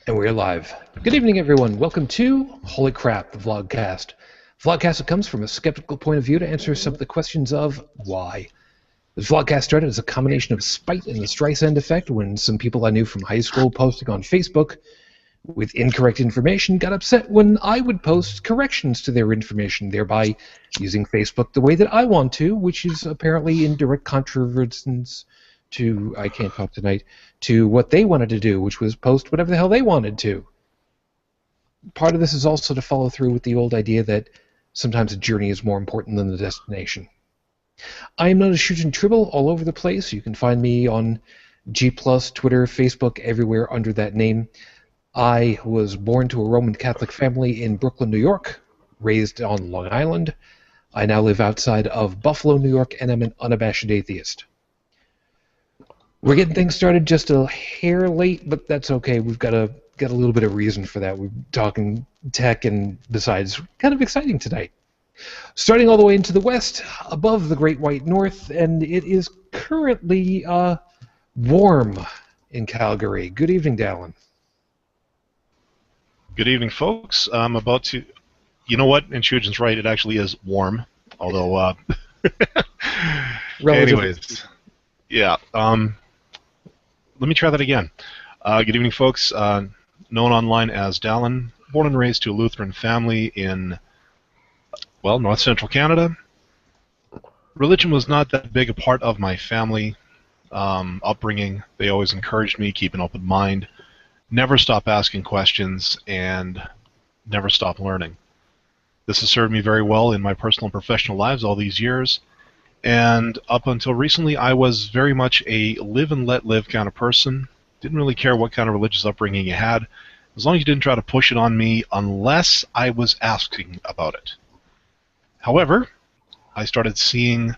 And we're live. Good evening, everyone. Welcome to Holy Crap, the VlogCast. VlogCast comes from a skeptical point of view to answer some of the questions of why. The VlogCast started as a combination of spite and the Streisand effect when some people I knew from high school posting on Facebook with incorrect information got upset when I would post corrections to their information, thereby using Facebook the way that I want to, which is apparently in direct contraventions to, I can't talk tonight, to what they wanted to do, which was post whatever the hell they wanted to. Part of this is also to follow through with the old idea that sometimes a journey is more important than the destination. I am known as Shujin Tribble all over the place. You can find me on G+, Twitter, Facebook, everywhere under that name. I was born to a Roman Catholic family in Brooklyn, New York, raised on Long Island. I now live outside of Buffalo, New York, and I'm an unabashed atheist. We're getting things started just a hair late, but that's okay. We've got a little bit of reason for that. We're talking tech and besides, kind of exciting tonight. Starting all the way into the west, above the Great White North, and it is currently warm in Calgary. Good evening, Dallin. Good evening, folks. I'm about to... You know what? And Shujin's right. It actually is warm. Although... Anyways. Yeah. Let me try that again. Good evening, folks. Known online as Dallin. Born and raised to a Lutheran family in, well, North Central Canada. Religion was not that big a part of my family upbringing. They always encouraged me, keep an open mind, never stop asking questions, and never stop learning. This has served me very well in my personal and professional lives all these years. And up until recently, I was very much a live and let live kind of person. Didn't really care what kind of religious upbringing you had, as long as you didn't try to push it on me unless I was asking about it. However, I started seeing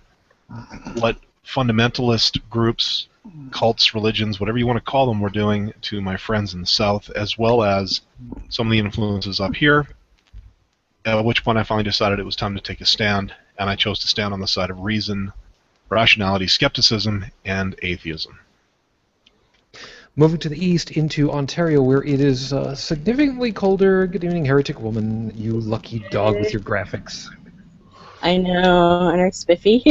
what fundamentalist groups, cults, religions, whatever you want to call them, were doing to my friends in the South, as well as some of the influences up here, at which point I finally decided it was time to take a stand, and I chose to stand on the side of reason, rationality, skepticism, and atheism. Moving to the east into Ontario, where it is significantly colder. Good evening, heretic woman, you lucky dog with your graphics. I know, and our spiffy.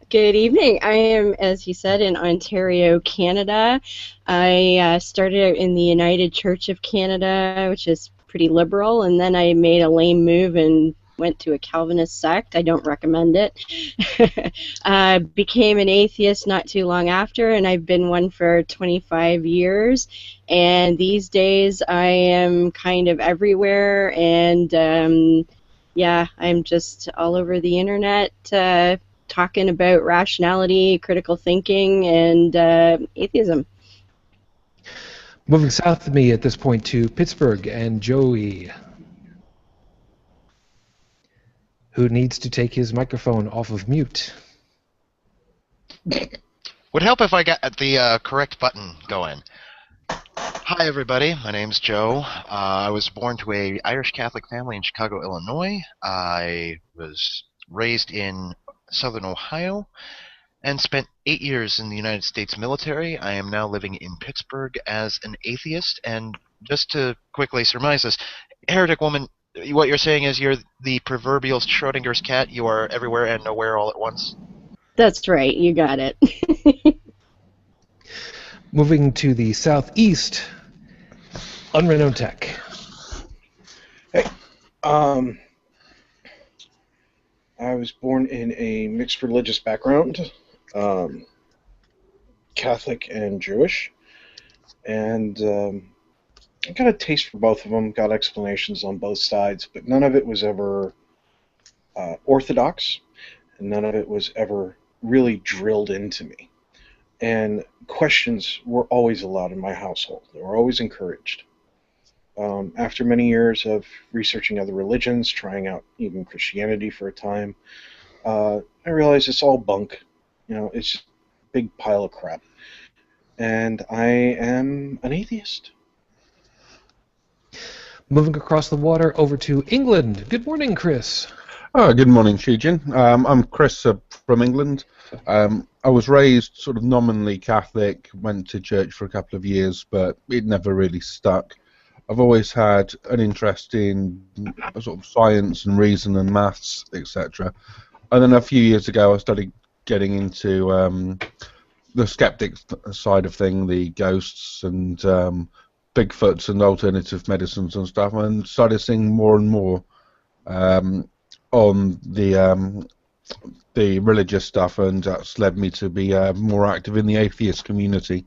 Good evening. I am, as you said, in Ontario, Canada. I started out in the United Church of Canada, which is pretty liberal, and then I made a lame move and went to a Calvinist sect. I don't recommend it. Became an atheist not too long after, and I've been one for 25 years. And these days I am kind of everywhere, and yeah, I'm just all over the internet talking about rationality, critical thinking, and atheism. Moving south of me at this point to Pittsburgh and Joey, who needs to take his microphone off of mute. Would help if I got the correct button going. Hi, everybody. My name's Joe. I was born to an Irish Catholic family in Chicago, Illinois. I was raised in southern Ohio and spent 8 years in the United States military. I am now living in Pittsburgh as an atheist. And just to quickly surmise this, heretic woman, what you're saying is you're the proverbial Schrodinger's cat. You are everywhere and nowhere all at once? That's right. You got it. Moving to the southeast, Unrenowned Tech. Hey, I was born in a mixed religious background, Catholic and Jewish, and I got a taste for both of them, got explanations on both sides, but none of it was ever orthodox, and none of it was ever really drilled into me. And questions were always allowed in my household. They were always encouraged. After many years of researching other religions, trying out even Christianity for a time, I realized it's all bunk. You know, it's just a big pile of crap. And I am an atheist. Moving across the water over to England. Good morning, Chris. Oh, good morning, Shijin. I'm Chris from England. I was raised sort of nominally Catholic, went to church for a couple of years, but it never really stuck. I've always had an interest in sort of science and reason and maths, etc. And then a few years ago, I started getting into the skeptic side of thing, the ghosts and Bigfoots and alternative medicines and stuff, and started seeing more and more on the religious stuff, and that's led me to be more active in the atheist community.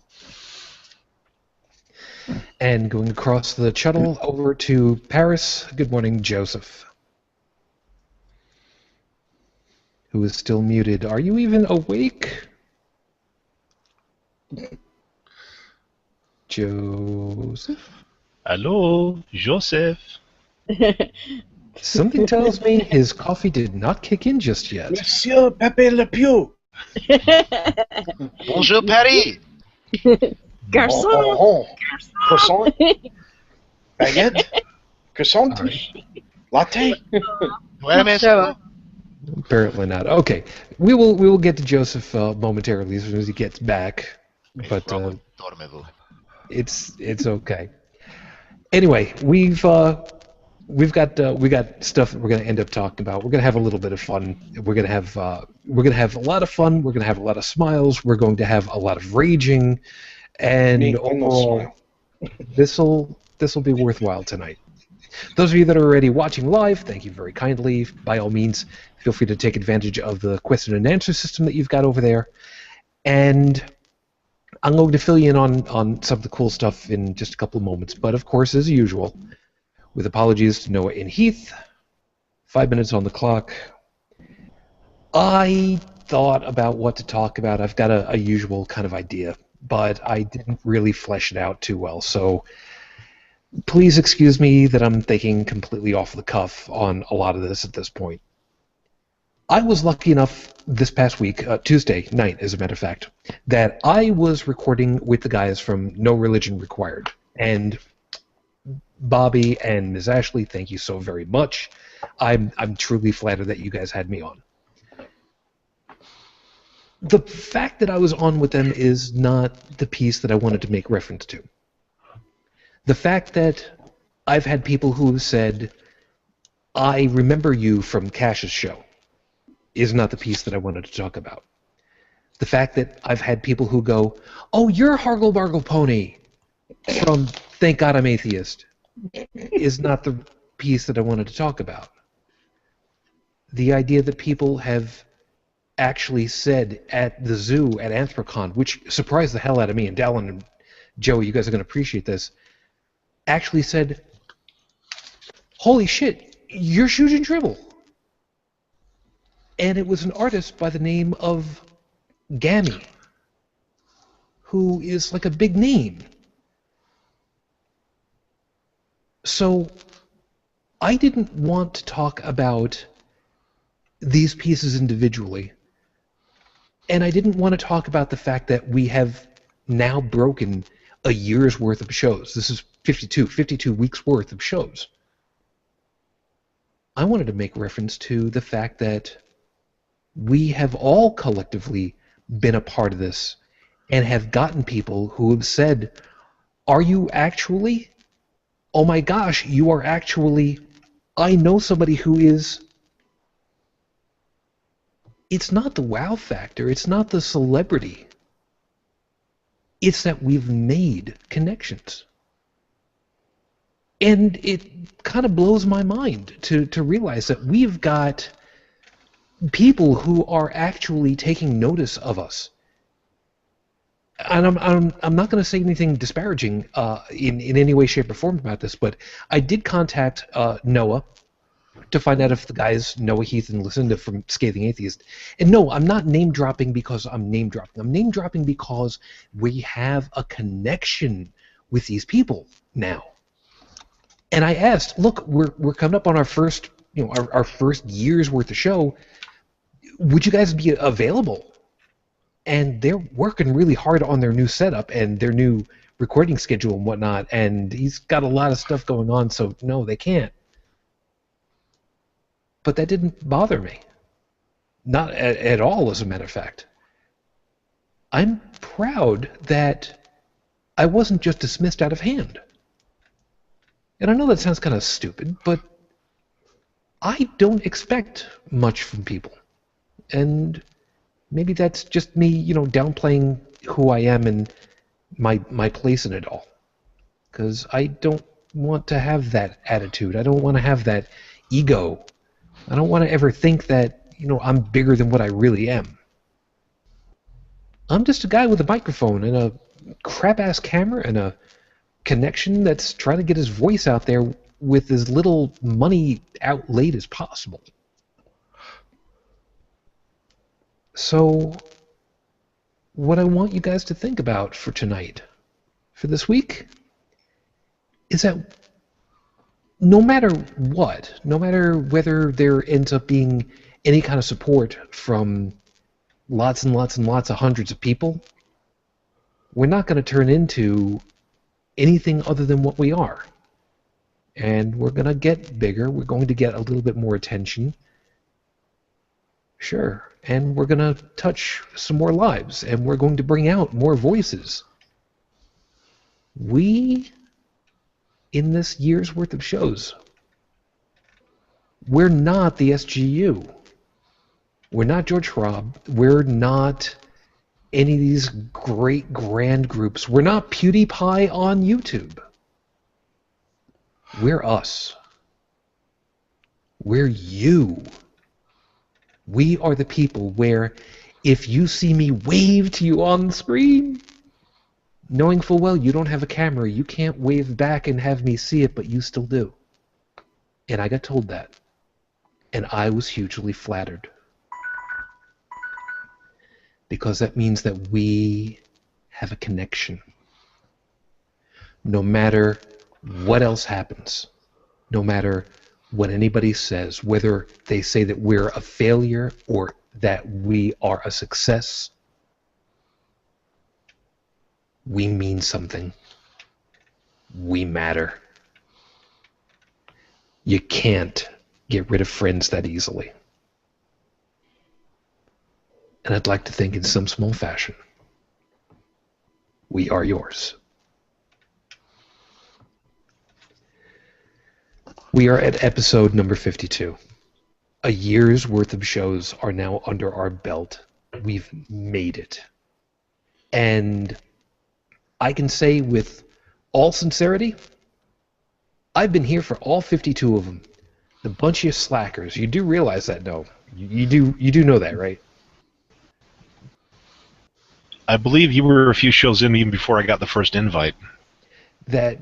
And going across the channel over to Paris, good morning, Joseph. Who is still muted. Are you even awake? Joseph? Hello, Joseph. Something tells me his coffee did not kick in just yet. Monsieur Pepe Le Pew. Bonjour, Paris. Garçon. Croissant. Baguette. Croissant. Right. Latte. So, Apparently not. Okay, we will get to Joseph momentarily as soon as he gets back, but it's okay. Anyway, we got stuff that we're going to end up talking about. We're going to have a little bit of fun. We're going to have a lot of fun. We're going to have a lot of smiles. We're going to have a lot of raging, and overall, this will be worthwhile tonight. Those of you that are already watching live, thank you very kindly. By all means, feel free to take advantage of the question and answer system that you've got over there. And I'm going to fill you in on some of the cool stuff in just a couple of moments. But of course, as usual, with apologies to Noah and Heath, 5 minutes on the clock. I thought about what to talk about. I've got a usual kind of idea, but I didn't really flesh it out too well. So please excuse me that I'm thinking completely off the cuff on a lot of this at this point. I was lucky enough this past week, Tuesday night as a matter of fact, that I was recording with the guys from No Religion Required. And Bobby and Ms. Ashley, thank you so very much. I'm truly flattered that you guys had me on. The fact that I was on with them is not the piece that I wanted to make reference to. The fact that I've had people who have said, I remember you from Cash's show, is not the piece that I wanted to talk about. The fact that I've had people who go, oh, you're Hargle Bargle Pony from Thank God I'm Atheist, is not the piece that I wanted to talk about. The idea that people have actually said at the zoo at Anthrocon, which surprised the hell out of me, and Dallin and Joey, you guys are going to appreciate this, actually said, holy shit, you're Shujin Tribble. And it was an artist by the name of Gammy, who is like a big name. So I didn't want to talk about these pieces individually, and I didn't want to talk about the fact that we have now broken a year's worth of shows. This is 52 weeks worth of shows. I wanted to make reference to the fact that we have all collectively been a part of this and have gotten people who have said, are you actually? Oh my gosh, you are actually, I know somebody who is. It's not the wow factor, it's not the celebrity. It's that we've made connections. And it kind of blows my mind to realize that we've got people who are actually taking notice of us. And I'm not going to say anything disparaging in any way, shape, or form about this, but I did contact Noah to find out if the guys, Noah, Heath, and Lucinda from Scathing Atheist. And no, I'm not name-dropping because I'm name-dropping. I'm name-dropping because we have a connection with these people now. And I asked, look, we're coming up on our first, our first year's worth of show. Would you guys be available? And they're working really hard on their new setup and their new recording schedule and whatnot, and he's got a lot of stuff going on, so no, they can't. But that didn't bother me. Not at all, as a matter of fact. I'm proud that I wasn't just dismissed out of hand. And I know that sounds kind of stupid, but I don't expect much from people. And maybe that's just me, downplaying who I am and my place in it all. Because I don't want to have that attitude. I don't want to have that ego. I don't want to ever think that, I'm bigger than what I really am. I'm just a guy with a microphone and a crap-ass camera and a connection that's trying to get his voice out there with as little money outlaid as possible. So, what I want you guys to think about for tonight, for this week, is that no matter what, no matter whether there ends up being any kind of support from lots and lots and lots of hundreds of people, we're not going to turn into anything other than what we are. And we're going to get bigger. We're going to get a little bit more attention. Sure. And we're going to touch some more lives. And we're going to bring out more voices. We, in this year's worth of shows, we're not the SGU. We're not George Schwab. We're not any of these great grand groups. We're not PewDiePie on YouTube. We're us. We're you. We are the people where if you see me wave to you on the screen, knowing full well you don't have a camera, you can't wave back and have me see it, but you still do. And I got told that. And I was hugely flattered. Because that means that we have a connection. No matter what else happens, no matter what anybody says, whether they say that we're a failure or that we are a success, we mean something. We matter. You can't get rid of friends that easily. And I'd like to think in some small fashion, we are yours. We are at episode number 52. A year's worth of shows are now under our belt. We've made it. And I can say with all sincerity, I've been here for all 52 of them. The bunch of you slackers. You do realize that, no? You do know that, right? I believe you were a few shows in even before I got the first invite. That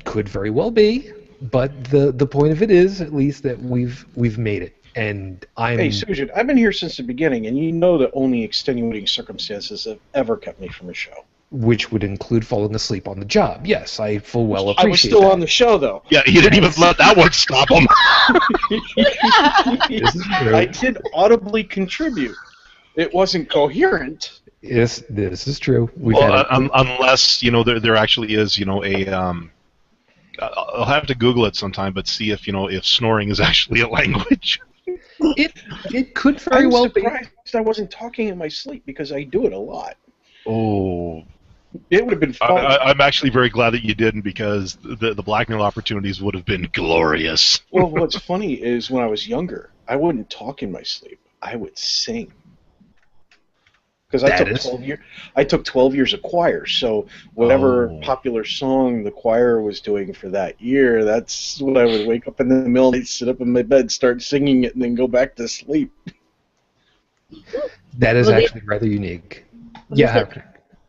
could very well be, but the point of it is at least that we've made it, and I'm. Hey, Sujan, I've been here since the beginning, and you know that only extenuating circumstances have ever kept me from a show. Which would include falling asleep on the job. Yes, I full well appreciate I was still that. on the show, though. Yeah, you didn't even let that one stop him. This is true. I did audibly contribute. It wasn't coherent. Yes, this is true. Well, unless there actually is a I'll have to Google it sometime, but see if if snoring is actually a language. It could very well be. I'm surprised I wasn't talking in my sleep because I do it a lot. Oh. It would have been fun. I'm actually very glad that you didn't, because the blackmail opportunities would have been glorious. Well, what's funny is when I was younger, I wouldn't talk in my sleep. I would sing. Because I took 12 years of choir, so whatever popular song the choir was doing for that year, that's when I would wake up in the middle of the night, sit up in my bed, start singing it, and then go back to sleep. That is actually rather unique. Yeah.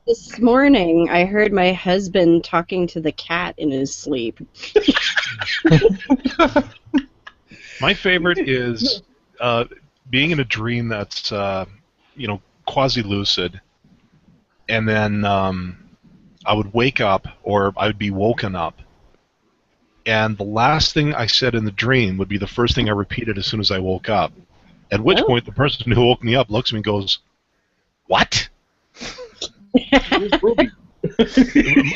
This morning, I heard my husband talking to the cat in his sleep. My favorite is being in a dream that's, quasi-lucid, and then I would wake up, or I would be woken up, and the last thing I said in the dream would be the first thing I repeated as soon as I woke up, at which point the person who woke me up looks at me and goes, "What?"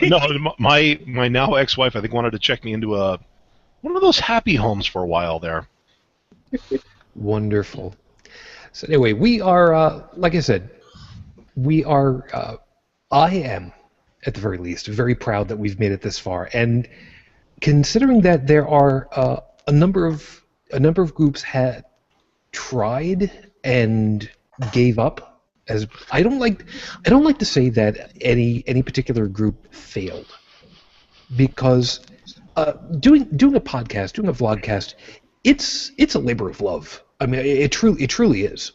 No, my now ex-wife, I think, wanted to check me into one of those happy homes for a while there. Wonderful. So anyway, we are, like I said, we are. I am, at the very least, very proud that we've made it this far. And considering that there are a number of groups had tried and gave up, as I don't like to say that any particular group failed, because doing a podcast, doing a vlogcast, it's a labor of love. I mean, it truly is.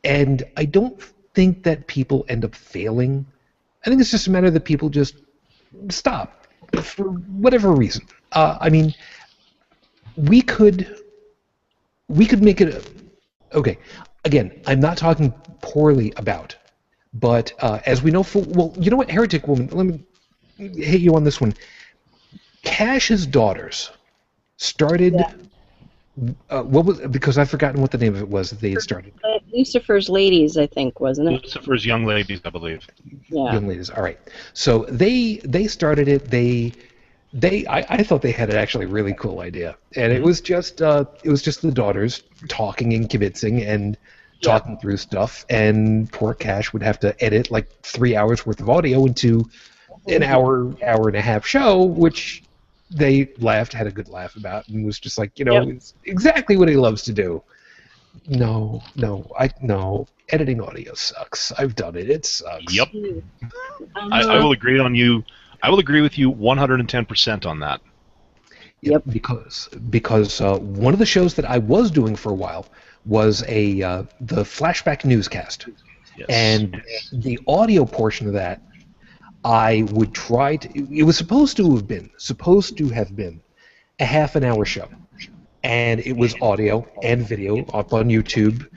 And I don't think that people end up failing. I think it's just a matter that people just stop for whatever reason. I mean, we could make it. Okay, again, I'm not talking poorly about, but as we know, well, you know what, Heretic Woman, let me hit you on this one. Cash's daughters started. Yeah. What was, because I've forgotten what the name of it was that they had started. Lucifer's Ladies, I think, wasn't it? Lucifer's Young Ladies, I believe. Yeah. Young ladies. All right. So they started it. I thought they had an actually really cool idea, and it was just the daughters talking and kibitzing and talking through stuff, and poor Cash would have to edit like 3 hours worth of audio into an hour and a half show, which they had a good laugh about, and was just like, it's exactly what he loves to do. No, editing audio sucks. I've done it. It sucks. Yep. I will agree on you. I will agree with you 110% on that. Yep. Because one of the shows that I was doing for a while was the flashback newscast, and the audio portion of that, I would try to. It was supposed to have been a half an hour show, and it was audio and video up on YouTube.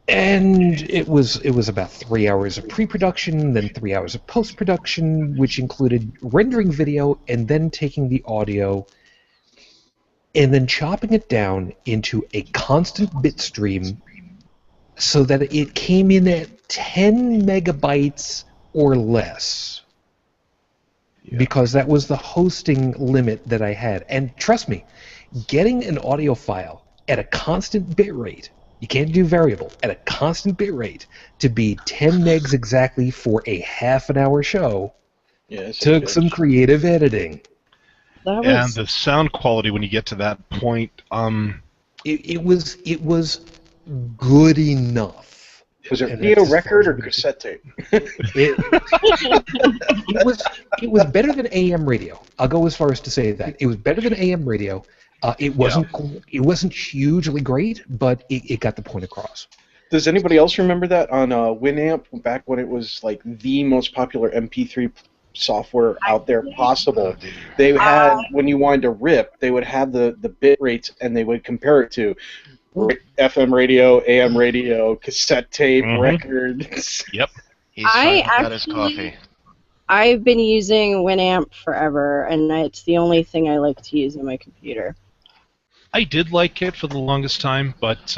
And it was about 3 hours of pre-production, then 3 hours of post-production, which included rendering video and then taking the audio and then chopping it down into a constant bit stream so that it came in at 10 megabytes or less. Because that was the hosting limit that I had. And trust me, getting an audio file at a constant bit rate, you can't do variable, at a constant bit rate, to be 10 megs exactly for a half an hour show took some creative editing. And the sound quality when you get to that point, it was good enough. Was it video record or cassette tape? It was better than AM radio. I'll go as far as to say that. It was better than AM radio. It wasn't hugely great, but it got the point across. Does anybody else remember that on Winamp, back when it was like the most popular MP3 software out there possible? They had, when you wanted to rip, they would have the bit rates, and they would compare it to FM radio, AM radio, cassette tape, records. Yep. He's finally got his coffee. I've been using Winamp forever, and it's the only thing I like to use on my computer. I did like it for the longest time, but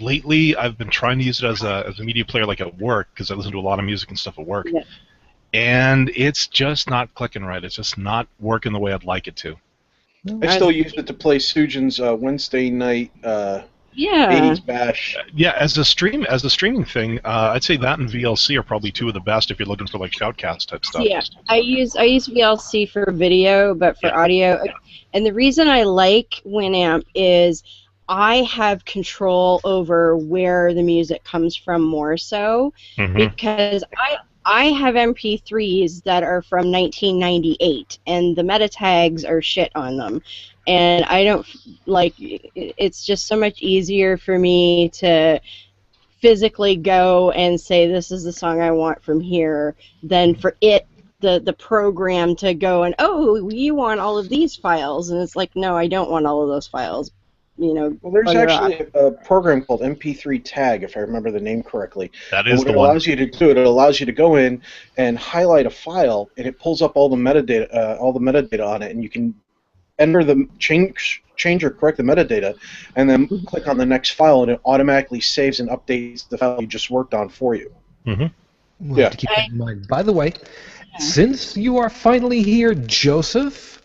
lately I've been trying to use it as a media player, like at work, because I listen to a lot of music and stuff at work. Yeah. And it's just not clicking right. It's just not working the way I'd like it to. I still use it to play Sujin's Wednesday night 80s bash. Yeah, as the streaming thing, I'd say that and VLC are probably two of the best if you're looking for like shoutcast type stuff. Yeah, I use VLC for video, but for audio. And the reason I like Winamp is I have control over where the music comes from more so, because I have MP3s that are from 1998, and the meta tags are shit on them. And I don't, like, it's just so much easier for me to physically go and say, this is the song I want from here, than for the program to go and, oh, you want all of these files. And it's like, no, I don't want all of those files. Well, there's actually a program called MP3 Tag, if I remember the name correctly. That is the one. What it allows you to do, it allows you to go in and highlight a file, and it pulls up all the metadata on it, and you can enter the change or correct the metadata, and then click on the next file, and it automatically saves and updates the file you just worked on for you. We'll have to keep that in mind. By the way, since you are finally here, Joseph,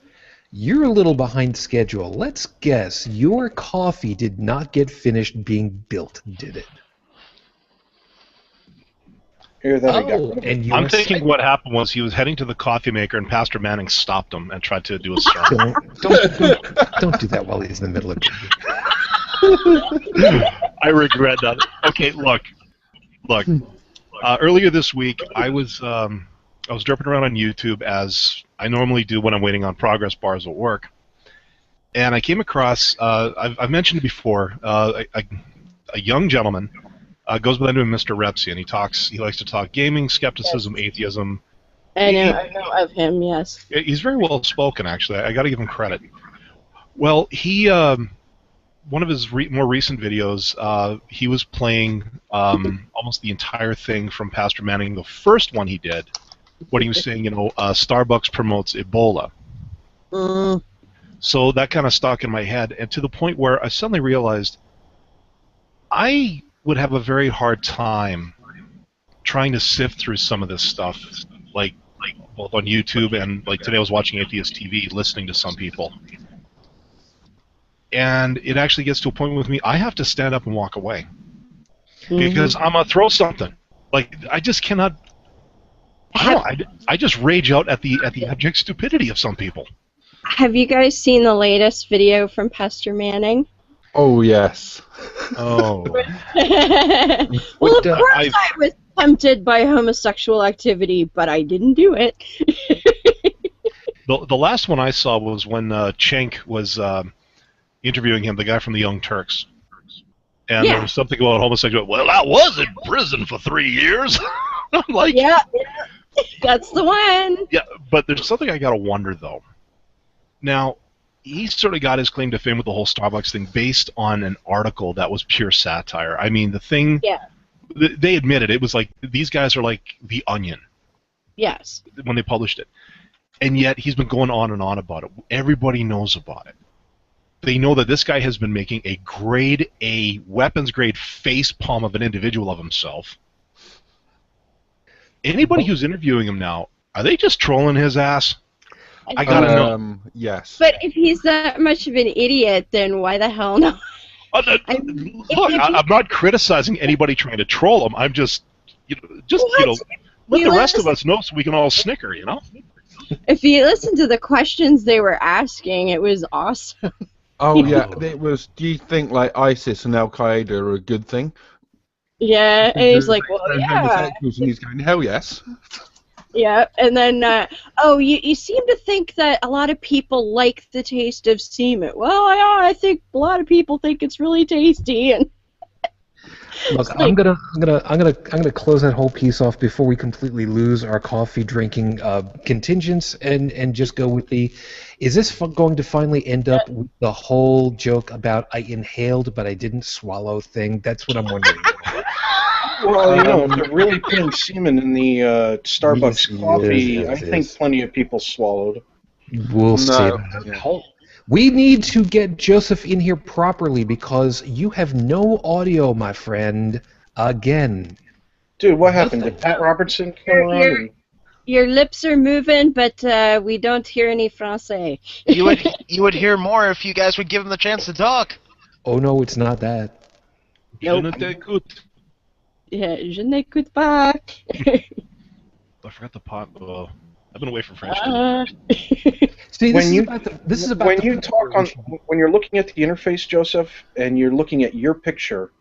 You're a little behind schedule. Let's guess your coffee did not get finished being built, did it? Hear that again. And you I'm thinking what happened was he was heading to the coffee maker, and Pastor Manning stopped him and tried to do a sermon. Don't do that while he's in the middle of it. I regret that. Okay, look. Earlier this week, I was derping around on YouTube as I normally do when I'm waiting on progress bars at work, and I came across. I've mentioned before a young gentleman. Goes by the name of Mr. Repsy, and he likes to talk gaming, skepticism, atheism. I know of him, yes. He's very well spoken, actually. I got to give him credit. Well, he one of his more recent videos, he was playing almost the entire thing from Pastor Manning. The first one he did, what he was saying, Starbucks promotes Ebola. So that kind of stuck in my head, and to the point where I suddenly realized I would have a very hard time trying to sift through some of this stuff, like both on YouTube and like today I was watching Atheist TV, listening to some people. And it actually gets to a point with me, I have to stand up and walk away. Because I'm going to throw something. Like, I just cannot... I just rage out at the abject stupidity of some people. Have you guys seen the latest video from Pastor Manning? Oh, yes. Oh. Well, of course I was tempted by homosexual activity, but I didn't do it. The last one I saw was when Cenk was interviewing him, the guy from the Young Turks. And there was something about homosexuality. Well, I was in prison for 3 years. I'm like... Yeah, that's the one. Yeah, but there's something I got to wonder, though. Now... he sort of got his claim to fame with the whole Starbucks thing based on an article that was pure satire. I mean, the thing... Yeah. They admitted it was like, these guys are like The Onion. Yes. When they published it. And yet, he's been going on and on about it. Everybody knows about it. They know that this guy has been making a grade A, weapons-grade facepalm of an individual of himself. Anybody who's interviewing him now, are they just trolling his ass? I gotta know. Yes. But if he's that much of an idiot, then why the hell not? Look, I'm not criticizing anybody trying to troll him. I'm just, let the rest of us know so we can all snicker, If you listen to the questions they were asking, it was awesome. Oh yeah, it was. Do you think like ISIS and Al Qaeda are a good thing? Yeah, and he's like, well, yeah. And he's going, hell yes. Yeah, and then, you seem to think that a lot of people like the taste of semen. Well, I think a lot of people think it's really tasty. And look, I'm gonna close that whole piece off before we completely lose our coffee drinking contingents and just go with the. Is this going to finally end up with the whole joke about I inhaled but I didn't swallow thing? That's what I'm wondering. Well, if they're really putting semen in the Starbucks coffee, I think plenty of people swallowed. We'll see. Yeah. We need to get Joseph in here properly because you have no audio, my friend. Again. Dude, what happened? Did Pat Robertson come around? Your lips are moving, but we don't hear any Francais. You would hear more if you guys would give him the chance to talk. Oh no, it's not that. Nope. Yeah, je n'écoute pas. I forgot the pot. I've been away from French. See, when you're looking at the interface, Joseph, and you're looking at your picture,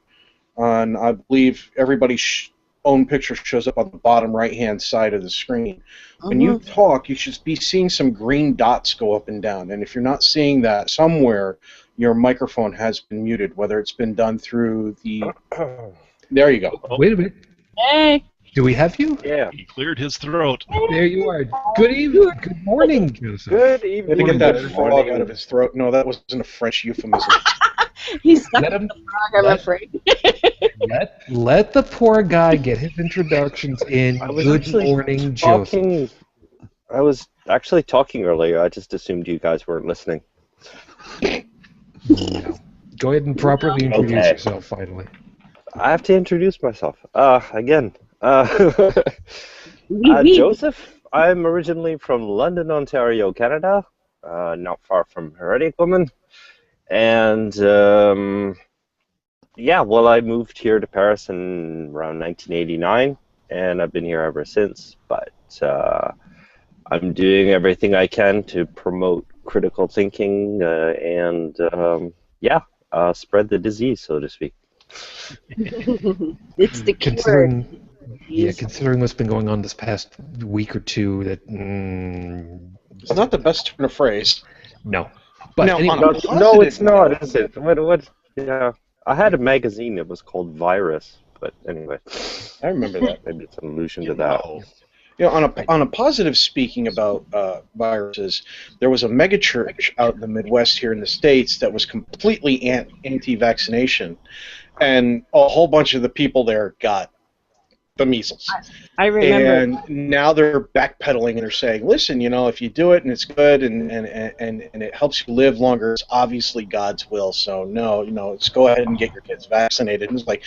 on I believe everybody's own picture shows up on the bottom right-hand side of the screen. When you talk, you should be seeing some green dots go up and down, and if you're not seeing that somewhere, your microphone has been muted, whether it's been done through the... There you go. Wait a minute. Hey. Do we have you? Yeah. He cleared his throat. There you are. Good evening. Good morning, Joseph. Good evening. Had to get that frog out of his throat. No, that wasn't a French euphemism. He's stuck in the frog, I'm afraid. Let the poor guy get his introductions in. Good morning, Joseph. I was actually talking earlier. I just assumed you guys weren't listening. No. Go ahead and properly introduce yourself, finally. I have to introduce myself. Again. Joseph, I'm originally from London, Ontario, Canada. not far from Heretic and yeah, well, I moved here to Paris in around 1989, and I've been here ever since. But I'm doing everything I can to promote critical thinking and yeah, spread the disease, so to speak. It's the cure. Considering what's been going on this past week or two, that It's not the best turn of phrase. no. But Now, anyway, on a No, positive it's not, note- is it? What? Yeah, I had a magazine that was called Virus, but anyway, I remember that. maybe it's an allusion to that. You know, on a positive speaking about viruses, there was a megachurch out in the Midwest here in the States that was completely anti-vaccination, and a whole bunch of the people there got the measles. I remember. And now they're backpedaling and they're saying, listen, you know, if you do it and it's good and it helps you live longer, it's obviously God's will. So no, you know, let's go ahead and get your kids vaccinated. And it's like,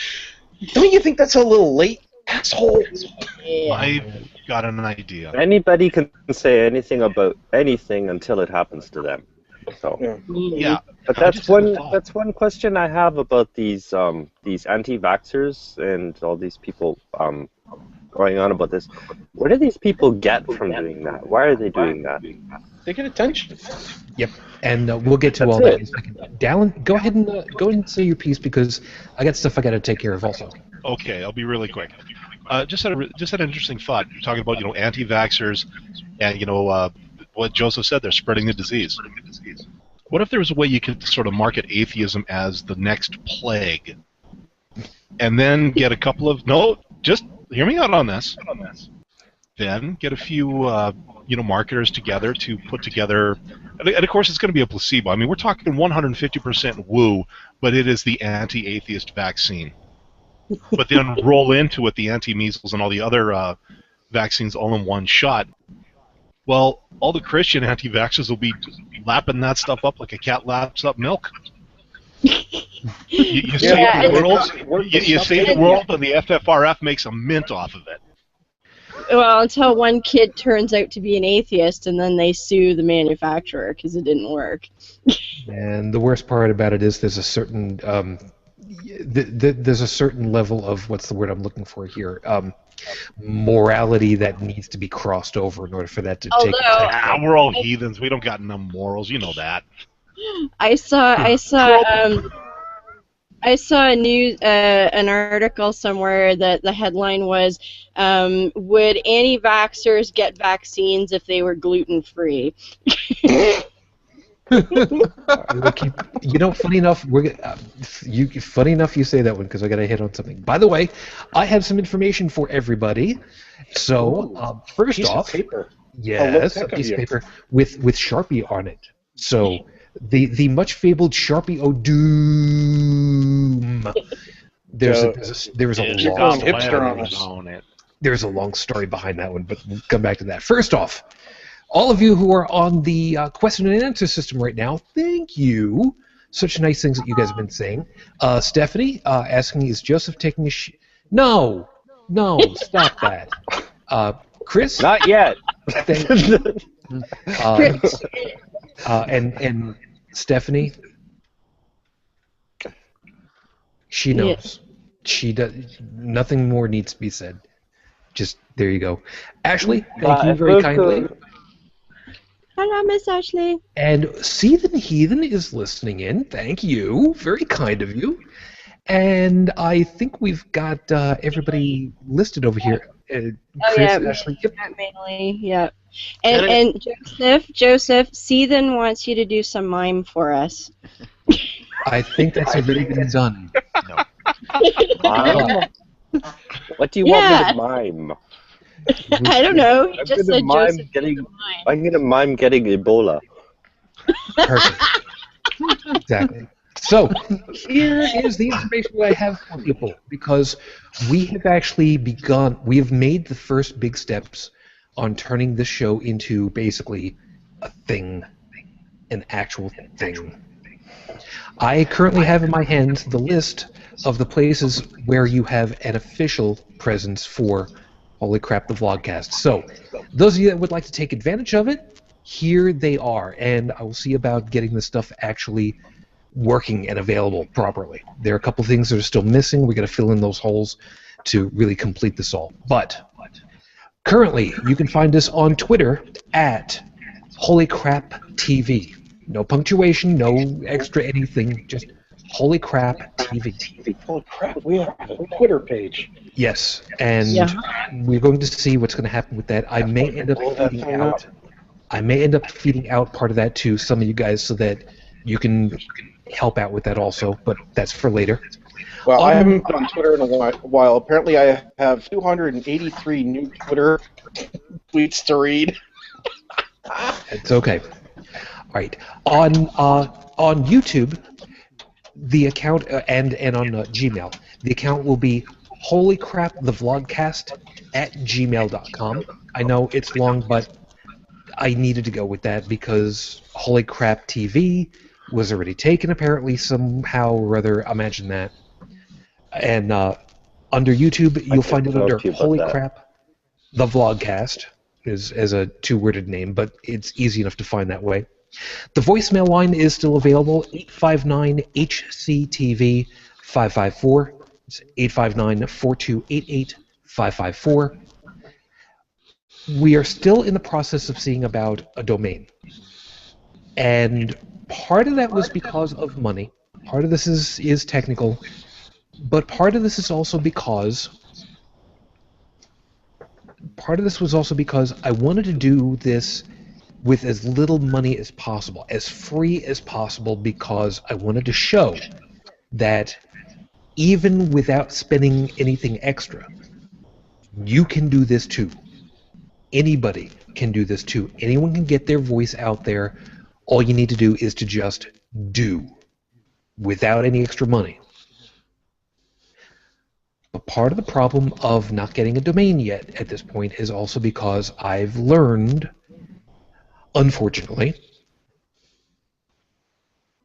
don't you think that's a little late, asshole? Yeah. I've got an idea. Anybody can say anything about anything until it happens to them. So, Yeah, but I just that's had a thought. that's one question I have about these anti-vaxxers and all these people going on about this. What do these people get from doing that? Why are they doing that? They get attention. yep, and we'll get to That's all that it. in a second. Dallin, go ahead and say your piece because I got stuff I got to take care of also. Okay, I'll be really quick. Just had an interesting thought. You're talking about anti-vaxxers, and what Joseph said. They're spreading the disease. What if there was a way you could sort of market atheism as the next plague, and then get a couple of just hear me out on this. Then get a few marketers together to put together, and of course it's going to be a placebo. I mean, we're talking 150% woo, but it is the anti-atheist vaccine. But then roll into it the anti-measles and all the other vaccines all in one shot. Well, all the Christian anti-vaxxers will be lapping that stuff up like a cat laps up milk. You save the world, you save the world, and the FFRF makes a mint off of it. Well, until one kid turns out to be an atheist, and then they sue the manufacturer because it didn't work. And the worst part about it is there's a certain there's a certain level of what's the word I'm looking for here morality that needs to be crossed over in order for that to take effect. We're all heathens. We don't got no morals. You know that. I saw a news an article somewhere that the headline was, "Would anti-vaxxers get vaccines if they were gluten-free?" Funny enough, funny enough you say that one because I got to hit on something. By the way, I have some information for everybody. So first Piece of off, paper. yes, a piece of paper with Sharpie on it. So the much fabled Sharpie O'Doom. There's a long story behind that one, but we'll come back to that. First off, all of you who are on the question and answer system right now, thank you. Such nice things that you guys have been saying. Stephanie asking, is Joseph taking a No, stop that. Chris? Not yet. And Stephanie, she knows. She does. Nothing more needs to be said. Just there you go. Ashley, thank you very kindly. Hello, Miss Ashley. And Seethan Heathen is listening in. Thank you. Very kind of you. And I think we've got everybody listed over here. Chris, Ashley. Yep. Mainly, yeah. And Joseph, Seethan wants you to do some mime for us. I think that's already been done. No. What do you want me to mime? I don't know. He I'm just gonna said mime Joseph. I'm gonna mime getting Ebola. Perfect. Exactly. So, here is the information that I have for people, because we have actually we have made the first big steps on turning this show into basically a thing, an actual thing. I currently have in my hands the list of the places where you have an official presence for Holy Crap, the VlogCast. So, those of you that would like to take advantage of it, here they are, and I will see about getting this stuff actually working and available properly. There are a couple things that are still missing. We got to fill in those holes to really complete this all. But currently, you can find us on Twitter at HolyCrapTV. No punctuation, no extra anything, just HolyCrapTV. Holy crap, we have a Twitter page. Yes, and we're going to see what's going to happen with that. I may end up feeding out. I may end up feeding out part of that to some of you guys so that you can help out with that also, but that's for later. Well, I haven't been on Twitter in a while. Apparently, I have 283 new Twitter tweets to read. It's okay. All right. On YouTube, the account and on Gmail, the account will be holycrapthevlogcast@gmail.com. I know it's long, but I needed to go with that because Holy Crap TV was already taken apparently somehow or other. Imagine that. And under YouTube, you'll find it under Holy Crap the Vlogcast as a two-worded name, but it's easy enough to find that way. The voicemail line is still available, 859-HCTV 554. It's 859-4288-554. We are still in the process of seeing about a domain. And part of that was because of money. Part of this is technical. But part of this is also because I wanted to do this with as little money as possible, as free as possible, because I wanted to show that even without spending anything extra, you can do this too. Anybody can do this too. Anyone can get their voice out there. All you need to do is to just do, without any extra money. But part of the problem of not getting a domain yet at this point is also because I've learned, unfortunately,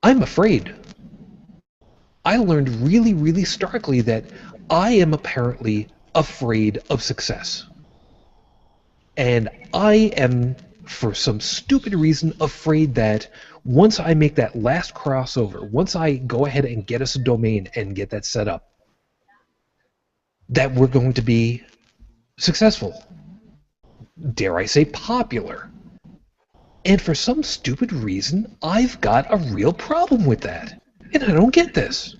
I'm afraid. I learned really, really starkly that I am apparently afraid of success. And I am, for some stupid reason, afraid that once I make that last crossover, once I go ahead and get us a domain and get that set up, that we're going to be successful. Dare I say popular. And for some stupid reason, I've got a real problem with that. And I don't get this.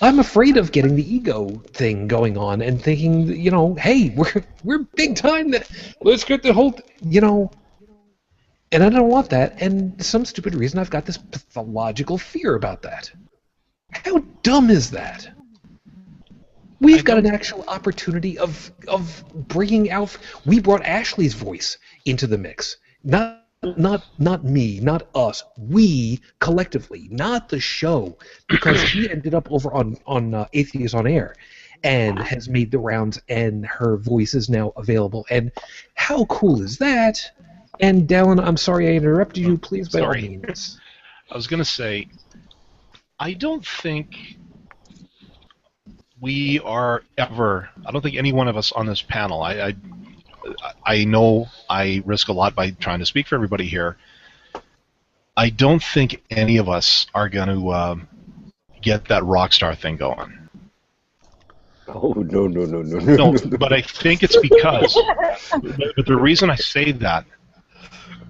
I'm afraid of getting the ego thing going on and thinking, you know, hey, we're big time. Let's get the whole, you know. And I don't want that. And some stupid reason, I've got this pathological fear about that. How dumb is that? We've got an actual opportunity of bringing out. We brought Ashley's voice into the mix. Not me, not us. We collectively, not the show, because she ended up over on Atheist on Air, and has made the rounds, and her voice is now available. And how cool is that? And Dallin, I'm sorry I interrupted you. Please, by all means. I was going to say, I don't think we are ever. I don't think any one of us on this panel. I know I risk a lot by trying to speak for everybody here. I don't think any of us are going to get that rock star thing going. Oh, no. No, but I think it's because. But the reason I say that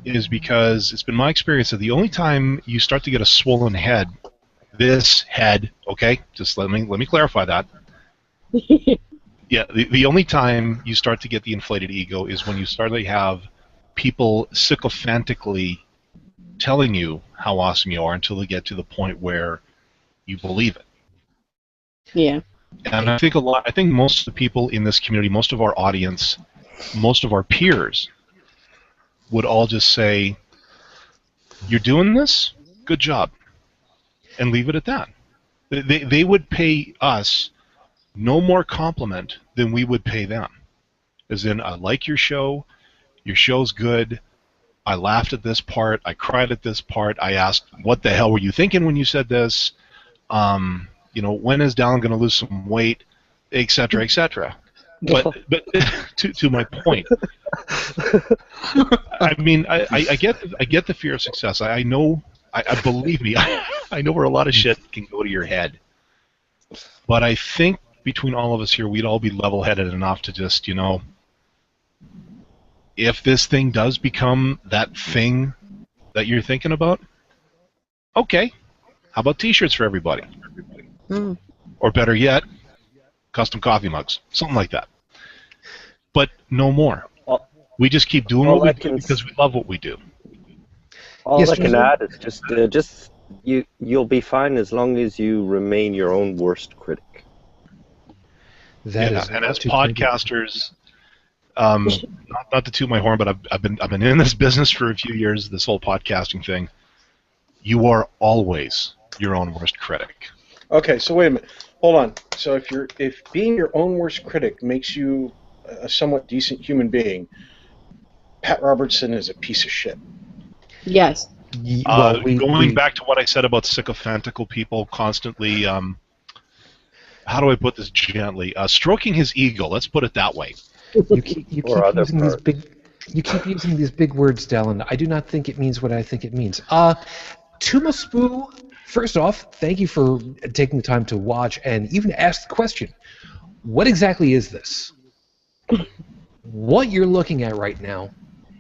is because it's been my experience that the only time you start to get a swollen head, this head, okay, just let me clarify that. Yeah, the only time you start to get the inflated ego is when you start to have people sycophantically telling you how awesome you are until they get to the point where you believe it. Yeah. And I think most of the people in this community, most of our audience, most of our peers would all just say, "You're doing this? Good job." And leave it at that. They would pay us no more compliment than we would pay them. As in, I like your show's good, I laughed at this part, I cried at this part, I asked, what the hell were you thinking when you said this? You know, when is Dallin going to lose some weight, etc., etc. But to my point, I mean, I get the fear of success. I know, I believe me, I know where a lot of shit can go to your head. But I think between all of us here, we'd all be level-headed enough to just, if this thing does become that thing that you're thinking about, okay, how about T-shirts for everybody? Mm. Or better yet, custom coffee mugs, something like that. But no more. We just keep doing what we do because we love what we do. All Yes, I can Jason? add is just you'll be fine as long as you remain your own worst critic. That Yeah, is and as too clear. podcasters, not to toot my horn, but I've been in this business for a few years. This whole podcasting thing, you are always your own worst critic. Okay, so wait a minute. Hold on. So if being your own worst critic makes you a somewhat decent human being, Pat Robertson is a piece of shit. Yes. Well, Going back to what I said about sycophantical people constantly, how do I put this gently? Stroking his ego. Let's put it that way. You keep Or other using these parts. big. You keep using these big words, Dallin. I do not think it means what I think it means. Tumaspoo, first off, thank you for taking the time to watch and even ask the question. What exactly is this? What you're looking at right now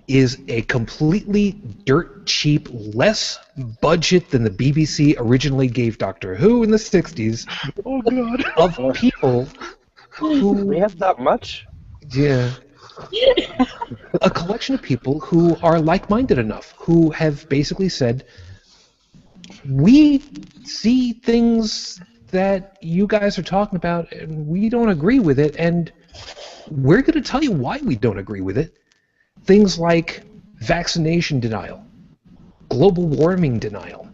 is a completely dirt cheap, less budget than the BBC originally gave Doctor Who in the 60s Oh God. of people who... We have that much? Yeah. A collection of people who are like-minded enough, who have basically said, we see things that you guys are talking about and we don't agree with it, and we're going to tell you why we don't agree with it. Things like vaccination denial, global warming denial,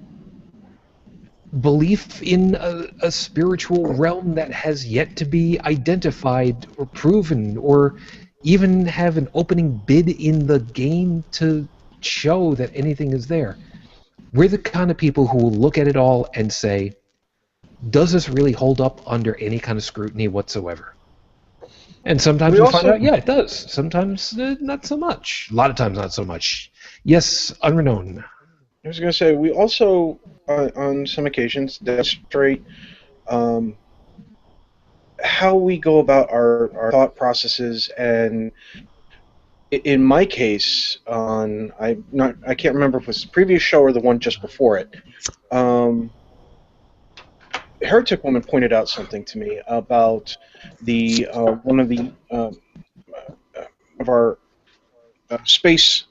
belief in a spiritual realm that has yet to be identified or proven, or even have an opening bid in the game to show that anything is there. We're the kind of people who will look at it all and say, does this really hold up under any kind of scrutiny whatsoever? And sometimes we find out, yeah, it does. Sometimes not so much. A lot of times not so much. Yes, Unrenowned. I was going to say, we also, on some occasions, demonstrate how we go about our thought processes, and in my case, I can't remember if it was the previous show or the one just before it. Heretic Woman pointed out something to me about the one of the of our space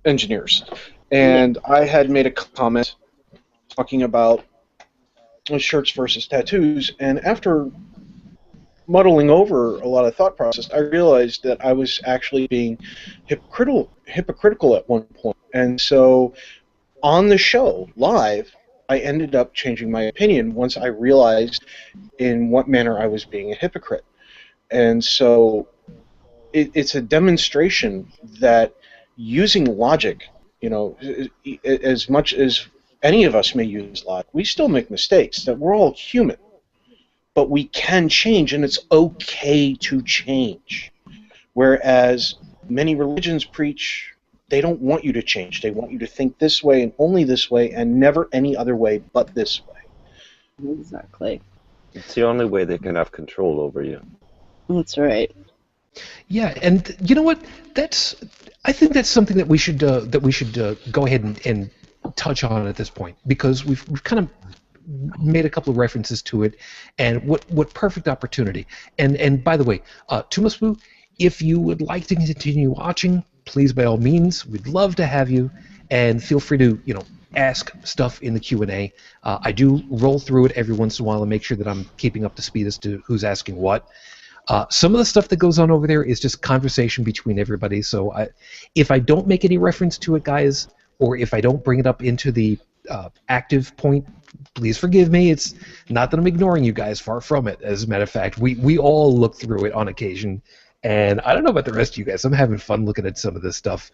engineers, and I had made a comment talking about shirts versus tattoos, and after muddling over a lot of thought process, I realized that I was actually being hypocritical at one point, and so on the show live, I ended up changing my opinion once I realized in what manner I was being a hypocrite. And so it's a demonstration that using logic, as much as any of us may use logic, we still make mistakes, that we're all human. But we can change, and it's okay to change. Whereas many religions preach, they don't want you to change. They want you to think this way and only this way and never any other way but this way. Exactly. It's the only way they can have control over you. That's right. Yeah, and you know what? I think that's something that we should go ahead and touch on at this point, because we've kind of made a couple of references to it, and what perfect opportunity. And by the way, Tumaspu, if you would like to continue watching, please, by all means, we'd love to have you, and feel free to ask stuff in the Q&A. I do roll through it every once in a while and make sure that I'm keeping up to speed as to who's asking what. Some of the stuff that goes on over there is just conversation between everybody, so if I don't make any reference to it, guys, or if I don't bring it up into the active point, please forgive me. It's not that I'm ignoring you guys, far from it. As a matter of fact, we all look through it on occasion, and I don't know about the rest of you guys. I'm having fun looking at some of this stuff.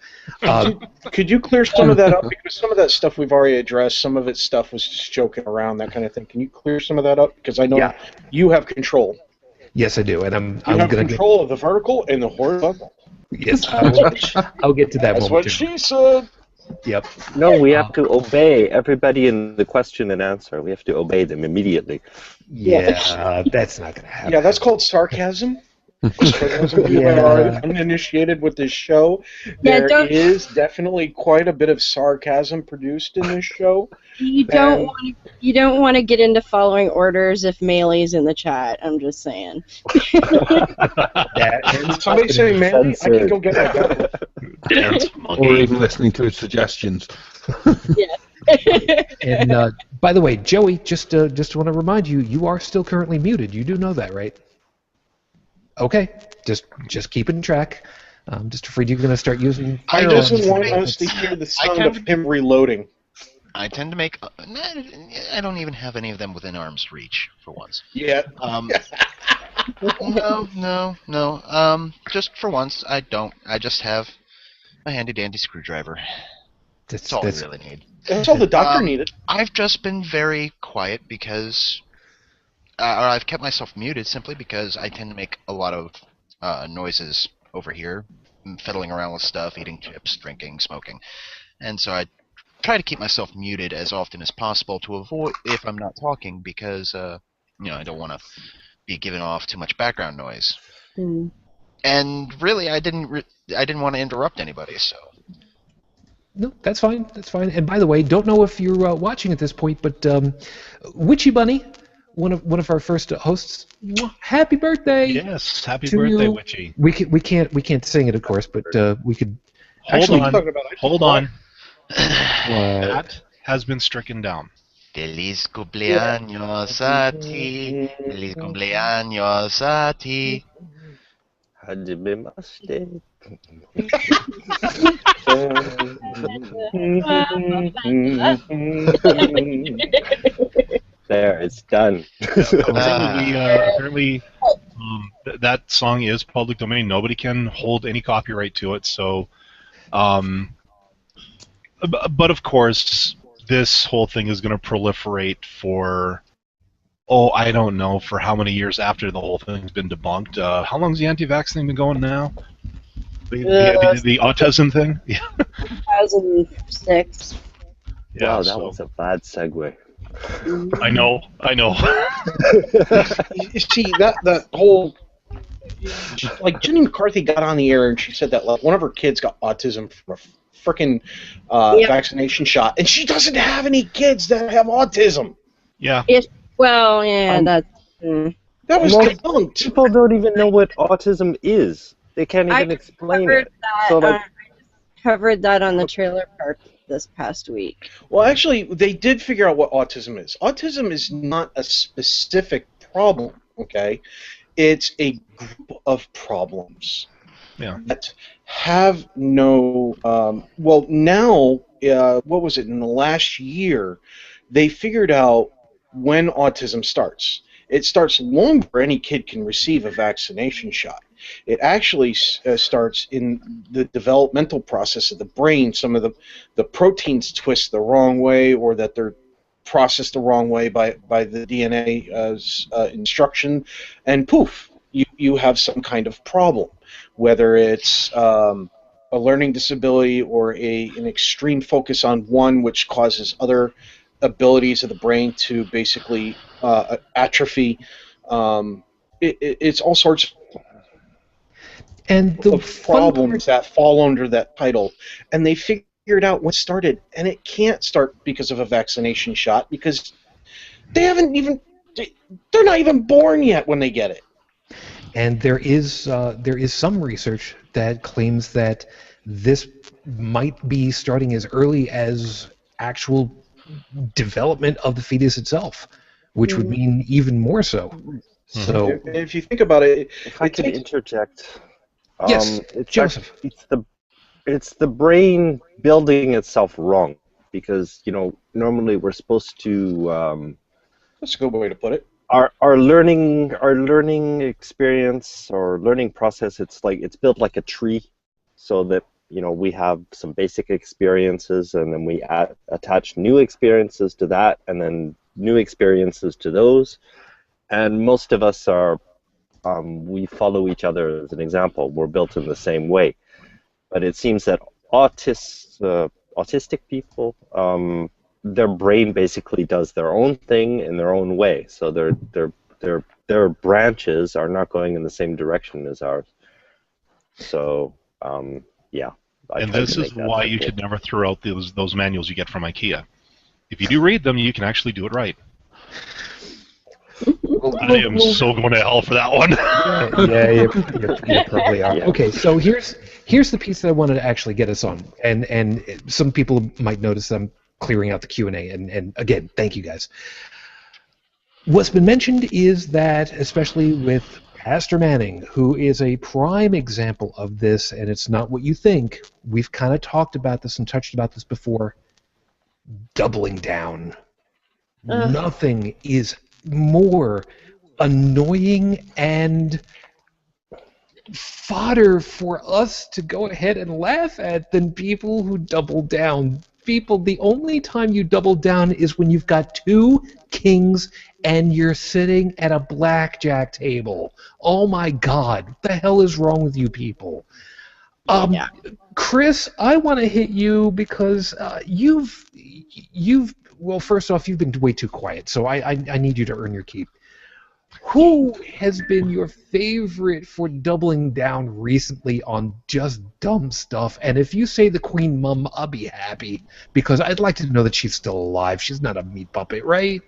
Could you clear some of that up? Because some of that stuff we've already addressed. Some of it stuff was just joking around, that kind of thing. Can you clear some of that up? Because I know you have control. Yes, I do, and You I'm have gonna control of the vertical and the horizontal. yes, I'll get to that That's moment what too. she said. Yep. No, we have to obey everybody in the question and answer. We have to obey them immediately. Yeah, that's not gonna happen. Yeah, that's called sarcasm. For those of you that are Yeah. uninitiated with this show, Yeah, there don't is definitely quite a bit of sarcasm produced in this show. you And don't want to get into following orders if Mealee's in the chat. I'm just saying. and somebody saying, "Man, I can go get my gun." Dance Or monkey. even listening to his suggestions. And by the way, Joey, just want to remind you, you are still currently muted. You do know that, right? Okay, just keeping track. I'm just afraid you're going to start using He firearms. doesn't want us to hear the sound tend of him reloading. I tend to make. I don't even have any of them within arm's reach for once. Yeah. No. Just for once, I don't. I just have a handy dandy screwdriver. That's all I really need. That's all the doctor needed. I've just been very quiet because, or I've kept myself muted simply because I tend to make a lot of noises over here, fiddling around with stuff, eating chips, drinking, smoking, and so I try to keep myself muted as often as possible to avoid if I'm not talking because I don't want to be giving off too much background noise. Mm. And really, I didn't want to interrupt anybody, so. No, that's fine. That's fine. And by the way, don't know if you're watching at this point, but Witchy Bunny, one of our first hosts, happy birthday! Yes, happy to birthday, you. Witchy. We can't sing it, of course, but we could. Hold on. What? That has been stricken down. Feliz cumpleaños a ti. Feliz cumpleaños a ti. Hajime mashite. There, it's done. Apparently, that song is public domain. Nobody can hold any copyright to it. So, but of course, this whole thing is going to proliferate for, I don't know, for how many years after the whole thing's been debunked. How long's the anti-vax thing been going now? The autism thing? Yeah. 2006. Yeah, Wow, that was a bad segue. I know. You see that whole, like, Jenny McCarthy got on the air and she said that like one of her kids got autism from a frickin' vaccination shot, and she doesn't have any kids that have autism. Yeah. Well, yeah, that's. That was Most debunked. people don't even know what autism is. They can't even explain it. I covered that on the trailer park this past week. Well, actually, they did figure out what autism is. Autism is not a specific problem, okay? It's a group of problems that have no... well, now, what was it, in the last year, they figured out when autism starts. It starts long before any kid can receive a vaccination shot. It actually starts in the developmental process of the brain. Some of the proteins twist the wrong way, or that they're processed the wrong way by the DNA instruction, and poof, you have some kind of problem, whether it's a learning disability or an extreme focus on one, which causes other abilities of the brain to basically atrophy. It's all sorts And the of problems that fall under that title, and they figured out what started, and it can't start because of a vaccination shot, because they're not even born yet when they get it. And there is some research that claims that this might be starting as early as actual development of the fetus itself, which would mean even more so. So, if you think about it, if I could interject, yes, it's Joseph. It's the brain building itself wrong, because normally we're supposed to. That's a good way to put it. Our learning experience or learning process, it's built like a tree, so that we have some basic experiences, and then we attach new experiences to that, and then new experiences to those. And most of us are we follow each other as an example. We're built in the same way. But it seems that autistic people, their brain basically does their own thing in their own way. So their branches are not going in the same direction as ours. So yeah. And this is why you should never throw out those manuals you get from IKEA. If you do read them, you can actually do it right. I am so going to hell for that one. Yeah, you probably are. Yeah. Okay, so here's the piece that I wanted to actually get us on, and some people might notice I'm clearing out the Q&A, and again, thank you guys. What's been mentioned is that, especially with Pastor Manning, who is a prime example of this, and it's not what you think, we've kind of talked about this and touched about this before, doubling down. Nothing is more annoying and fodder for us to go ahead and laugh at than people who double down. People, the only time you double down is when you've got two kings and you're sitting at a blackjack table. Oh my God, what the hell is wrong with you people? Chris, I want to hit you because you've well, first off, you've been way too quiet, so I need you to earn your keep. Who has been your favorite for doubling down recently on just dumb stuff? And if you say the Queen Mum, I'll be happy, because I'd like to know that she's still alive. She's not a meat puppet, right?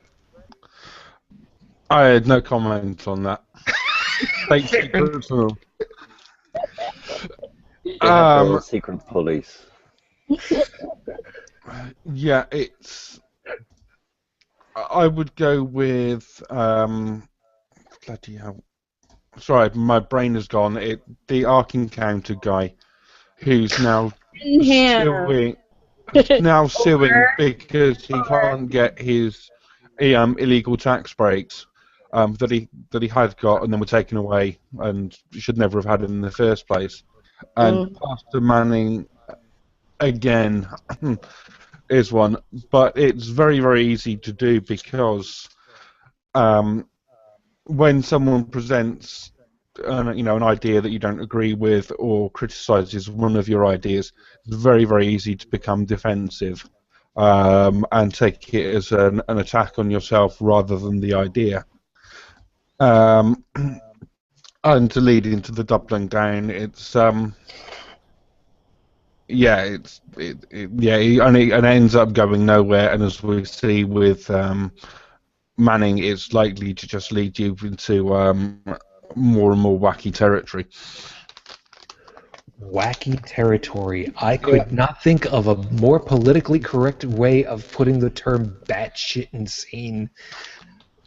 I had no comment on that. Thank you, personal. Secret police. Yeah, it's. I would go with. Bloody hell. Sorry, my brain has gone. The Ark Encounter guy, who's now suing because he can't get his illegal tax breaks that he had got and then were taken away and should never have had it in the first place. And Pastor Manning, again, is one, but it's very, very easy to do because when someone presents an idea that you don't agree with or criticizes one of your ideas, it's very, very easy to become defensive and take it as an attack on yourself rather than the idea. And to lead into the doubling down, it's and it ends up going nowhere. And as we see with Manning, it's likely to just lead you into more and more wacky territory. Wacky territory. I could not think of a more politically correct way of putting the term batshit insane.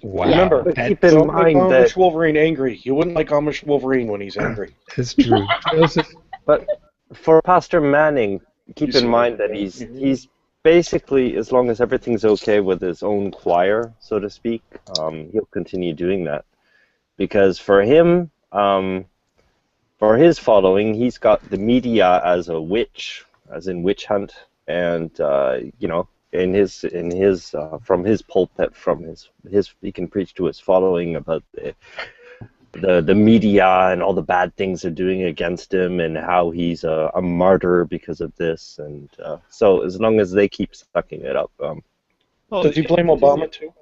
Wow. Remember, keep in mind that Amish Wolverine angry. You wouldn't like Amish Wolverine when he's angry. It's true. Joseph? But for Pastor Manning, keep in mind that he's basically, as long as everything's okay with his own choir, so to speak, he'll continue doing that. Because for him, for his following, he's got the media as a witch, as in witch hunt, and in his from his pulpit, from his he can preach to his following about the media and all the bad things they're doing against him and how he's a martyr because of this, and so as long as they keep sucking it up. Does he blame Obama too?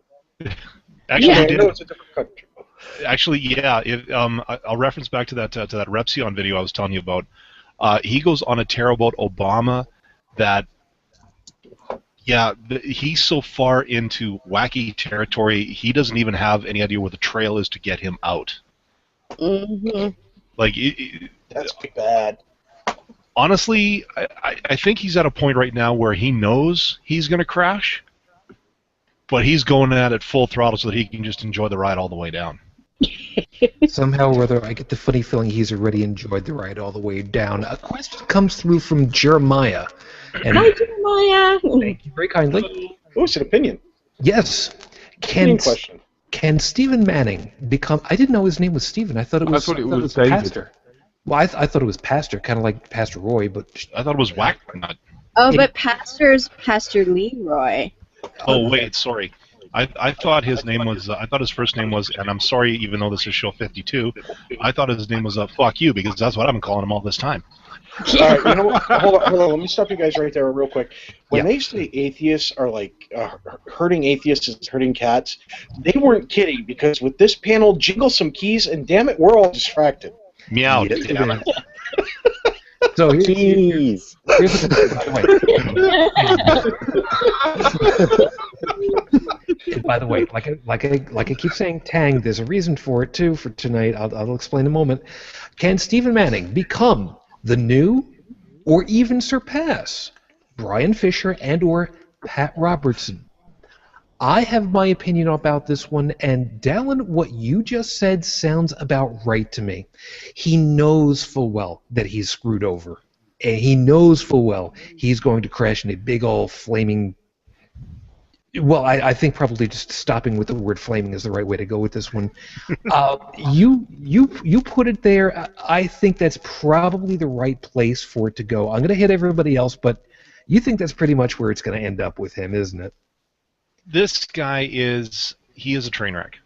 Actually, I know it's a different country. Actually, yeah. I'll reference back to that Repsion video I was telling you about. He goes on a tear about Obama that, he's so far into wacky territory, he doesn't even have any idea where the trail is to get him out. Mm-hmm. Like, That's bad. Honestly, I think he's at a point right now where he knows he's going to crash, but he's going at it full throttle so that he can just enjoy the ride all the way down. Somehow or other, I get the funny feeling he's already enjoyed the ride all the way down. A question comes through from Jeremiah. And Hi, Jeremiah. thank you very kindly. Oh, it's an opinion. Yes. Opinion question. Can Stephen Manning become... I didn't know his name was Stephen. I thought it was David. Pastor. Well, I thought it was Pastor, kind of like Pastor Roy, but... I thought it was Whack. Not. Oh, but Pastor Leroy. Oh, wait, sorry. I thought his name was. I thought his first name was, and I'm sorry, even though this is show 52, I thought his name was "fuck you" because that's what I've been calling him all this time. All right, you know what? Hold on. Let me stop you guys right there real quick. When they say atheists are like hurting atheists is hurting cats, they weren't kidding because with this panel, jingle some keys, and damn it, we're all distracted. Meow. Yes, damn it it. is. So here's Jeez. by the way, like I keep saying, Tang. There's a reason for it too. For tonight, I'll explain in a moment. Can Stephen Manning become the new, or even surpass, Brian Fisher and/or Pat Robertson? I have my opinion about this one, and Dallin, what you just said sounds about right to me. He knows full well that he's screwed over, and he knows full well he's going to crash in a big old flaming. Well, I think probably just stopping with the word flaming is the right way to go with this one. You put it there. I think that's probably the right place for it to go. I'm going to hit everybody else, but you think that's pretty much where it's going to end up with him, isn't it? This guy is a train wreck,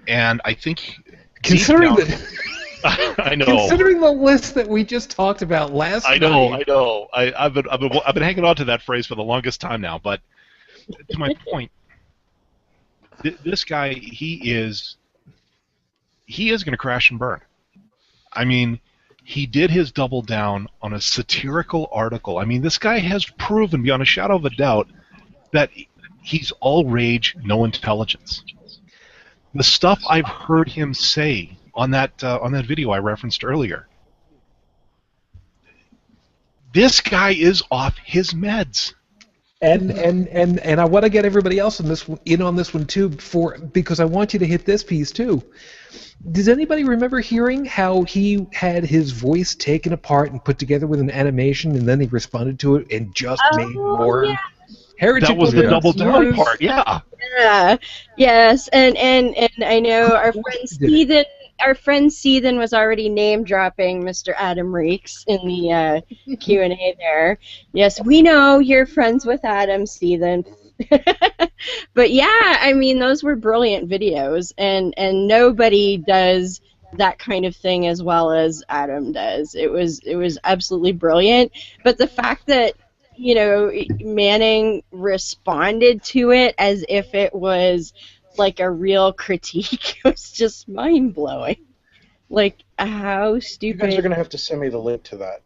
and I think Considering deep the I know. considering the list that we just talked about last I night. know. I've been hanging on to that phrase for the longest time now. But to my point, this guy he is going to crash and burn. I mean, he did his double down on a satirical article. I mean, this guy has proven beyond a shadow of a doubt that he's all rage, no intelligence. The stuff I've heard him say on that video I referenced earlier. This guy is off his meds. And I want to get everybody else in on this one too, because I want you to hit this piece too. Does anybody remember hearing how he had his voice taken apart and put together with an animation, and then he responded to it and just made more? Yeah. Heretic That was the Yes. double down part. Yeah. Yeah. Yes, and I know our friend Seethan was already name dropping Mr. Adam Reeks in the Q&A there. Yes, we know you're friends with Adam Seethan. But yeah, I mean those were brilliant videos, and nobody does that kind of thing as well as Adam does. It was absolutely brilliant. But the fact that Manning responded to it as if it was like a real critique. It was just mind-blowing. Like, how You stupid. guys are going to have to send me the link to that.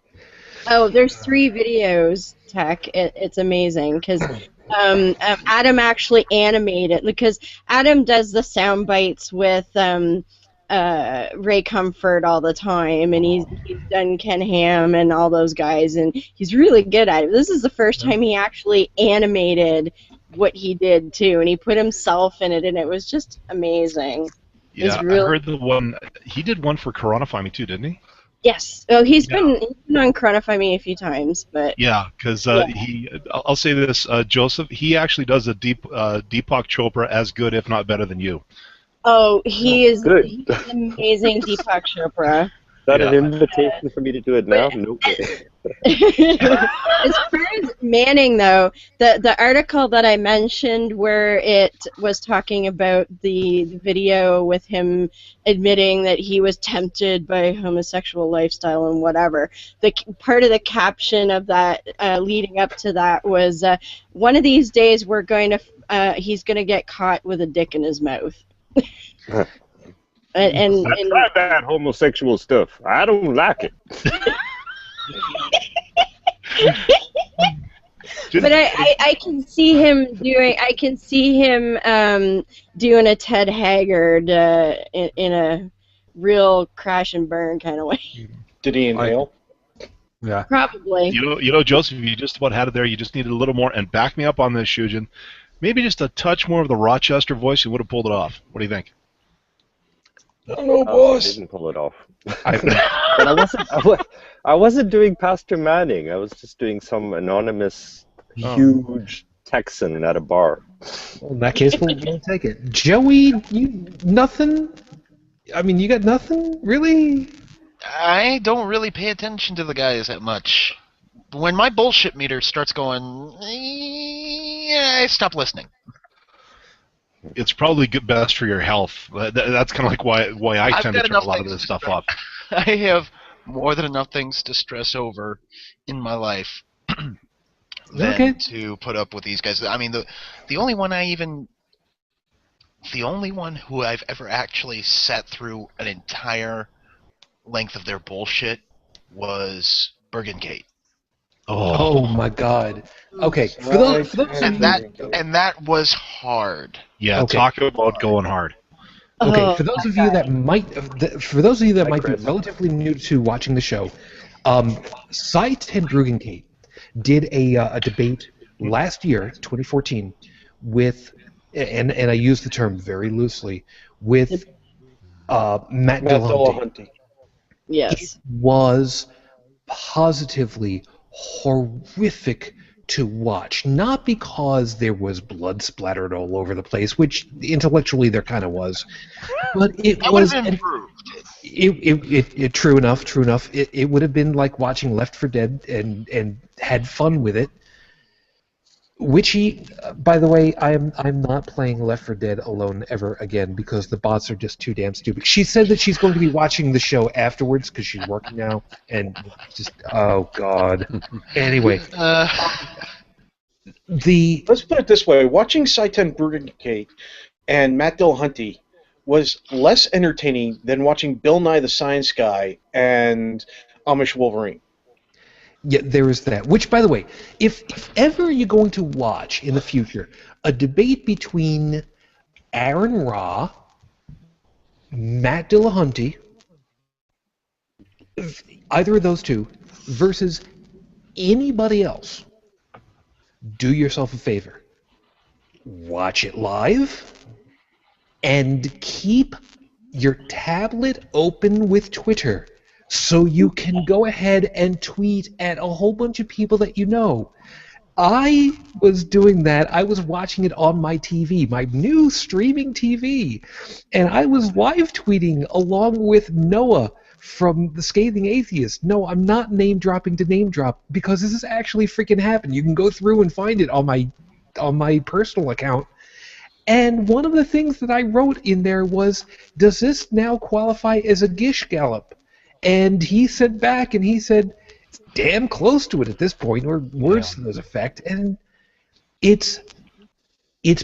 Oh, there's 3 videos, Tech. It's amazing, because Adam actually animated, because Adam does the sound bites with Ray Comfort all the time, and he's done Ken Ham and all those guys, and he's really good at it. This is the first time he actually animated what he did too, and he put himself in it, and it was just amazing. Yeah, really... I heard the one. He did one for Coronafy Me too, didn't he? Yes. Oh, he's been on Coronafy Me a few times, but yeah, because I'll say this, Joseph. He actually does a Deepak Chopra as good, if not better than you. Oh, he's Good. amazing, Deepak Chopra. Is that an invitation for me to do it now? Nope. As far as Manning, though, the article that I mentioned where it was talking about the video with him admitting that he was tempted by homosexual lifestyle and whatever, the part of the caption of that leading up to that was, one of these days he's going to get caught with a dick in his mouth. and I tried that homosexual stuff. I don't like it. But I can see him doing. I can see him doing a Ted Haggard in a real crash and burn kind of way. Did he inhale? Yeah. Probably. You know, Joseph, you just about had it there. You just needed a little more, and back me up on this, Shujin. Maybe just a touch more of the Rochester voice, you would have pulled it off. What do you think? I don't know, I boss. didn't pull it off. But I wasn't doing Pastor Manning. I was just doing some anonymous, huge Texan at a bar. Well, in that case, we'll take it. Joey, you nothing? I mean, you got nothing? Really? I don't really pay attention to the guys that much. When my bullshit meter starts going, I stop listening. it's probably best for your health. That's kind of like why I I've tend to got turn a enough lot of things this to stuff stress. off. I have more than enough things to stress over in my life than Okay. to put up with these guys. I mean, the only one the only one who I've ever actually sat through an entire length of their bullshit was Bergengate. Oh my God. Okay, for those of Side you, And that was hard. Yeah, Okay. talk about going hard. Okay, Oh, for those my of you God. that might be Chris. relatively new to watching the show, Sight and Bruggencate did a debate last year, 2014, with, and I use the term very loosely, with Matt Matt Dillahunty. Dillahunty. Yes. Was positively horrific to watch. Not because there was blood splattered all over the place, which intellectually there kind of was, but it That would was. have improved. It true enough. It would have been like watching Left 4 Dead and had fun with it. Which he, by the way, I'm not playing Left 4 Dead alone ever again because the bots are just too damn stupid. She said that she's going to be watching the show afterwards because she's working now, and just oh god. Anyway, the Let's put it this way: watching Saiten Bruggencate and Matt Dillahunty was less entertaining than watching Bill Nye the Science Guy and Amish Wolverine. yeah, there is that. Which, by the way, if ever you're going to watch in the future a debate between Aaron Ra, Matt Dillahunty, either of those two, versus anybody else, do yourself a favor. Watch it live and keep your tablet open with Twitter so you can go ahead and tweet at a whole bunch of people that you know. I was doing that. I was watching it on my TV, my new streaming TV, and I was live tweeting along with Noah from The Scathing Atheist. No, I'm not name dropping to name drop because this has actually freaking happened. You can go through and find it on my personal account. And one of the things that I wrote in there was, does this now qualify as a Gish Gallop? And he said back, and he said, it's damn close to it at this point, or words to those effect. And it's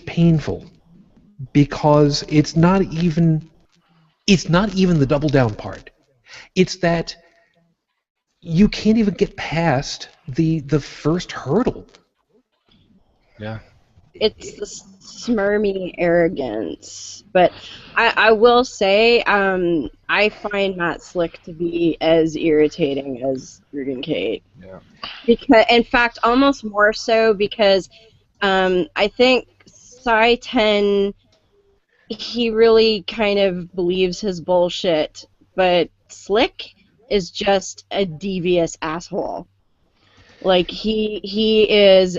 painful because it's not even the double down part. It's that you can't even get past the first hurdle. Yeah. It's the smarmy arrogance. But I will say, I find Matt Slick to be as irritating as Rugen Kate. Yeah. Because, in fact, almost more so because I think Cy 10, he really kind of believes his bullshit, but Slick is just a devious asshole. Like, he is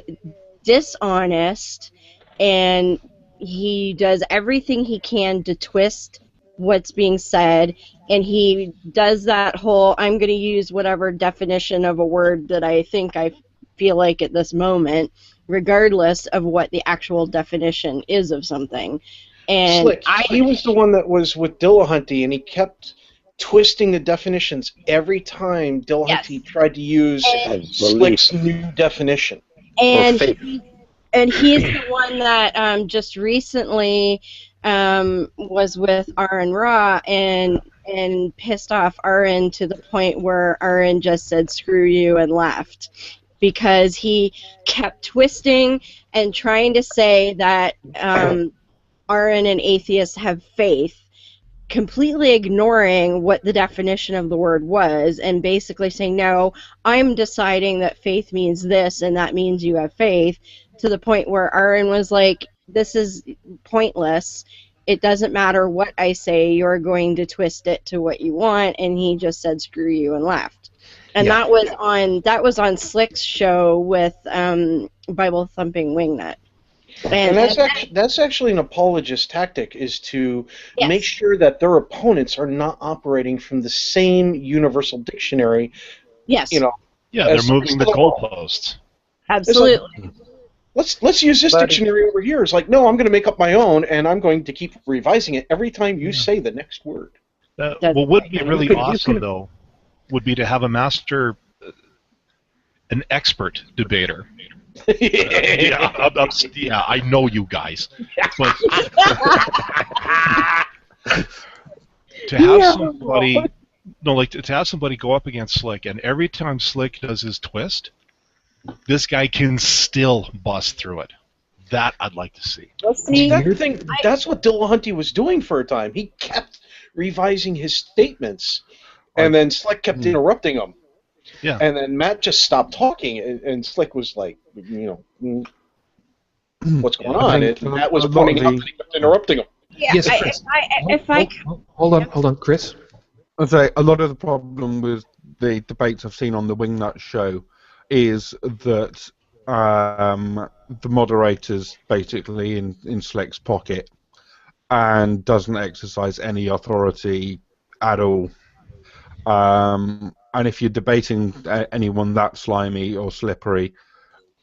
dishonest, and he does everything he can to twist what's being said, and he does that whole, I'm going to use whatever definition of a word that I think I feel like at this moment, regardless of what the actual definition is of something. And Slick, he was the one that was with Dillahunty, and he kept twisting the definitions every time Dillahunty tried to use Slick's new definition. And he's the one that just recently was with Aaron Ra and pissed off Aaron to the point where Aaron just said screw you and left, because he kept twisting and trying to say that Aaron and atheists have faith, completely ignoring what the definition of the word was, and basically saying, no, I'm deciding that faith means this, and that means you have faith, to the point where Aaron was like, this is pointless. It doesn't matter what I say, you're going to twist it to what you want, and he just said screw you and left. And that was on Slick's show with Bible Thumping Wingnut. And that's actually an apologist tactic, is to make sure that their opponents are not operating from the same universal dictionary. Yes. You know. Yeah, they're moving the goalposts. Absolutely. let's use this dictionary over here. It's like, no, I'm going to make up my own, and I'm going to keep revising it every time you say the next word. What would be really awesome, though, would be to have a master, an expert debater. Yeah, I know you guys. But to have somebody, to have somebody go up against Slick, and every time Slick does his twist, this guy can still bust through it. That I'd like to see. Well, see, that's what Dillahunty was doing for a time. He kept revising his statements, and then Slick kept interrupting him. Yeah. And then Matt just stopped talking, and Slick was like, what's going on? And Matt was pointing out that he kept interrupting him. Yeah, Yes, Chris. Hold on, Chris. I'd say a lot of the problem with the debates I've seen on the Wingnut show is that the moderator's basically in Slick's pocket and doesn't exercise any authority at all. And if you're debating anyone that slimy or slippery,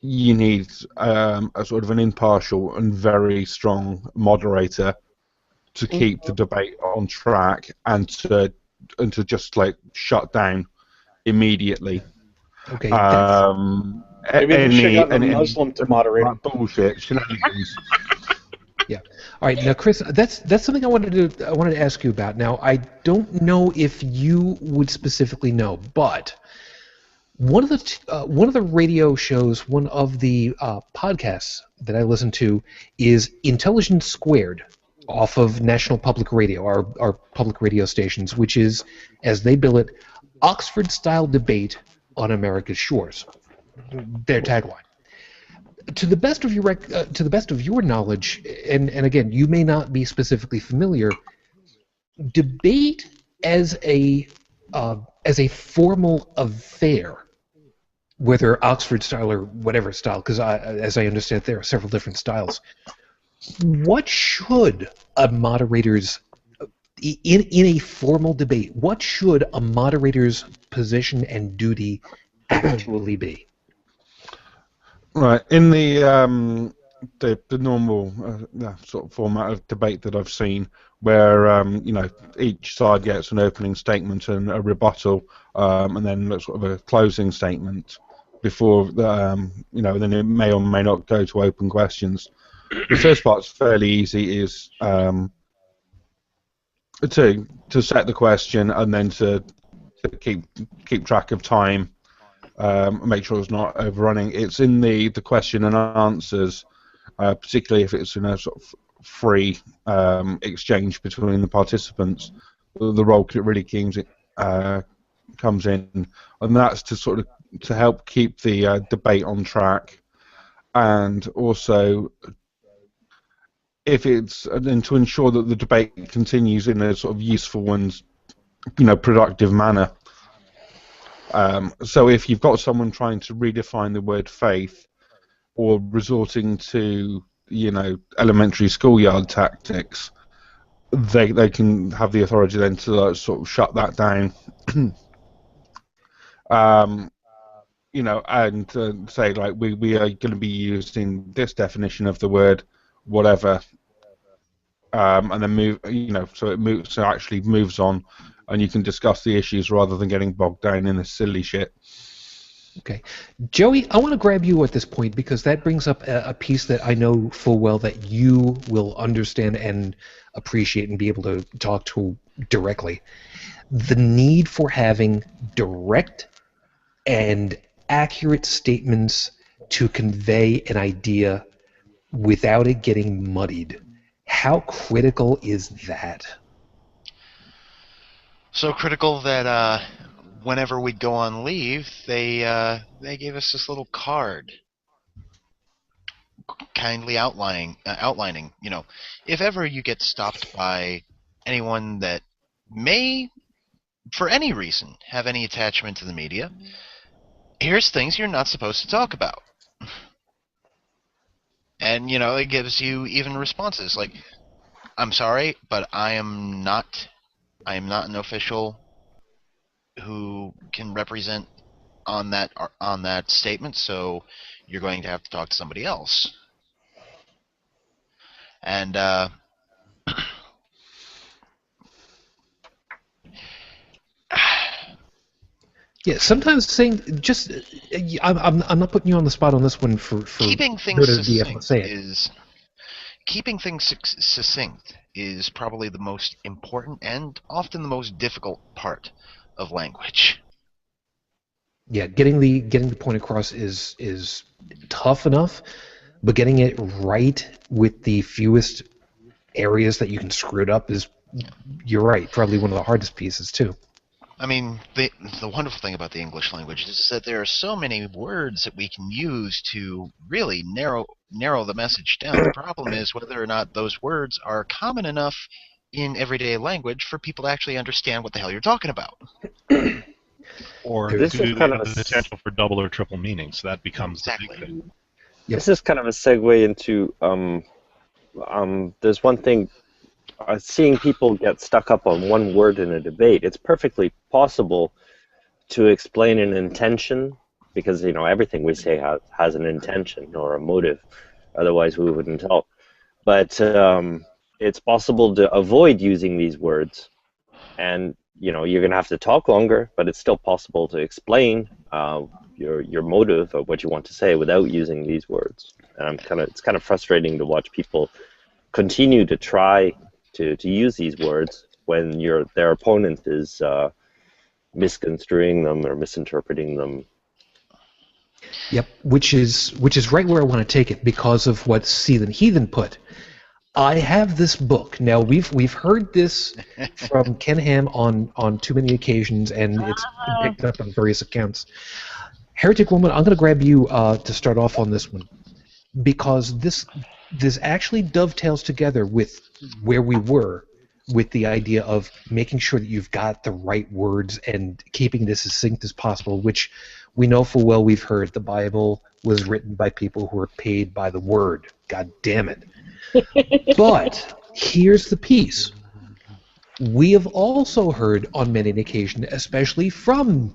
you need a sort of an impartial and very strong moderator to keep the debate on track and to just like shut down immediately. Okay. Maybe we should have gotten a Muslim to moderate. Bullshit shenanigans. Yeah. All right. Now, Chris, that's something I wanted to ask you about. Now, I don't know if you would specifically know, but one of the radio shows, one of the podcasts that I listen to is Intelligence Squared, off of National Public Radio, our public radio stations, which is, as they bill it, Oxford-style debate on America's shores. Their tagline. To the best of your knowledge, and again, you may not be specifically familiar, debate as a formal affair, whether Oxford style or whatever style, because as I understand, there are several different styles. What should a moderator's in a formal debate? What should a moderator's position and duty actually be? Right, in the normal sort of format of debate that I've seen, where each side gets an opening statement and a rebuttal, and then sort of a closing statement before then it may or may not go to open questions. The first part's fairly easy, is to set the question and then to keep track of time. Make sure it's not overrunning. It's in the question and answers, particularly if it's in a sort of free exchange between the participants. The role really comes in, and that's to help keep the debate on track, and also and to ensure that the debate continues in a sort of useful and productive manner. So if you've got someone trying to redefine the word faith, or resorting to elementary schoolyard tactics, they can have the authority then to sort of shut that down. And say, like, we are going to be using this definition of the word whatever, and then move, so it actually moves on, and you can discuss the issues rather than getting bogged down in this silly shit. Okay. Joey, I want to grab you at this point, because that brings up a piece that I know full well that you will understand and appreciate and be able to talk to directly. The need for having direct and accurate statements to convey an idea without it getting muddied. How critical is that? So critical that whenever we'd go on leave, they gave us this little card, kindly outlining, if ever you get stopped by anyone that may, for any reason, have any attachment to the media, here's things you're not supposed to talk about. And, it gives you even responses like, I'm sorry, but I am not an official who can represent on that statement, so you're going to have to talk to somebody else. And Yeah, sometimes saying just I'm not putting you on the spot on this one for keeping things Sorta to be able to say it. succinct is probably the most important and often the most difficult part of language. Yeah, getting the point across is tough enough, but getting it right with the fewest areas that you can screw it up is, you're right, probably one of the hardest pieces too. I mean, the wonderful thing about the English language is that there are so many words that we can use to really narrow the message down. The problem is whether or not those words are common enough in everyday language for people to actually understand what the hell you're talking about. Or This due is to kind the of a potential for double or triple meanings. That becomes the Exactly. big thing. Yep. This is kind of a segue into there's one thing, seeing people get stuck up on one word in a debate. It's perfectly possible to explain an intention, because everything we say has an intention or a motive, otherwise we wouldn't talk. But it's possible to avoid using these words, and you're going to have to talk longer, but it's still possible to explain your motive of what you want to say without using these words. And it's kind of frustrating to watch people continue to try to use these words when their opponent is misconstruing them or misinterpreting them. Yep, which is right where I want to take it because of what Seethan Heathen put. I have this book. Now we've heard this from Ken Ham on too many occasions, and it's been picked up on various accounts. Heretic Woman, I'm going to grab you to start off on this one, because this actually dovetails together with where we were with the idea of making sure that you've got the right words and keeping this as succinct as possible, which we know full well. We've heard the Bible was written by people who are paid by the word. God damn it. But here's the piece. We have also heard on many an occasion, especially from,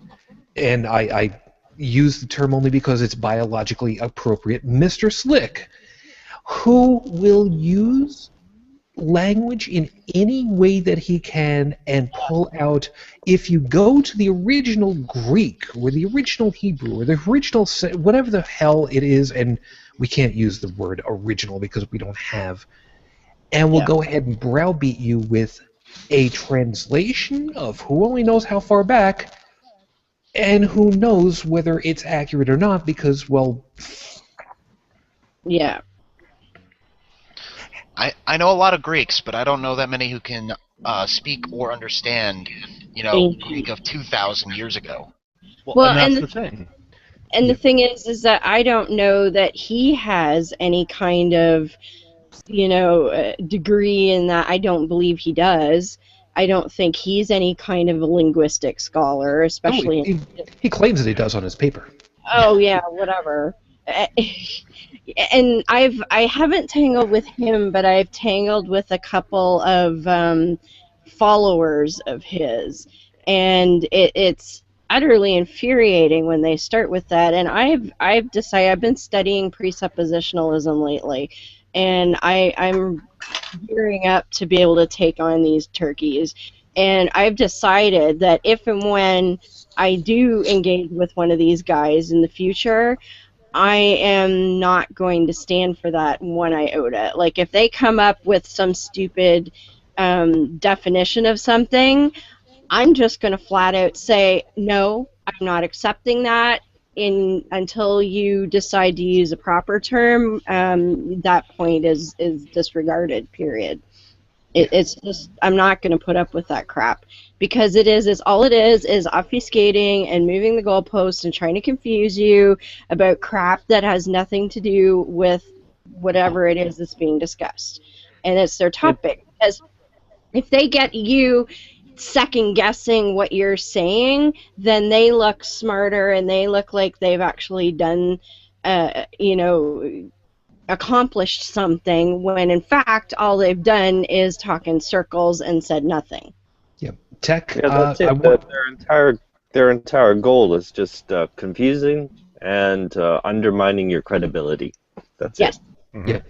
and I use the term only because it's biologically appropriate, Mr. Slick, who will use language in any way that he can and pull out, if you go to the original Greek or the original Hebrew or the original, whatever the hell it is, and we can't use the word original because we don't have, and we'll go ahead and browbeat you with a translation of who only knows how far back, and who knows whether it's accurate or not, because, well... Yeah. I know a lot of Greeks, but I don't know that many who can speak or understand, Greek of 2,000 years ago. Well, and that's the thing. And the thing is that I don't know that he has any kind of, degree in that. I don't believe he does. I don't think he's any kind of a linguistic scholar, especially. He claims that he does on his paper. Oh yeah, whatever. And I haven't tangled with him, but I've tangled with a couple of followers of his, and it's utterly infuriating when they start with that. And I've decided, I've been studying presuppositionalism lately, and I'm gearing up to be able to take on these turkeys. And I've decided that if and when I do engage with one of these guys in the future, I am not going to stand for that one iota. Like, if they come up with some stupid definition of something, I'm just going to flat out say, no, I'm not accepting that. Until you decide to use a proper term, that point is disregarded, period. It's just, I'm not going to put up with that crap, because all it is obfuscating and moving the goalposts and trying to confuse you about crap that has nothing to do with whatever it is that's being discussed. And it's their topic. Because if they get you second guessing what you're saying, then they look smarter and they look like they've actually done, accomplished something, when in fact all they've done is talk in circles and said nothing. Yeah, tech. Yeah, that's it. Their entire goal is just confusing and undermining your credibility. That's Yes. it. Mhm. Yeah.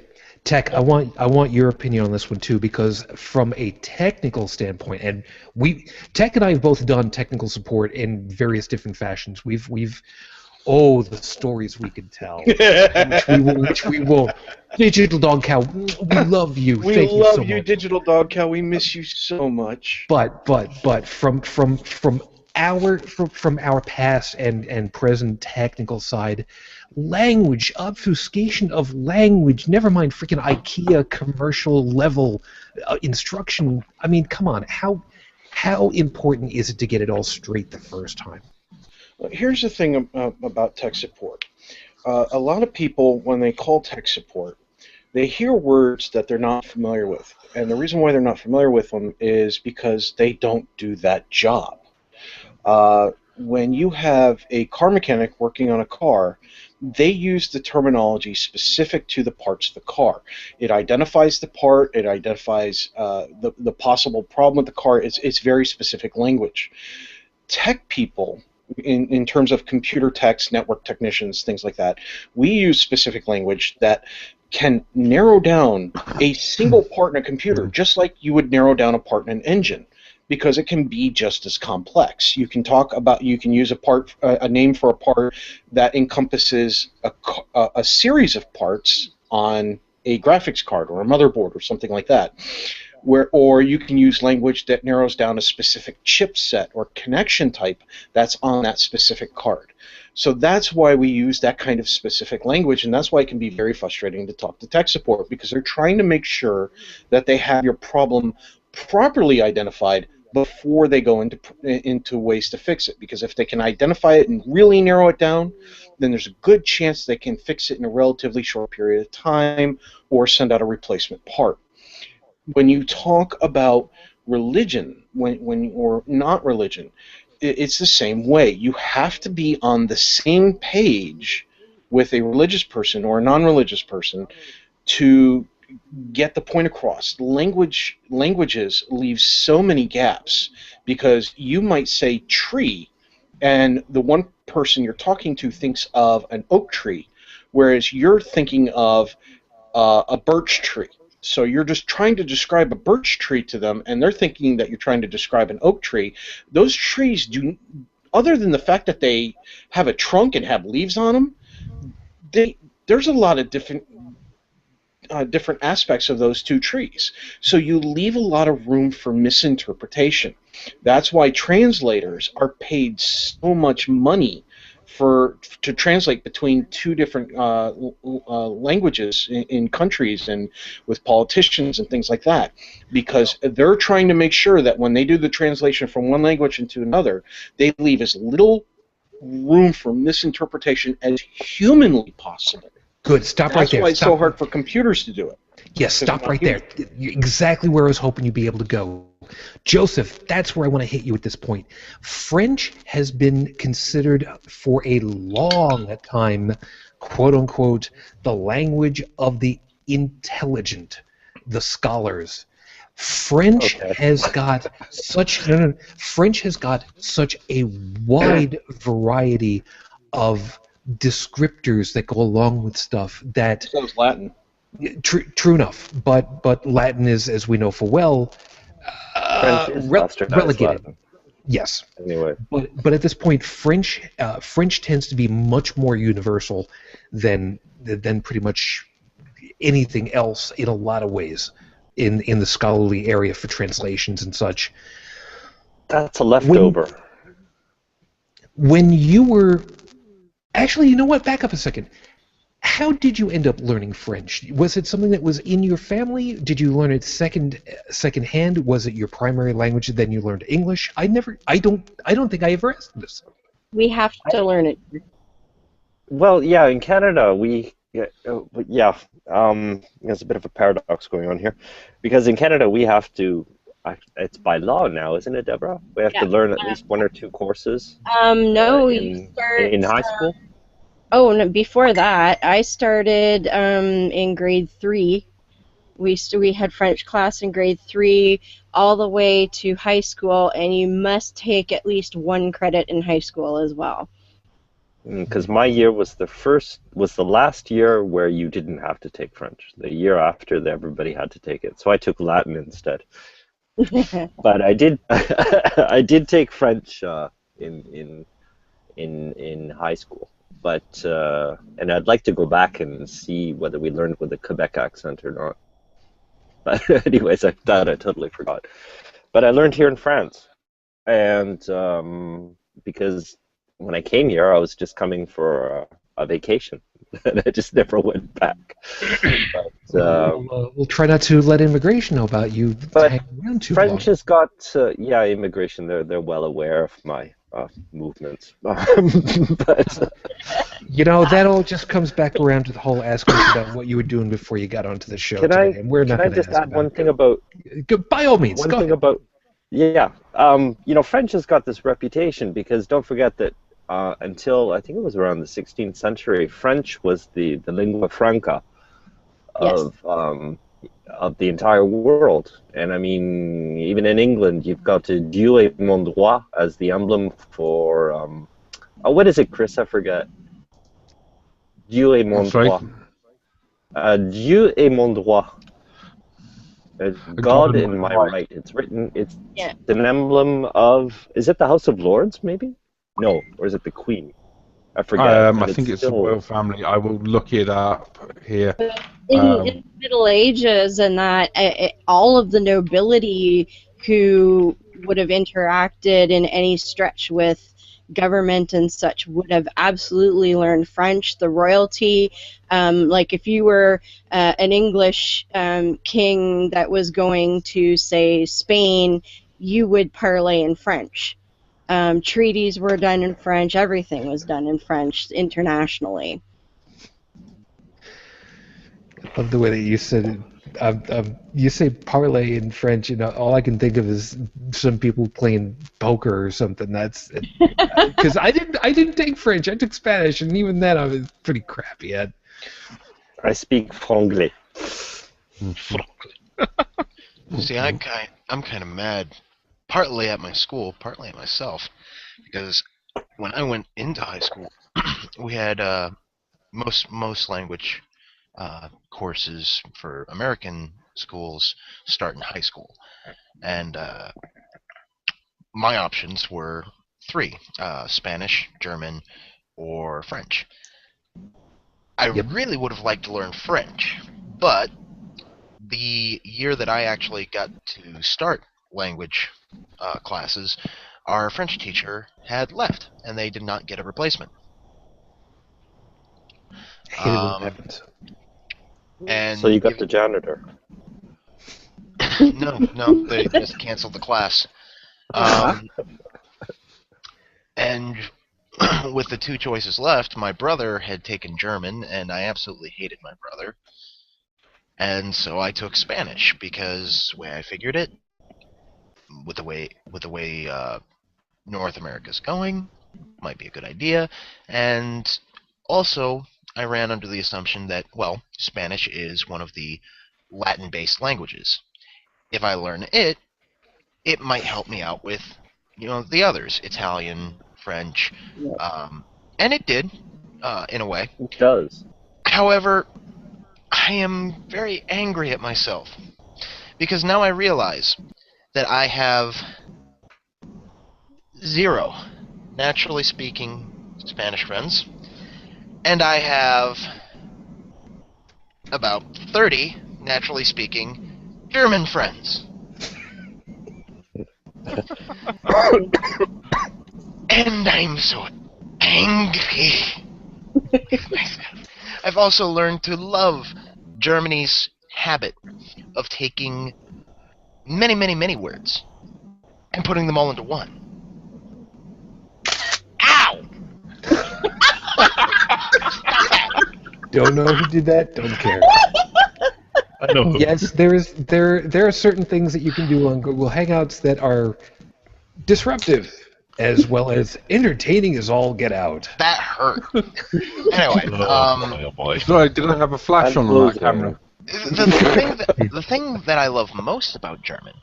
Tech, I want your opinion on this one too, because from a technical standpoint, and Tech and I have both done technical support in various different fashions. We've the stories we could tell, which we will. Digital Dog Cow, we love you. We Thank you love so you, much. Digital Dog Cow. We miss you so much. But from our past and present technical side, language, obfuscation of language, never mind freaking IKEA commercial level instruction. I mean, come on, how important is it to get it all straight the first time? Here's the thing about tech support. A lot of people, when they call tech support, they hear words that they're not familiar with. And the reason why they're not familiar with them is because they don't do that job. When you have a car mechanic working on a car, they use the terminology specific to the parts of the car. It identifies the part, it identifies the possible problem with the car. It's very specific language. Tech people, in terms of computer techs, network technicians, things like that, we use specific language that can narrow down a single part in a computer, just like you would narrow down a part in an engine, because it can be just as complex. You can use a name for a part that encompasses a series of parts on a graphics card or a motherboard or something like that. Or you can use language that narrows down a specific chipset or connection type that's on that specific card. So that's why we use that kind of specific language, and that's why it can be very frustrating to talk to tech support, because they're trying to make sure that they have your problem properly identified before they go into ways to fix it. Because if they can identify it and really narrow it down, then there's a good chance they can fix it in a relatively short period of time or send out a replacement part. When you talk about religion, or not religion, it's the same way. You have to be on the same page with a religious person or a non-religious person to get the point across. Languages leave so many gaps, because you might say tree, and the one person you're talking to thinks of an oak tree, whereas you're thinking of a birch tree. So you're just trying to describe a birch tree to them, and they're thinking that you're trying to describe an oak tree. Those trees do, other than the fact that they have a trunk and have leaves on them, there's a lot of different aspects of those two trees. So you leave a lot of room for misinterpretation. That's why translators are paid so much money to translate between two different languages in countries and with politicians and things like that, because they're trying to make sure that when they do the translation from one language into another, they leave as little room for misinterpretation as humanly possible. Good. Stop right there. That's why it's so hard for computers to do it. Yes, stop right there. Exactly where I was hoping you'd be able to go. Joseph, that's where I want to hit you at this point. French has been considered for a long time, quote unquote, the language of the intelligent, the scholars. French has got such a wide variety of descriptors that go along with stuff that. So is Latin. True enough, but Latin is, as we know full well, French is relegated. Latin. Yes. Anyway. But at this point, French tends to be much more universal than pretty much anything else in a lot of ways in the scholarly area for translations and such. That's a leftover. When you were actually, you know what? Back up a second. How did you end up learning French? Was it something that was in your family? Did you learn it secondhand? Was it your primary language, and then you learned English? I don't think I ever asked this. We have to learn it. Well, yeah, in Canada, there's a bit of a paradox going on here, because in Canada we have to. It's by law now, isn't it, Deborah? We have to learn at least one or two courses. No, in high school. Oh, no, before that, I started in grade 3. We had French class in grade 3 all the way to high school, and you must take at least 1 credit in high school as well. Because my year was the last year where you didn't have to take French. The year after, everybody had to take it. So I took Latin instead. But I did, I did take French in high school. But and I'd like to go back and see whether we learned with a Quebec accent or not. But anyways, I totally forgot. But I learned here in France, and because when I came here, I was just coming for a vacation, and I just never went back. But, we'll try not to let immigration know about you hanging around too French long. has got, yeah, immigration. They're well aware of my movements. But That all just comes back around to the whole asking about what you were doing before you got onto the show today, and we're not can I going to just ask add about one thing about By all means, one go thing ahead. about yeah, French has got this reputation because don't forget that until I think it was around the 16th century, French was the lingua franca Yes. of the entire world. And I mean, even in England, you've got Dieu et mon droit as the emblem for what is it, Chris? I forget. Dieu et mon Sorry? droit. Dieu et mon droit. God in my right. It's written. It's Yeah. an emblem of. Is it the House of Lords? Maybe. No, or is it the Queen? I forget. I think it's the royal family. I will look it up here. In the Middle Ages and that, all of the nobility who would have interacted in any stretch with government and such would have absolutely learned French. The royalty, like if you were an English king that was going to, say, Spain, you would parlay in French. Treaties were done in French. Everything was done in French internationally. I love the way that you said it. You say parlay in French, all I can think of is some people playing poker or something. That's because I didn't take French. I took Spanish, and even then I was pretty crappy at. I speak franglais. See, I'm kind of mad, partly at my school, partly at myself, because when I went into high school, we had most language courses for American schools start in high school, and my options were three: Spanish, German, or French. I really would have liked to learn French, but the year that I actually got to start language classes, our French teacher had left, and they did not get a replacement. I hate it when it happens. And So you got the janitor. No, they just canceled the class. And with the two choices left, my brother had taken German, and I absolutely hated my brother. And so I took Spanish because the way I figured it, with the way North America's going, might be a good idea. And also, I ran under the assumption that, well, Spanish is one of the Latin-based languages. If I learn it, it might help me out with, the others, Italian, French, and it did, in a way. It does. However, I am very angry at myself, because now I realize that I have 0, naturally speaking, Spanish friends, and I have about 30, naturally speaking, German friends. And I'm so angry with myself. I've also learned to love Germany's habit of taking many, many, many words and putting them all into one. Ow! Stop that! Don't know who did that. Don't care. I know who. Yes, there are certain things that you can do on Google Hangouts that are disruptive as well as entertaining as all get out. That hurt. Anyway, Oh boy. Sorry, did I have a flash on that camera? the thing that I love most about German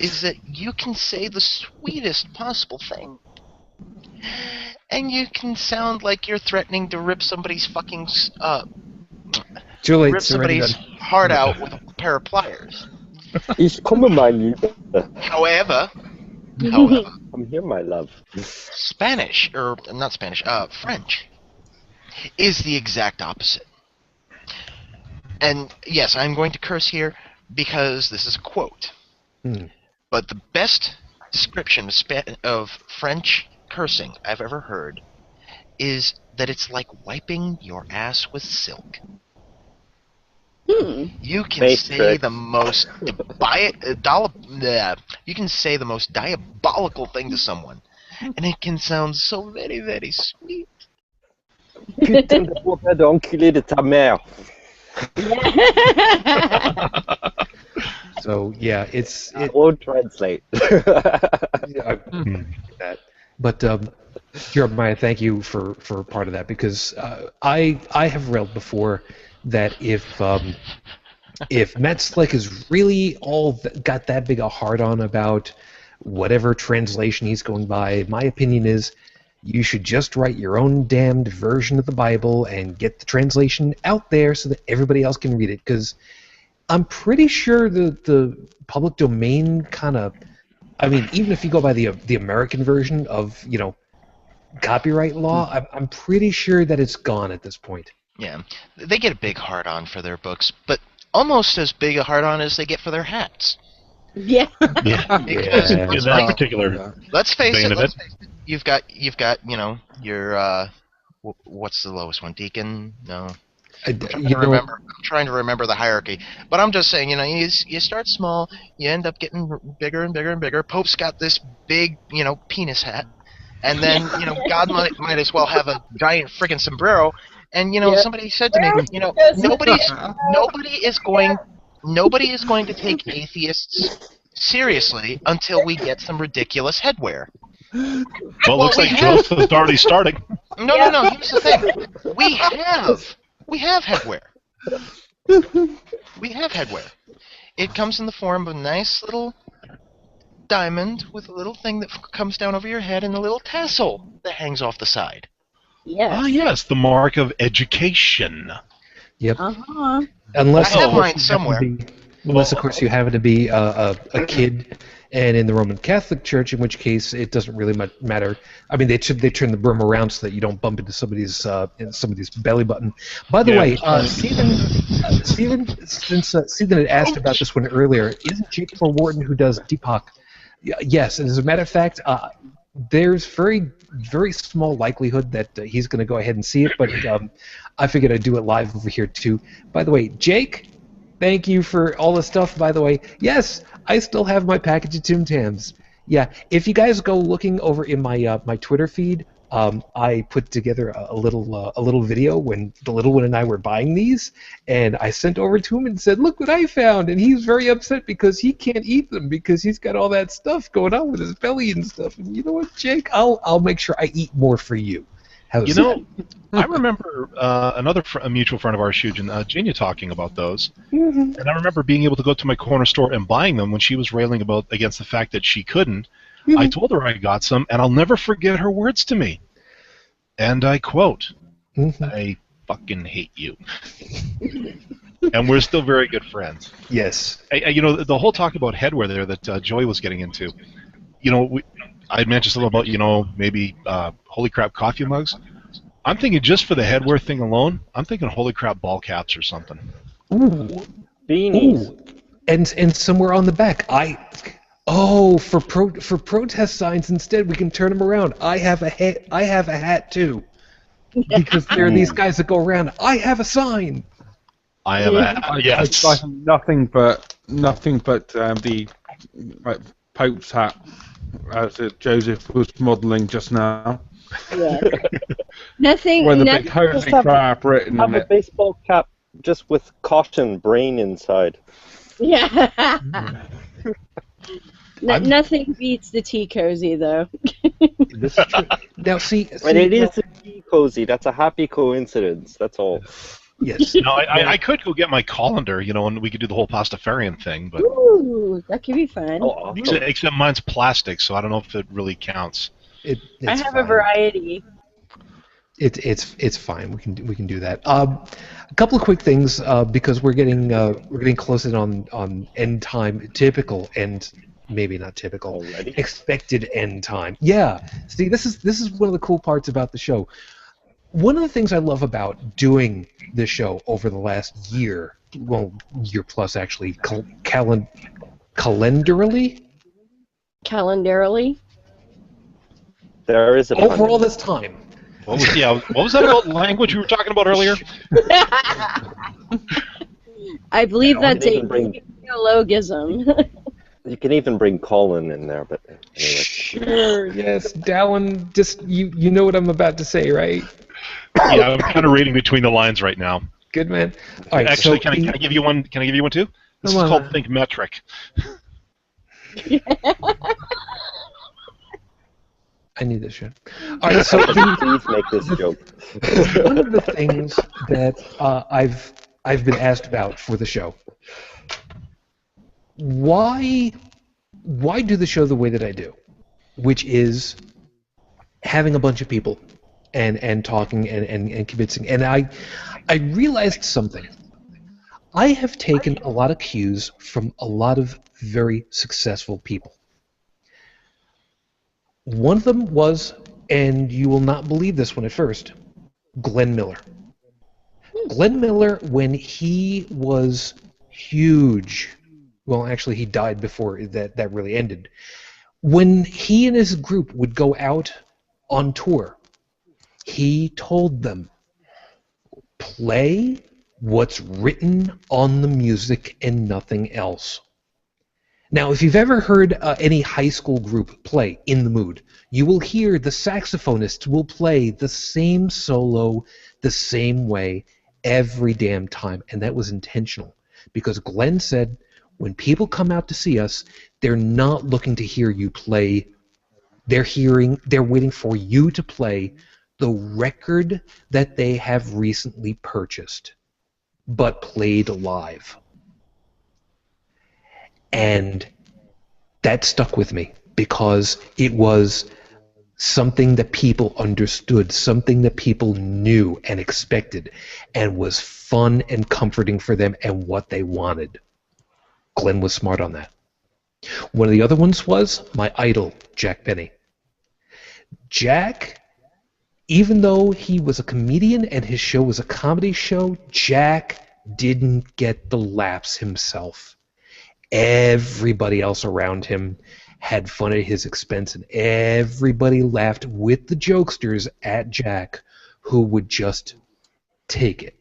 is that you can say the sweetest possible thing, and you can sound like you're threatening to rip somebody's fucking Too late. rip It's already somebody's done. heart out with a pair of pliers. Ich komme, mein Lieber. However, I'm here, my love. Spanish, or not Spanish, French, is the exact opposite. And yes, I'm going to curse here because this is a quote. But the best description of French cursing I've ever heard is that it's like wiping your ass with silk. You can say the most you can say the most diabolical thing to someone, and it can sound so very, very sweet. Putain de pauvre d'enculé de ta mère. So yeah, it won't translate. But Jeremiah, thank you for part of that, because I have railed before that if Matt Slick is really got that big a hard-on about whatever translation he's going by, my opinion is you should just write your own damned version of the Bible and get the translation out there so that everybody else can read it, because I'm pretty sure the public domain kind of, I mean, even if you go by the American version of, copyright law, I'm pretty sure that it's gone at this point. Yeah, they get a big hard-on for their books, but almost as big a hard-on as they get for their hats. Yeah. Because In that particular let's face vein it, of it. you've got your what's the lowest one? Deacon? No. I'm trying to remember the hierarchy, but I'm just saying, you start small, you end up getting bigger and bigger and bigger. Pope's got this big, penis hat, and then God might as well have a giant friggin' sombrero. And somebody said to me, nobody is going to take atheists seriously until we get some ridiculous headwear. Well, it looks like Joseph's already starting. No. Here's the thing: we have headwear. We have headwear. It comes in the form of a nice little diamond with a little thing that comes down over your head and a little tassel that hangs off the side. Yes. Ah, yes, the mark of education. Yep. Uh-huh. Unless, I have mine somewhere. Unless, of course, you happen to be a kid and in the Roman Catholic Church, in which case it doesn't really matter. I mean, they turn the broom around so that you don't bump into somebody's belly button. By the way, Stephen, since Stephen had asked about this one earlier, isn't Jake Wharton who does Deepak? Yes, and as a matter of fact, there's very, very small likelihood that he's going to go ahead and see it, but I figured I'd do it live over here too. By the way, Jake, thank you for all the stuff, by the way. Yes, I still have my package of Tim Tams. Yeah, if you guys go looking over in my my Twitter feed, I put together a little video when the little one and I were buying these, and I sent over to him and said, "Look what I found," and he's very upset because he can't eat them because he's got all that stuff going on with his belly and stuff. And you know what, Jake? I'll make sure I eat more for you. How's that? I remember a mutual friend of ours, Shujin, Jania, talking about those. Mm-hmm. And I remember being able to go to my corner store and buying them when she was railing against the fact that she couldn't. Mm-hmm. I told her I got some, and I'll never forget her words to me. And I quote, "I fucking hate you." And we're still very good friends. Yes. The whole talk about headwear there that Joy was getting into, I mentioned something about, maybe Holy Crap coffee mugs. I'm thinking just for the headwear thing alone, I'm thinking Holy Crap ball caps or something. Ooh. Beanies. Ooh. And somewhere on the back, for protest signs instead, we can turn them around. I have a hat too, because there are these guys that go around. I have a sign. I have a hat. Yes. I have nothing but the Pope's hat, as Joseph was modelling just now. Yeah. Nothing. With a nothing big holy crap written Have on a it. baseball cap just with cotton brain inside. Yeah. Nothing beats the tea cozy, though. This is true. Now, see, But it is a tea cozy. That's a happy coincidence. That's all. yes. No, I could go get my colander, and we could do the whole Pastafarian thing, but Ooh, that could be fun. Oh, except mine's plastic, so I don't know if it really counts. I It's have a fine. variety. It's fine. We can do that. A couple of quick things because we're getting close in on end time, typical end, maybe not typical, Already? expected end time. Yeah. See, this is one of the cool parts about the show. One of the things I love about doing this show over the last year, well, year plus actually, calendarily, Calendarily. There is a pun over in all there. this time. What was that about language we were talking about earlier? I believe that's You a can bring- neologism. You can even bring colon in there, but anyway. Sure, yes, Dallin, just you know what I'm about to say, right? Yeah, I'm kind of reading between the lines right now. Good man. All right, Actually, so can I give you one? Can I give you one too? This Come is called on. think metric. I need this shit. All right, so Please make this joke. one of the things that I've been asked about for the show. Why do the show the way that I do, which is having a bunch of people and talking and convincing. And I realized something. I have taken a lot of cues from a lot of very successful people. One of them was, and you will not believe this one at first, Glenn Miller. Glenn Miller, when he was huge, well, actually, he died before that really ended. When he and his group would go out on tour, he told them, play what's written on the music and nothing else. Now, if you've ever heard any high school group play In the Mood, you will hear the saxophonists will play the same solo the same way every damn time, and that was intentional. Because Glenn said, when people come out to see us, they're not looking to hear you play. They're waiting for you to play the record that they have recently purchased, but played live. And that stuck with me because it was something that people understood, something that people knew and expected, and was fun and comforting for them and what they wanted. Glenn was smart on that. One of the other ones was my idol, Jack Benny. Jack, even though he was a comedian and his show was a comedy show, Jack didn't get the laughs himself. Everybody else around him had fun at his expense, and everybody laughed with the jokesters at Jack, who would just take it.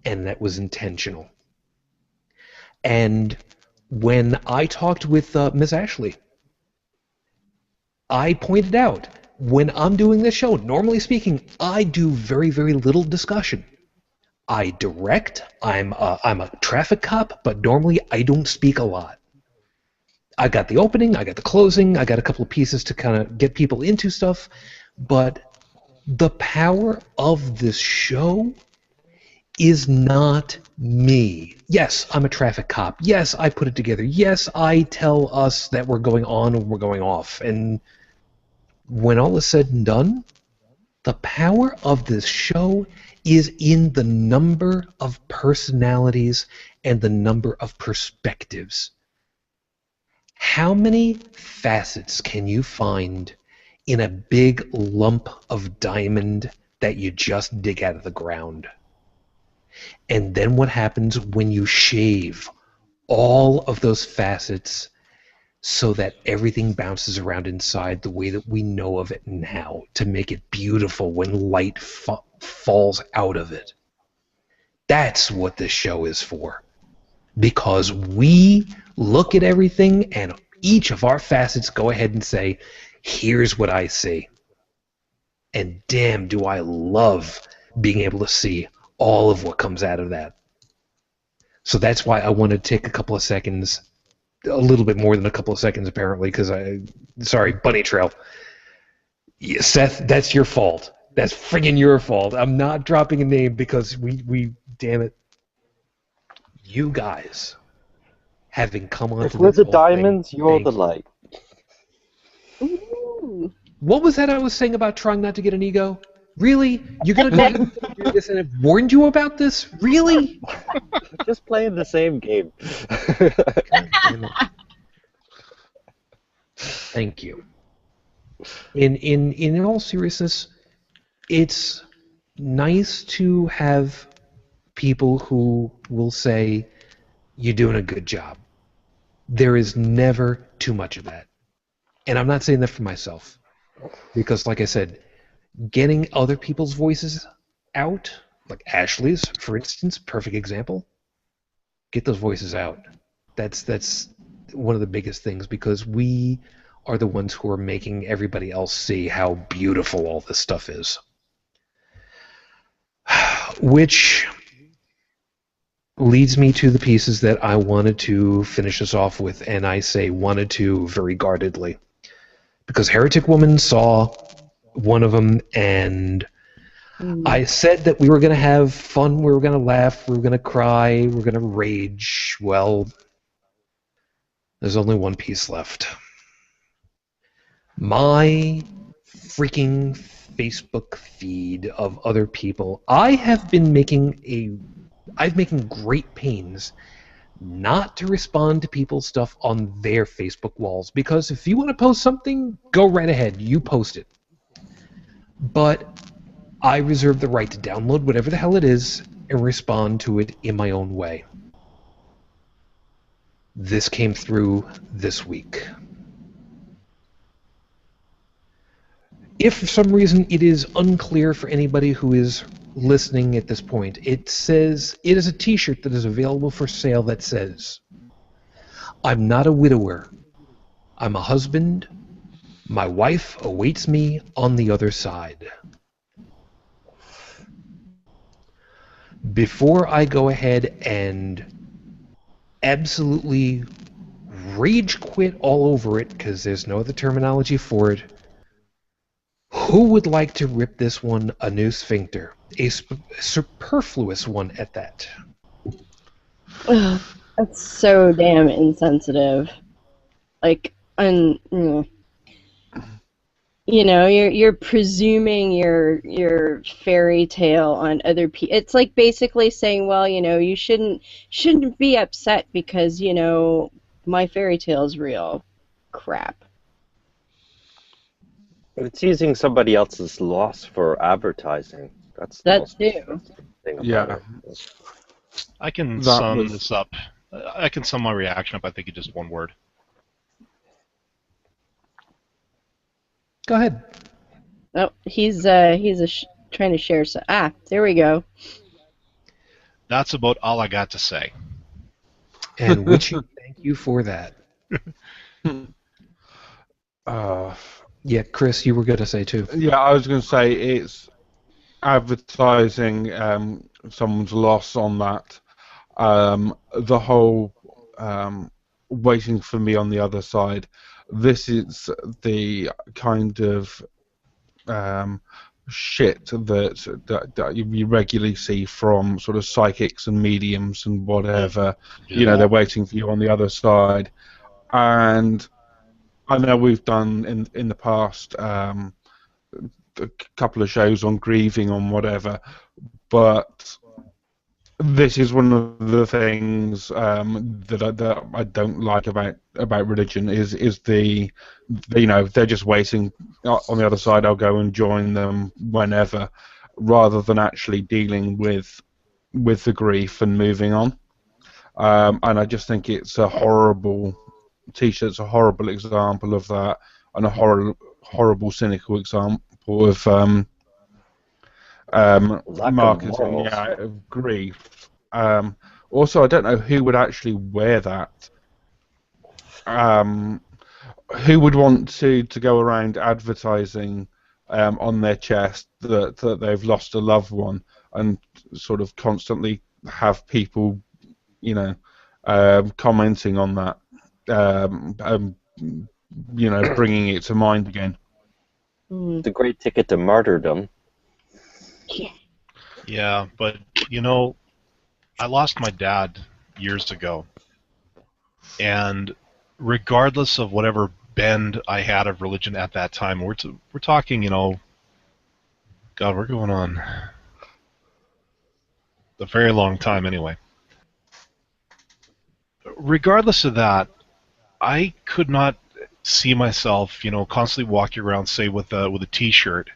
And that was intentional. And when I talked with Miss Ashley, I pointed out, when I'm doing this show, normally speaking, I do very, very little discussion. I direct. I'm a traffic cop, but normally I don't speak a lot. I got the opening, I got the closing, I got a couple of pieces to kind of get people into stuff, but the power of this show is not me. Yes, I'm a traffic cop. Yes, I put it together. Yes, I tell us that we're going on and we're going off. And when all is said and done, the power of this show is in the number of personalities and the number of perspectives. How many facets can you find in a big lump of diamond that you just dig out of the ground? And then what happens when you shave all of those facets so that everything bounces around inside the way that we know of it now, to make it beautiful when light falls out of it? That's what this show is for. Because we look at everything and each of our facets go ahead and say, here's what I see. And damn, do I love being able to see all of what comes out of that. So that's why I wanted to take a couple of seconds, a little bit more than a couple of seconds apparently, because sorry, Bunny Trail. Yeah, Seth, that's your fault. That's friggin' your fault. I'm not dropping a name because we damn it, you guys, having come on If to we're this the whole diamonds, thing, you're thank the you. light. Ooh. What was that I was saying about trying not to get an ego? Really? You're gonna go ahead and do this, and I've warned you about this? Really? Just playing the same game. Thank you. In all seriousness, it's nice to have people who will say, "You're doing a good job." There is never too much of that. And I'm not saying that for myself. Because, like I said, getting other people's voices out, like Ashley's, for instance, perfect example, get those voices out. That's one of the biggest things, because we are the ones who are making everybody else see how beautiful all this stuff is. Which leads me to the pieces that I wanted to finish us off with, and I say wanted to very guardedly. Because Heretic Woman saw one of them, and I said that we were going to have fun, we were going to laugh, we were going to cry, we were going to rage. Well, there's only one piece left. My freaking Facebook feed of other people. I've making great pains not to respond to people's stuff on their Facebook walls, because if you want to post something, go right ahead, you post it. But I reserve the right to download whatever the hell it is and respond to it in my own way. This came through this week. If for some reason it is unclear for anybody who is listening at this point, it says, it is a t-shirt that is available for sale that says, "I'm not a widower. I'm a husband. My wife awaits me on the other side." Before I go ahead and absolutely rage quit all over it, because there's no other terminology for it, who would like to rip this one a new sphincter? A superfluous one at that. Ugh, that's so damn insensitive. Like, you're presuming your fairy tale on other people. It's like basically saying, well, you shouldn't be upset because my fairy tale is real. Crap. It's using somebody else's loss for advertising. That's the That most too. thing about Yeah. it. I can That sum was- this up. I can sum my reaction up, I think, in just one word. Go ahead. Oh, he's trying to share. There we go. That's about all I got to say. And which thank you for that. Yeah, Chris, you were going to say too. Yeah, I was going to say it's advertising someone's loss on that. The whole waiting for me on the other side. This is the kind of shit that you regularly see from sort of psychics and mediums and whatever. They're waiting for you on the other side. And I know we've done in the past a couple of shows on grieving on whatever, but this is one of the things that I don't like about religion is they're just waiting on the other side. I'll go and join them whenever, rather than actually dealing with the grief and moving on. And I just think it's a horrible. T-shirt's a horrible example of that, and a horrible, cynical example of marketing of grief. Also, I don't know who would actually wear that. Who would want to go around advertising on their chest that they've lost a loved one, and sort of constantly have people, commenting on that. Bringing it to mind again. The great ticket to martyrdom. Yeah, but, I lost my dad years ago. And regardless of whatever bend I had of religion at that time. We're talking, God, we're going on a very long time anyway. Regardless of that, I could not see myself, constantly walking around, say, with a T-shirt,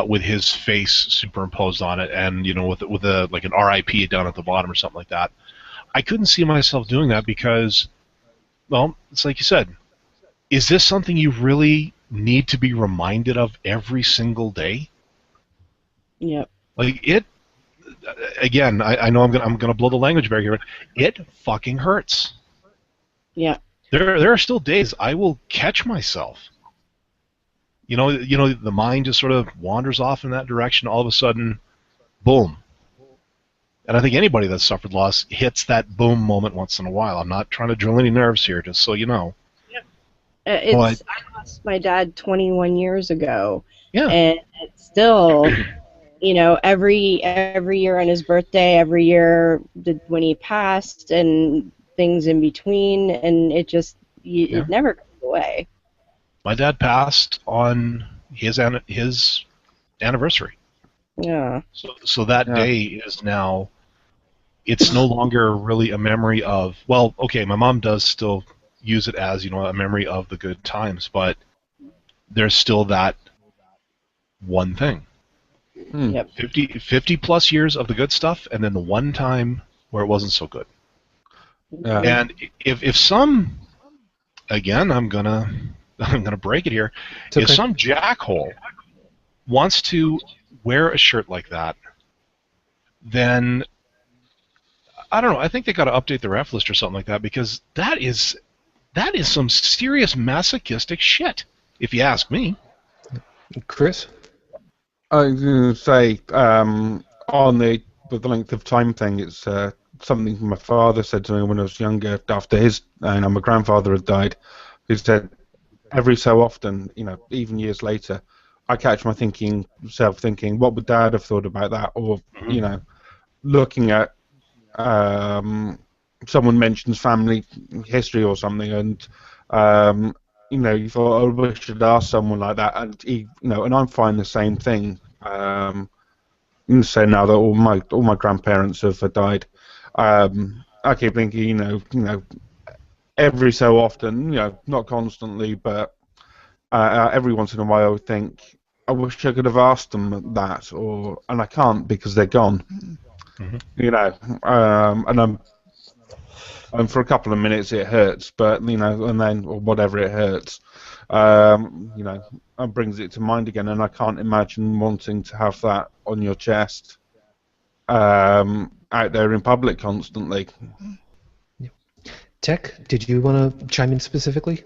with his face superimposed on it, and with a like an RIP down at the bottom or something like that. I couldn't see myself doing that because, well, it's like you said. Is this something you really need to be reminded of every single day? Yep. Like it. Again, I know I'm gonna blow the language barrier here. It fucking hurts. Yeah. There are still days I will catch myself. The mind just sort of wanders off in that direction. All of a sudden, boom. And I think anybody that's suffered loss hits that boom moment once in a while. I'm not trying to drill any nerves here, just so you know. I lost my dad 21 years ago. Yeah. And it's still, every year on his birthday, every year when he passed, and things in between, and it just it never goes away. My dad passed on his anniversary. Yeah. So that day is now. It's no longer really a memory of. Well, okay, my mom does still use it as a memory of the good times, but there's still that one thing. Yep. 50 plus years of the good stuff, and then the one time where it wasn't so good. Yeah. And if some, again, I'm gonna break it here. Okay. If some jackhole wants to wear a shirt like that, then I don't know. I think they got to update the ref list or something like that, because that is some serious masochistic shit, if you ask me. Chris? I was going to say, on the length of time thing, it's something my father said to me when I was younger, after my grandfather had died. He said, every so often, even years later, I catch myself thinking, what would Dad have thought about that? Or, looking at someone mentions family history or something, and you thought, oh, I wish I'd ask someone like that, and and I'm finding the same thing. So now that all my grandparents have died, I keep thinking, every so often, not constantly, but every once in a while, I would think, I wish I could have asked them that, and I can't because they're gone. And for a couple of minutes it hurts, but and then or whatever it hurts, it brings it to mind again, and I can't imagine wanting to have that on your chest, out there in public constantly. Tech, did you want to chime in specifically?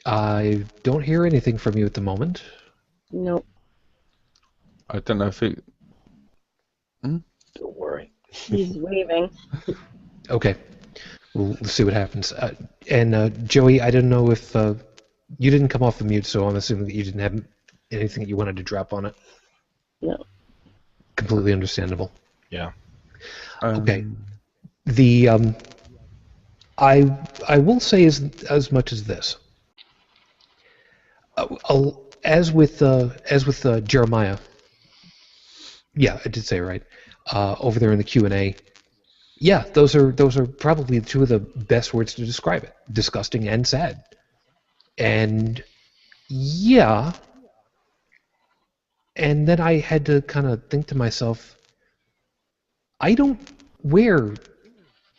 I don't hear anything from you at the moment. Nope. I don't know if it. Don't worry. He's waving. Okay. We'll see what happens. And Joey, I don't know if you didn't come off the mute, so I'm assuming that you didn't have anything that you wanted to drop on it. No. Completely understandable. Yeah. Okay. The I will say as much as this. As with Jeremiah. Yeah, I did say it right. Over there in the Q&A. Yeah, those are probably two of the best words to describe it. Disgusting and sad. And yeah. And then I had to kind of think to myself, I don't wear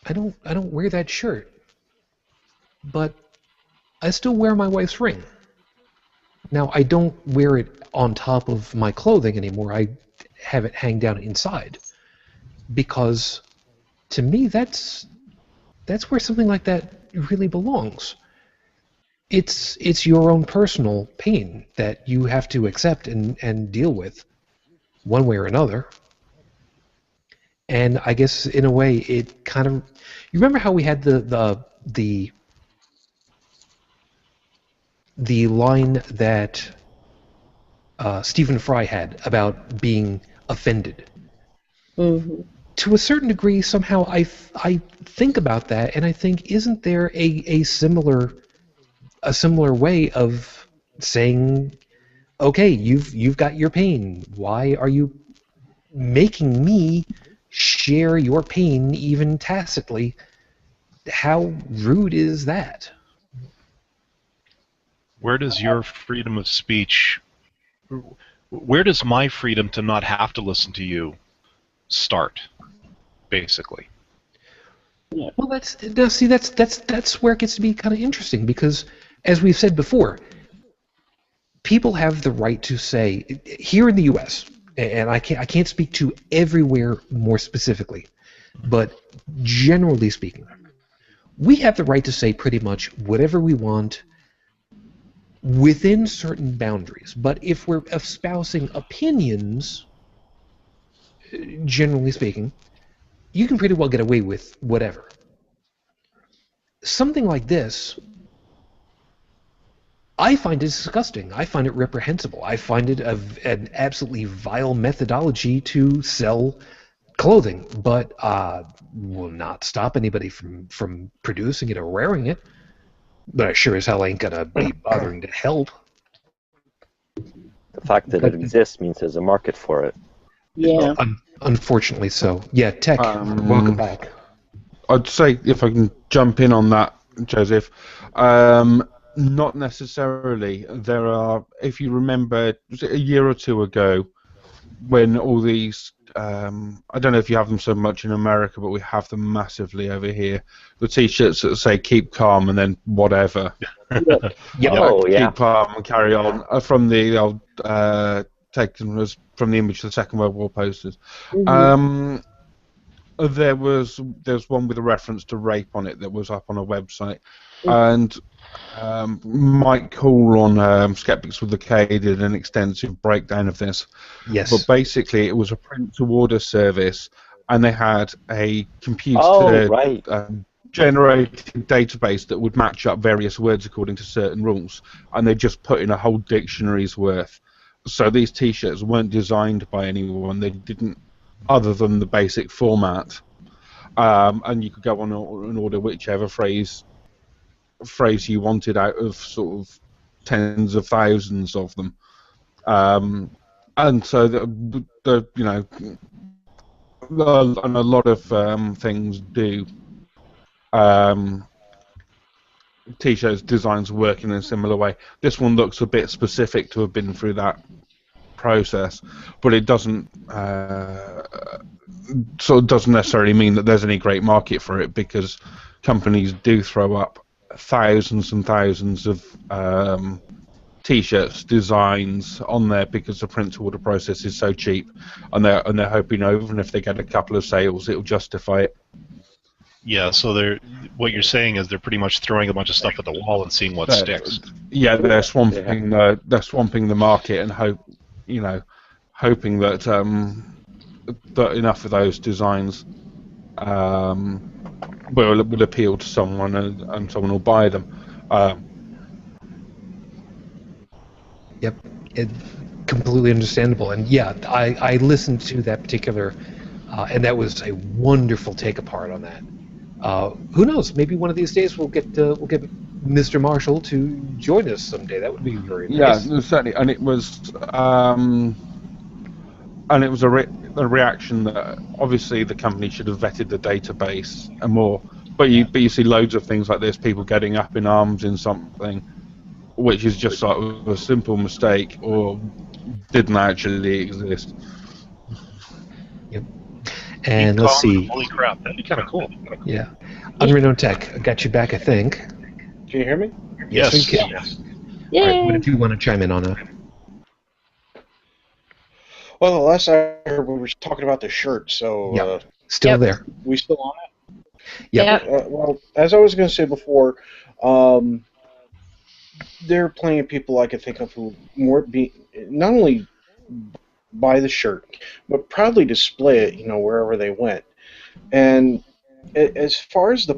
that shirt. But I still wear my wife's ring. Now, I don't wear it on top of my clothing anymore. I have it hang down inside. Because to me, that's where something like that really belongs. It's your own personal pain that you have to accept and deal with one way or another. And I guess in a way it kind of, you remember how we had the line that Stephen Fry had about being offended. Mm-hmm. to a certain degree, somehow I think about that, and I think, isn't there a similar way of saying, okay, you've got your pain. Why are you making me share your pain, even tacitly? How rude is that? Where does your freedom of speech, where does my freedom to not have to listen to you start, basically? Well, that's where it gets to be kind of interesting, because, as we've said before, people have the right to say, here in the U.S., and I can't speak to everywhere more specifically, but generally speaking, we have the right to say pretty much whatever we want within certain boundaries. But if we're espousing opinions, generally speaking, you can pretty well get away with whatever. Something like this, I find it disgusting. I find it reprehensible. I find it an absolutely vile methodology to sell clothing, but will not stop anybody from producing it or wearing it. But I sure as hell ain't gonna be bothering to help. The fact that it exists means there's a market for it. Yeah. Unfortunately so. Yeah, Tech, welcome back. I'd say, if I can jump in on that, Joseph, not necessarily. There are, if you remember, was it a year or two ago, when all these, I don't know if you have them so much in America, but we have them massively over here. The T-shirts that say "Keep calm" and then whatever. Yep. Oh, yeah. Keep calm and carry on. From the old, taken was from the image of the Second World War posters. Mhm. There's one with a reference to rape on it that was up on a website, and Mike Hall on Skeptics with the K did an extensive breakdown of this. Yes. But basically, it was a print-to-order service, and they had a computer generated database that would match up various words according to certain rules, and they just put in a whole dictionary's worth. So these T-shirts weren't designed by anyone. They didn't, other than the basic format, and you could go on and order whichever phrase you wanted out of sort of tens of thousands of them, and so the you know, and a lot of things do. T-shirts designs work in a similar way. This one looks a bit specific to have been through that process, but it doesn't doesn't necessarily mean that there's any great market for it, because companies do throw up thousands and thousands of T-shirts designs on there because the print-to-order process is so cheap, and they're hoping even if they get a couple of sales, it'll justify it. Yeah, so what you're saying is they're pretty much throwing a bunch of stuff at the wall and seeing what sticks. Yeah, they're swamping the market and hoping that that enough of those designs will appeal to someone and someone will buy them. Yep, completely understandable. And yeah, I listened to that particular, and that was a wonderful take apart on that. Who knows? Maybe one of these days we'll get Mr. Marshall to join us someday. That would be very nice. Yeah, certainly. And it was a reaction that obviously the company should have vetted the database and more. But you see loads of things like this, people getting up in arms in something which is just sort of a simple mistake or didn't actually exist. Yep. And let's see. Holy crap, that'd be kind of cool. Yeah. Unrenowned Tech, I got you back, I think. Can you hear me? Yes. We can. Yay. All right, what if you want to chime in on that? Well, the last I heard, we were talking about the shirt, so Yep. Still there. we still on it? Yep. Well, as I was going to say before, there are plenty of people I could think of who not only buy the shirt, but proudly display it, wherever they went. And as far as the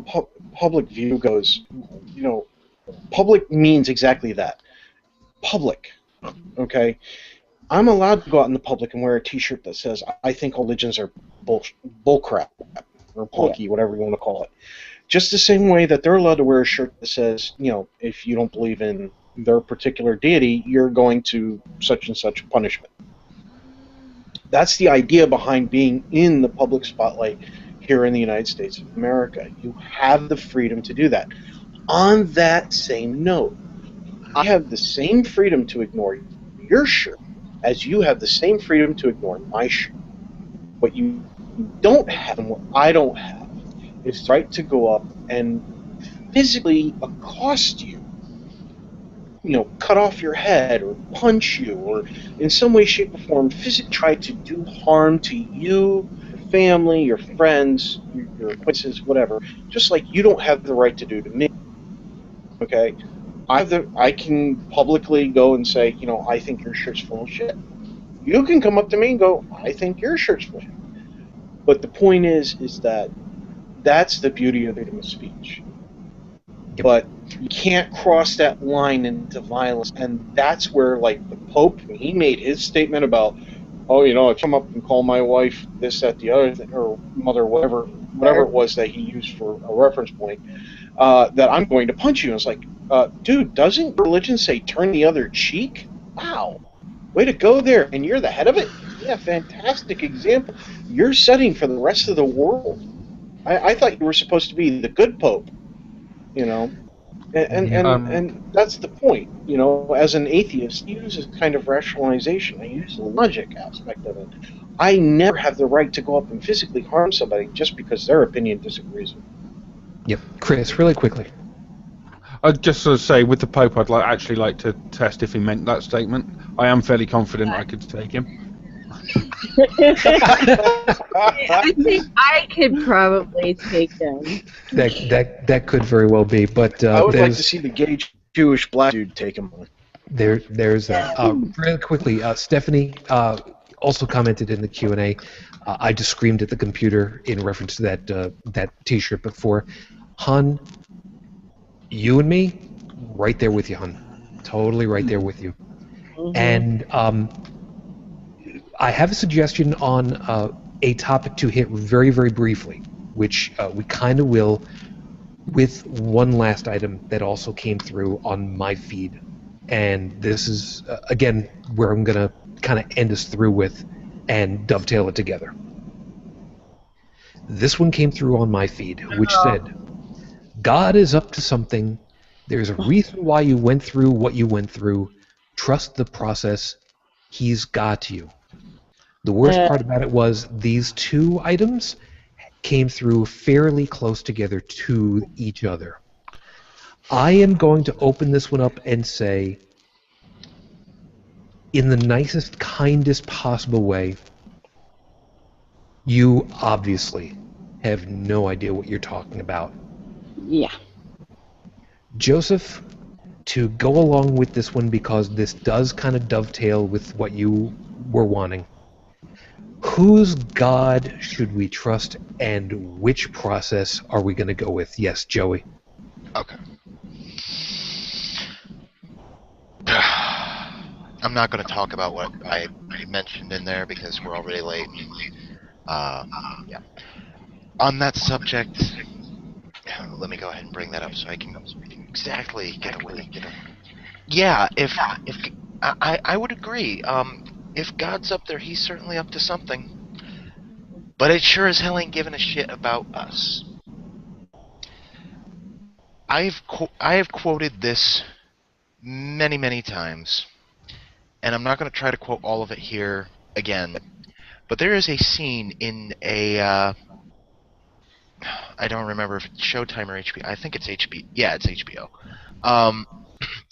public view goes, public means exactly that. Public, okay? I'm allowed to go out in the public and wear a T-shirt that says, I think all religions are bullcrap or punky, whatever you want to call it. Just the same way that they're allowed to wear a shirt that says, if you don't believe in their particular deity, you're going to such and such punishment. That's the idea behind being in the public spotlight here in the United States of America. You have the freedom to do that. On that same note, I have the same freedom to ignore your shirt as you have the same freedom to ignore my shirt. What you don't have and what I don't have is the right to go up and physically accost you, cut off your head or punch you or in some way, shape, or form physically try to do harm to you, your family, your friends, your acquaintances, whatever, just like you don't have the right to do to me. Okay? I can publicly go and say, I think your shirt's full of shit. You can come up to me and go, I think your shirt's full of shit. But the point is that that's the beauty of freedom of speech. Yep. But you can't cross that line into violence, and that's where, like, the Pope, when he made his statement about, if you come up and call my wife this, that, the other thing, or mother, whatever it was that he used for a reference point, that I'm going to punch you. And it's like, dude, doesn't religion say turn the other cheek? Wow. Way to go there. And you're the head of it? Yeah, fantastic example. You're setting for the rest of the world. I thought you were supposed to be the good Pope, And that's the point, as an atheist, I use this kind of rationalization. I use the logic aspect of it. I never have the right to go up and physically harm somebody just because their opinion disagrees with me. Yep. Chris, really quickly. I'd just sort of say, with the Pope, I'd actually like to test if he meant that statement. I am fairly confident I could take him. I think I could probably take them. That could very well be, but I would like to see the gay Jewish black dude take him on. There's that. Really quickly, Stephanie also commented in the Q&A. I just screamed at the computer in reference to that T-shirt before. Hun, you and me, right there with you, hun. Totally right there with you. Mm-hmm. And I have a suggestion on a topic to hit very, very briefly, which we kind of will, with one last item that also came through on my feed. And this is, again, where I'm going to kind of end us through with and dovetail it together. This one came through on my feed, which said, God is up to something. There's a reason why you went through what you went through. Trust the process. He's got you. The worst part about it was these two items came through fairly close together to each other. I am going to open this one up and say, in the nicest, kindest possible way, you obviously have no idea what you're talking about. Yeah. Joseph, to go along with this one, because this does kind of dovetail with what you were wanting, whose God should we trust, and which process are we going to go with? Yes, Joey. Okay. I'm not going to talk about what I mentioned in there because we're already late. Yeah. On that subject, let me go ahead and bring that up so I can exactly get away. Yeah, if I would agree. If God's up there, he's certainly up to something. But it sure as hell ain't giving a shit about us. I have quoted this many, many times, and I'm not going to try to quote all of it here again, but there is a scene in a, I don't remember if it's Showtime or HBO. I think it's HBO. Yeah, it's HBO.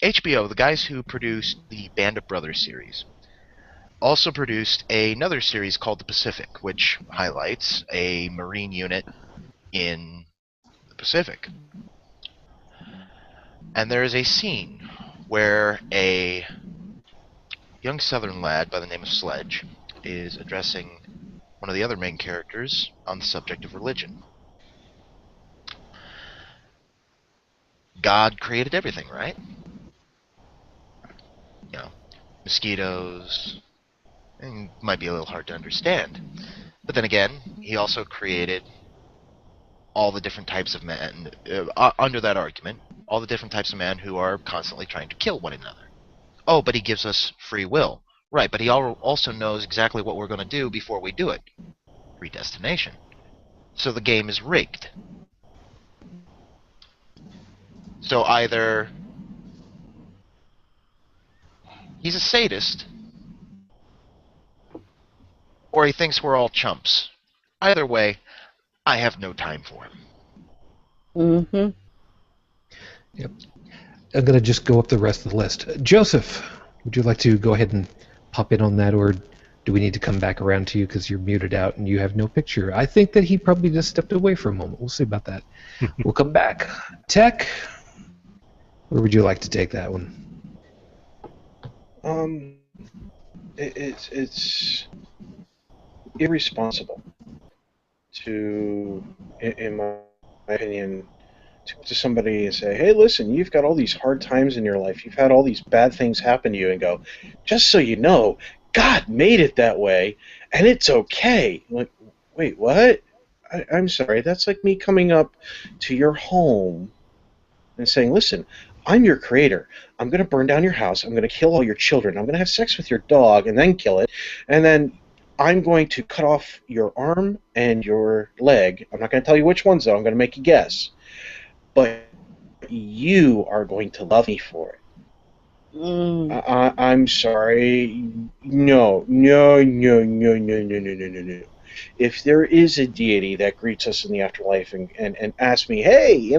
HBO, the guys who produced the Band of Brothers series, also produced another series called The Pacific, which highlights a Marine unit in the Pacific. And there is a scene where a young Southern lad by the name of Sledge is addressing one of the other main characters on the subject of religion. God created everything, right? Mosquitoes. It might be a little hard to understand. But then again, he also created all the different types of men, under that argument, all the different types of men who are constantly trying to kill one another. Oh, but he gives us free will. Right, but he also knows exactly what we're going to do before we do it. Predestination. So the game is rigged. So either he's a sadist, or he thinks we're all chumps. Either way, I have no time for him. Mm-hmm. Yep. I'm going to just go up the rest of the list. Joseph, would you like to go ahead and pop in on that, or do we need to come back around to you because you're muted out and you have no picture? I think that he probably just stepped away for a moment. We'll see about that. We'll come back. Tech, where would you like to take that one? It's irresponsible to, in my opinion, to somebody and say, hey, listen, you've got all these hard times in your life. You've had all these bad things happen to you, and go, just so you know, God made it that way, and it's okay. I'm like, wait, what? I'm sorry. That's like me coming up to your home and saying, listen, I'm your creator. I'm going to burn down your house. I'm going to kill all your children. I'm going to have sex with your dog and then kill it. And then I'm going to cut off your arm and your leg. I'm not going to tell you which ones, though. I'm going to make you guess. But you are going to love me for it. I'm sorry. No. If there is a deity that greets us in the afterlife and asks me, hey,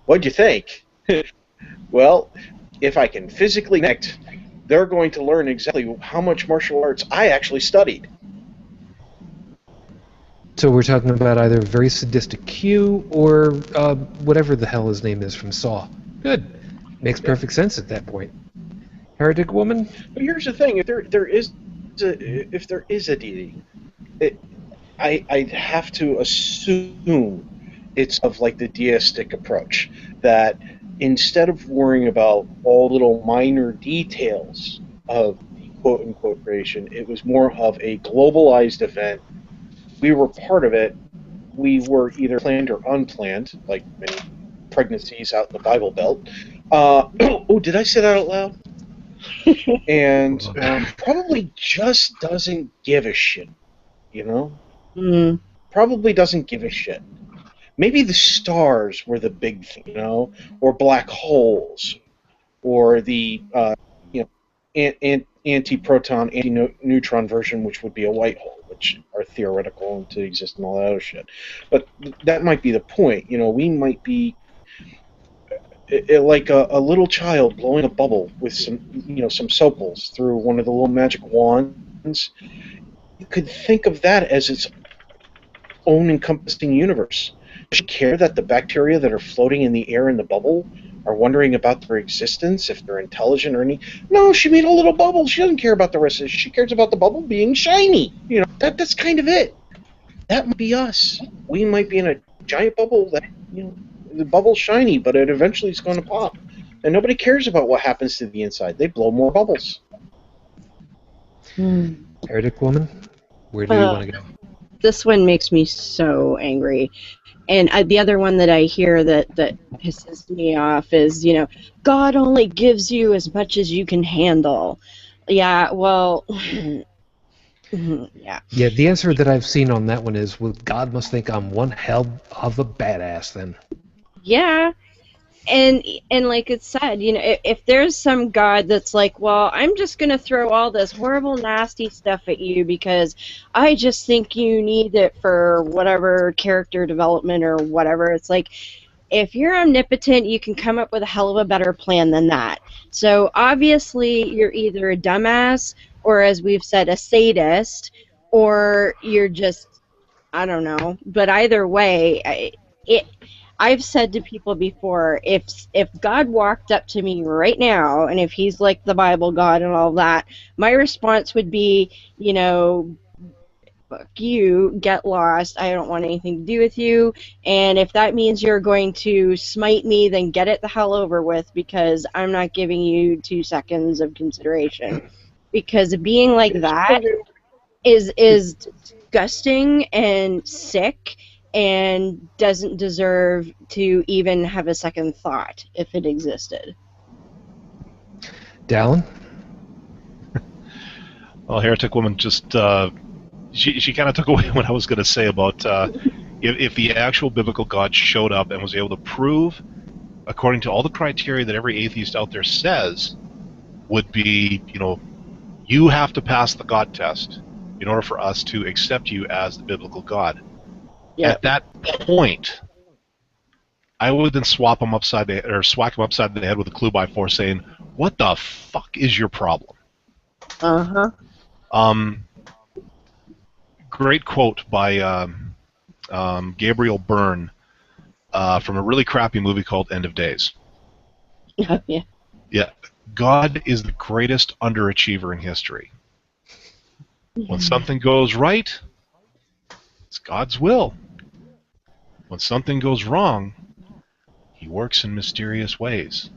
what'd you think? Well, if I can physically connect, they're going to learn exactly how much martial arts I actually studied. So we're talking about either very sadistic Q or whatever the hell his name is from Saw. Good. Makes perfect sense at that point. Heretic woman? But here's the thing: if there is a deity, I'd have to assume it's of like the deistic approach, that instead of worrying about all little minor details of the quote-unquote creation, it was more of a globalized event. We were part of it. We were either planned or unplanned, like many pregnancies out in the Bible Belt. Oh, did I say that out loud? And probably just doesn't give a shit, Probably doesn't give a shit. Maybe the stars were the big thing, or black holes, or the anti-proton, anti-neutron version, which would be a white hole, which are theoretical to exist and all that other shit. But that might be the point. We might be like a little child blowing a bubble with some soaples through one of the little magic wands. You could think of that as its own encompassing universe. Does she care that the bacteria that are floating in the air in the bubble are wondering about their existence, if they're intelligent or any? No, she made a little bubble. She doesn't care about the rest of it. She cares about the bubble being shiny. That's kind of it. That might be us. We might be in a giant bubble that, the bubble's shiny, but it eventually is going to pop. And nobody cares about what happens to the inside. They blow more bubbles. Heretic woman? Where do you want to go? This one makes me so angry. And the other one that I hear that pisses me off is, God only gives you as much as you can handle. Yeah, well, yeah. Yeah, the answer that I've seen on that one is, well, God must think I'm one hell of a badass then. Yeah. And like it said, if there's some God that's like, well, I'm just going to throw all this horrible, nasty stuff at you because I just think you need it for whatever character development or whatever. It's like, if you're omnipotent, you can come up with a hell of a better plan than that. So obviously you're either a dumbass or, as we've said, a sadist, or you're just, I don't know. But either way, I've said to people before, if God walked up to me right now, and if he's like the Bible God and all that, my response would be, fuck you, get lost, I don't want anything to do with you, and if that means you're going to smite me, then get it the hell over with, because I'm not giving you 2 seconds of consideration. Because being like that is disgusting and sick and doesn't deserve to even have a second thought if it existed. Dallin? Well, Heretic Woman just she kind of took away what I was going to say about if the actual biblical God showed up and was able to prove, according to all the criteria that every atheist out there says, would be, you have to pass the God test in order for us to accept you as the biblical God. Yeah. At that point, I would then swap him upside the head with a clue by four, saying, "What the fuck is your problem?" Great quote by Gabriel Byrne from a really crappy movie called End of Days. Oh, yeah. Yeah, God is the greatest underachiever in history. When something goes right, it's God's will. When something goes wrong, He works in mysterious ways.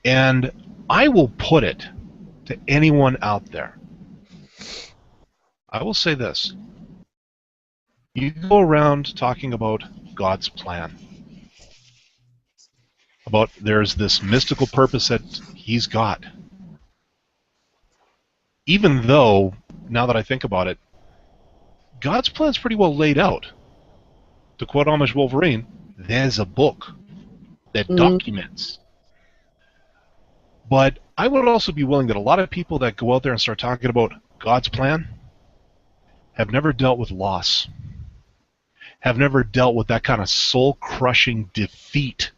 And I will put it to anyone out there. I will say this. You go around talking about God's plan. About there's this mystical purpose that He's got. Even though, now that I think about it, God's plan's pretty well laid out. To quote Amish Wolverine, there's a book that documents. But I would also be willing that a lot of people that go out there and start talking about God's plan have never dealt with loss, have never dealt with that kind of soul-crushing defeat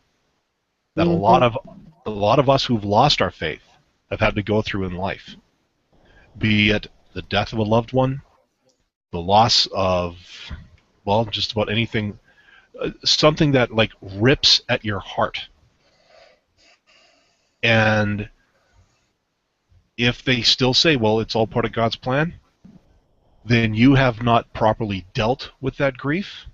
that a lot of us who've lost our faith have had to go through in life. Be it the death of a loved one, the loss of, well, just about anything, something that like rips at your heart. And if they still say, well, it's all part of God's plan, then you have not properly dealt with that grief.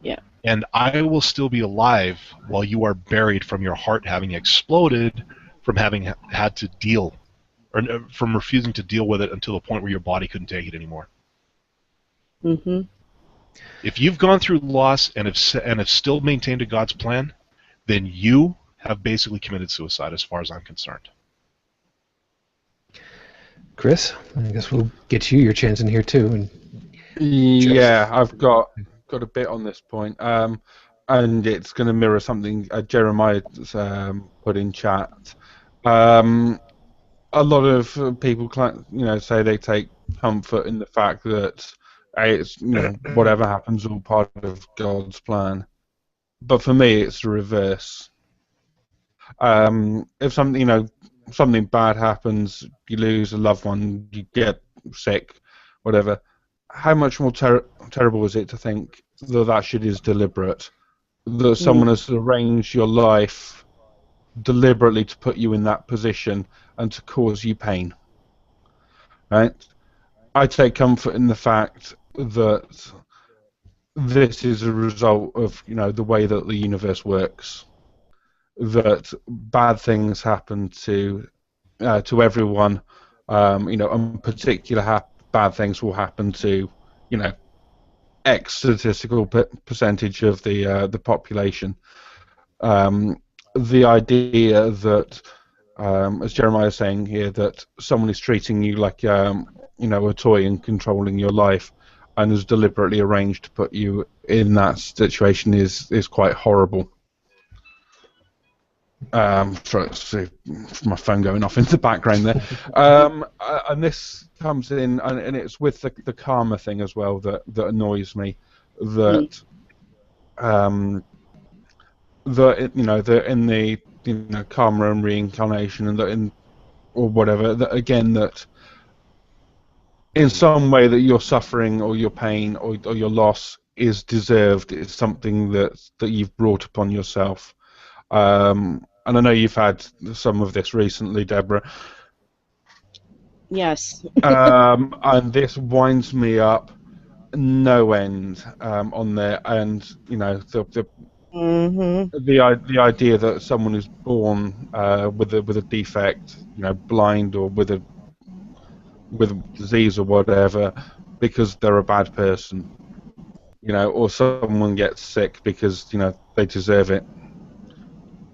Yeah. And I will still be alive while you are buried from your heart having exploded, from having had to deal, or from refusing to deal with it until the point where your body couldn't take it anymore. Mm-hmm. If you've gone through loss and have still maintained a God's plan, then you have basically committed suicide as far as I'm concerned. Chris, I guess we'll get you your chance in here too. And yeah, I've got a bit on this point, and it's going to mirror something Jeremiah put in chat. A lot of people, say they take comfort in the fact that it's whatever happens, all part of God's plan. But for me, it's the reverse. If something bad happens, you lose a loved one, you get sick, whatever. How much more terrible is it to think that shit is deliberate? That someone has arranged your life deliberately to put you in that position and to cause you pain. Right? I take comfort in the fact that this is a result of the way that the universe works. That bad things happen to everyone, and particular bad things will happen to X statistical percentage of the population. The idea that, as Jeremiah is saying here, that someone is treating you like a toy and controlling your life, and has deliberately arranged to put you in that situation is quite horrible. For my phone going off in the background there, and this comes in, and it's with the karma thing as well that annoys me. That that in the karma and reincarnation, and that or whatever, that again, that in some way that your suffering or your pain or your loss is deserved. It's something that you've brought upon yourself. And I know you've had some of this recently, Deborah. Yes. And this winds me up no end on there. And the idea that someone is born with a defect, blind or with with disease or whatever because they're a bad person, or someone gets sick because they deserve it.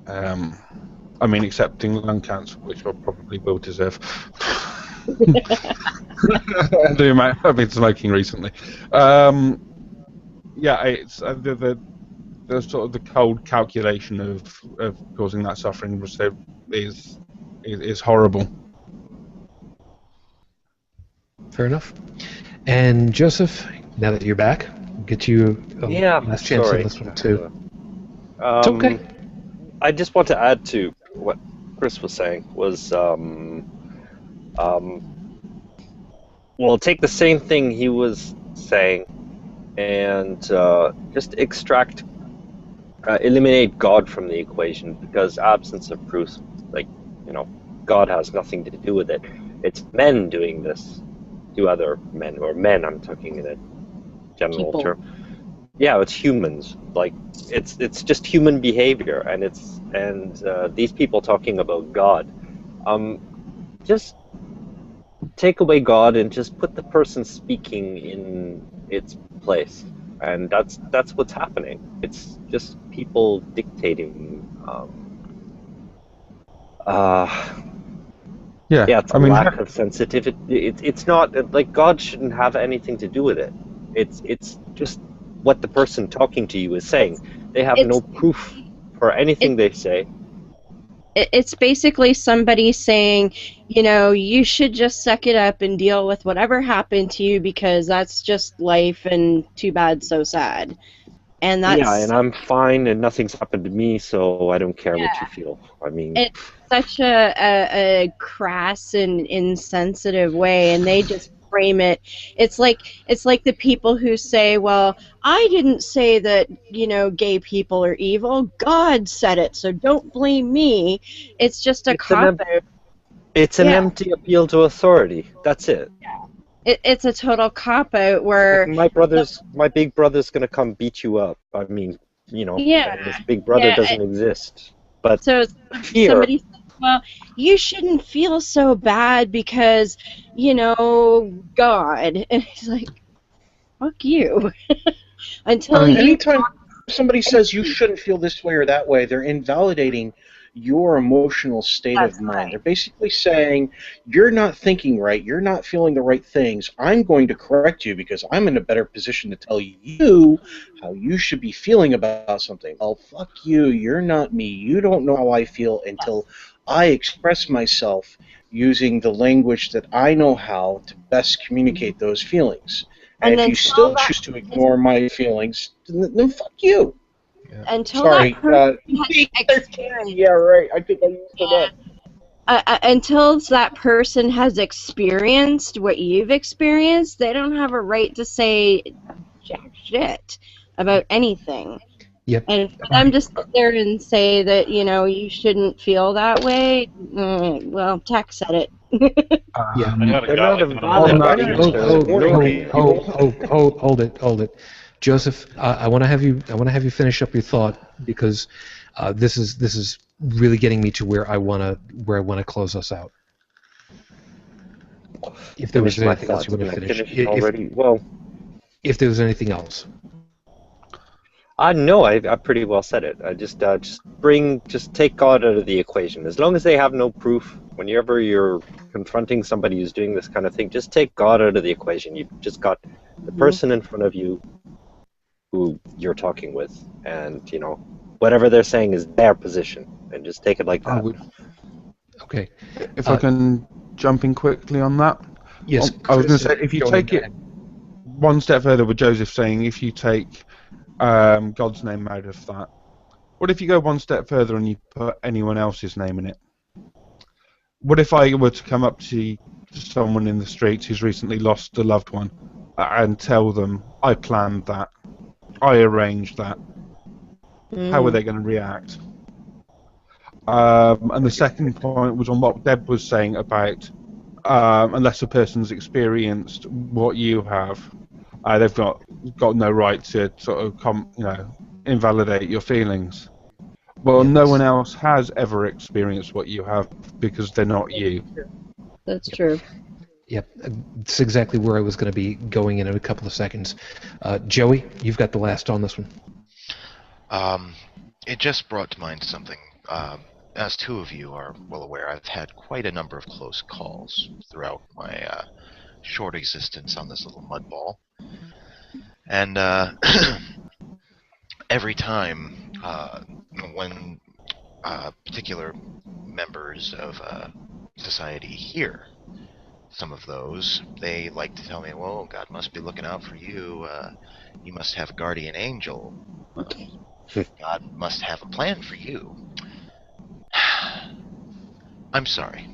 I mean, excepting lung cancer, which I probably will deserve. I've been smoking recently. Yeah, it's the sort of the cold calculation of causing that suffering is horrible. Fair enough. And Joseph, now that you're back, get you a last chance on this one too. It's okay. I just want to add to what Chris was saying well, take the same thing he was saying and just eliminate God from the equation, because absence of proof, God has nothing to do with it. It's men doing this to other men, or men, I'm talking in a general term. Yeah, it's humans. It's just human behavior, and these people talking about God. Just take away God and just put the person speaking in its place, and that's what's happening. It's just people dictating. It's a lack of sensitivity. It's not like God shouldn't have anything to do with it. It's just what the person talking to you is saying. They have no proof for anything they say. It's basically somebody saying, you should just suck it up and deal with whatever happened to you because that's just life and too bad, so sad. And that's and I'm fine and nothing's happened to me, so I don't care what you feel. I mean, it's such a crass and insensitive way, and they just frame it. It's like the people who say, well, I didn't say that, gay people are evil. God said it, so don't blame me. It's just a cop-out. It's an empty appeal to authority. That's it. It's a total cop-out where... my big brother's going to come beat you up. I mean, this big brother doesn't exist. But so somebody says, well, you shouldn't feel so bad because, God. And he's like, fuck you. Anytime somebody says you shouldn't feel this way or that way, they're invalidating your emotional state of mind. Right. They're basically saying, you're not thinking right, you're not feeling the right things, I'm going to correct you because I'm in a better position to tell you how you should be feeling about something. Oh, fuck you, you're not me, you don't know how I feel until I express myself using the language that I know how to best communicate those feelings. And if you still choose to ignore my feelings, then fuck you. Yeah. Until that person has experienced what you've experienced, they don't have a right to say jack shit about anything. Yep. And for them to sit there and say that, you shouldn't feel that way, well, Tech said it. Yeah. Hold it. Joseph, I want to have you finish up your thought, because this is really getting me to where I want to close us out. If there was anything else you want to finish, if there was anything else. No, I pretty well said it. I just take God out of the equation. As long as they have no proof, whenever you're confronting somebody who's doing this kind of thing, just take God out of the equation. You've just got the person in front of you who you're talking with, and whatever they're saying is their position, and just take it like that. Okay. If I can jump in quickly on that. Yes. I was going to say, if you take it one step further with Joseph saying, if you take God's name out of that, what if you go one step further and you put anyone else's name in it? What if I were to come up to someone in the streets who's recently lost a loved one and tell them, I planned that, I arranged that? How are they going to react? And the second point was on what Deb was saying about unless a person's experienced what you have, they've got no right to sort of invalidate your feelings. Well, no one else has ever experienced what you have because they're not you. That's true. Yep, it's exactly where I was going to be going in a couple of seconds. Joey, you've got the last on this one. It just brought to mind something. As two of you are well aware, I've had quite a number of close calls throughout my short existence on this little mud ball. And every time when particular members of society hear some of those, they like to tell me, well, God must be looking out for you. You must have a guardian angel. God must have a plan for you. I'm sorry.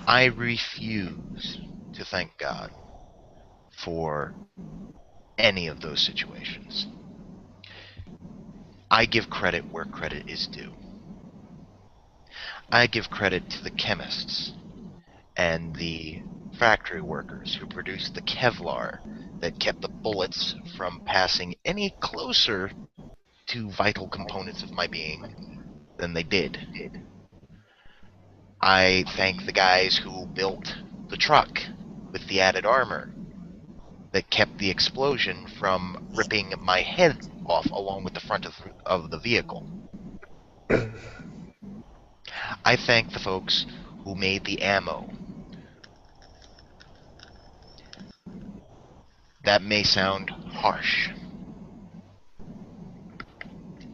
I refuse to thank God for any of those situations. I give credit where credit is due. I give credit to the chemists and the factory workers who produced the Kevlar that kept the bullets from passing any closer to vital components of my being than they did. I thank the guys who built the truck with the added armor that kept the explosion from ripping my head off along with the front of the vehicle. I thank the folks who made the ammo. That may sound harsh.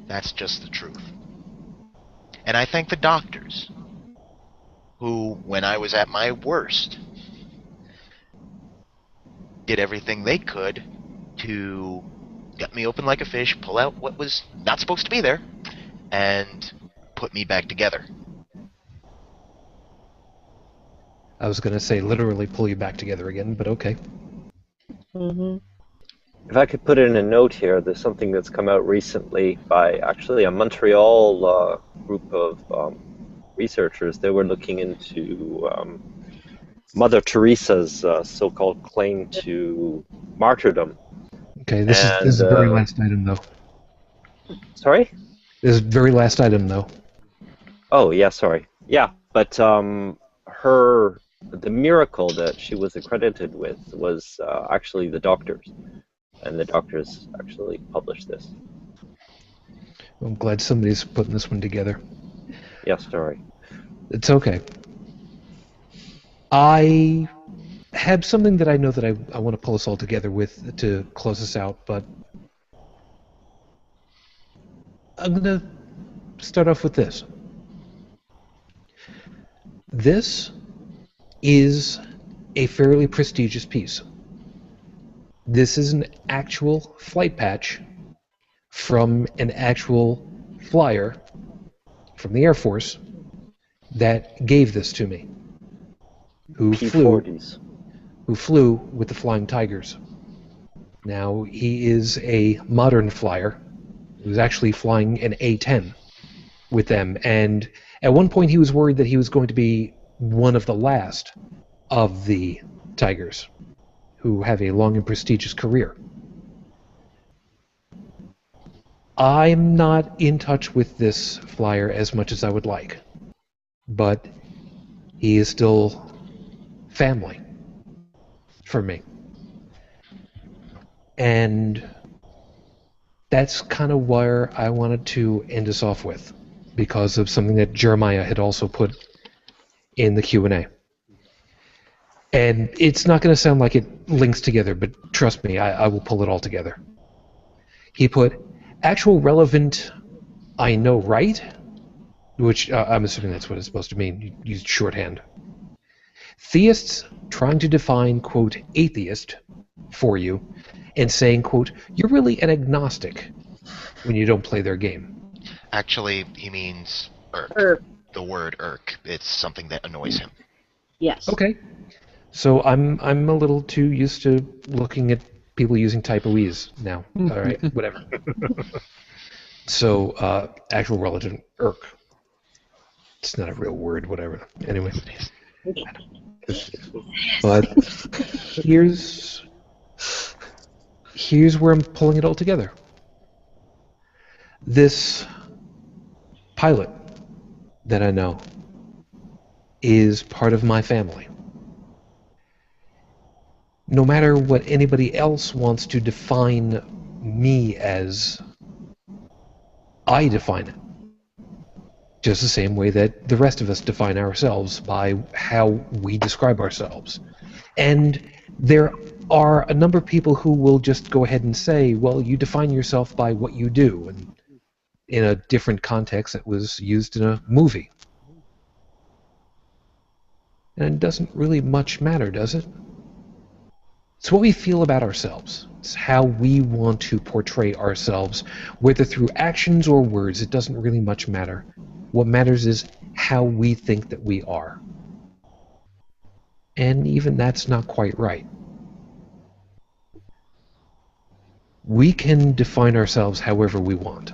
That's just the truth. And I thank the doctors who, when I was at my worst, did everything they could to gut me open like a fish, pull out what was not supposed to be there, and put me back together. I was going to say literally pull you back together again, but okay. Mm-hmm. If I could put in a note here, there's something that's come out recently by actually a Montreal group of researchers. They were looking into Mother Teresa's so-called claim to martyrdom. Okay, this is the very last item, though. Sorry? This is the very last item, though. Oh, yeah, sorry. Yeah, but the miracle that she was accredited with was actually the doctors. And the doctors actually published this. I'm glad somebody's putting this one together. Yeah, sorry. It's okay. I have something that I know that I want to pull us all together with to close us out, but I'm going to start off with this. This is a fairly prestigious piece. This is an actual flight patch from an actual flyer from the Air Force that gave this to me, who P-40s. flew with the Flying Tigers. Now, he is a modern flyer. He was actually flying an A-10 with them, and at one point he was worried that he was going to be one of the last of the Tigers who have a long and prestigious career. I'm not in touch with this flyer as much as I would like, but he is still family for me. And that's kind of where I wanted to end us off with, because of something that Jeremiah had also put in the Q&A. And it's not going to sound like it links together, but trust me, I will pull it all together. He put, actual relevant, I know right, which I'm assuming that's what it's supposed to mean. You used shorthand. Theists trying to define, quote, atheist for you, and saying, quote, you're really an agnostic when you don't play their game. Actually, he means irk. Irk. The word irk. It's something that annoys him. Yes. Okay. So I'm a little too used to looking at people using typo-e's now. All right, whatever. So, actual relevant irk. It's not a real word, whatever. Anyway. But here's where I'm pulling it all together. This pilot that I know is part of my family. no matter what anybody else wants to define me as, I define it. Just the same way that the rest of us define ourselves by how we describe ourselves. And there are a number of people who will just go ahead and say, well, you define yourself by what you do. And in a different context that was used in a movie. And it doesn't really much matter, does it? It's what we feel about ourselves. It's how we want to portray ourselves, whether through actions or words. It doesn't really much matter. What matters is how we think that we are. And even that's not quite right. We can define ourselves however we want.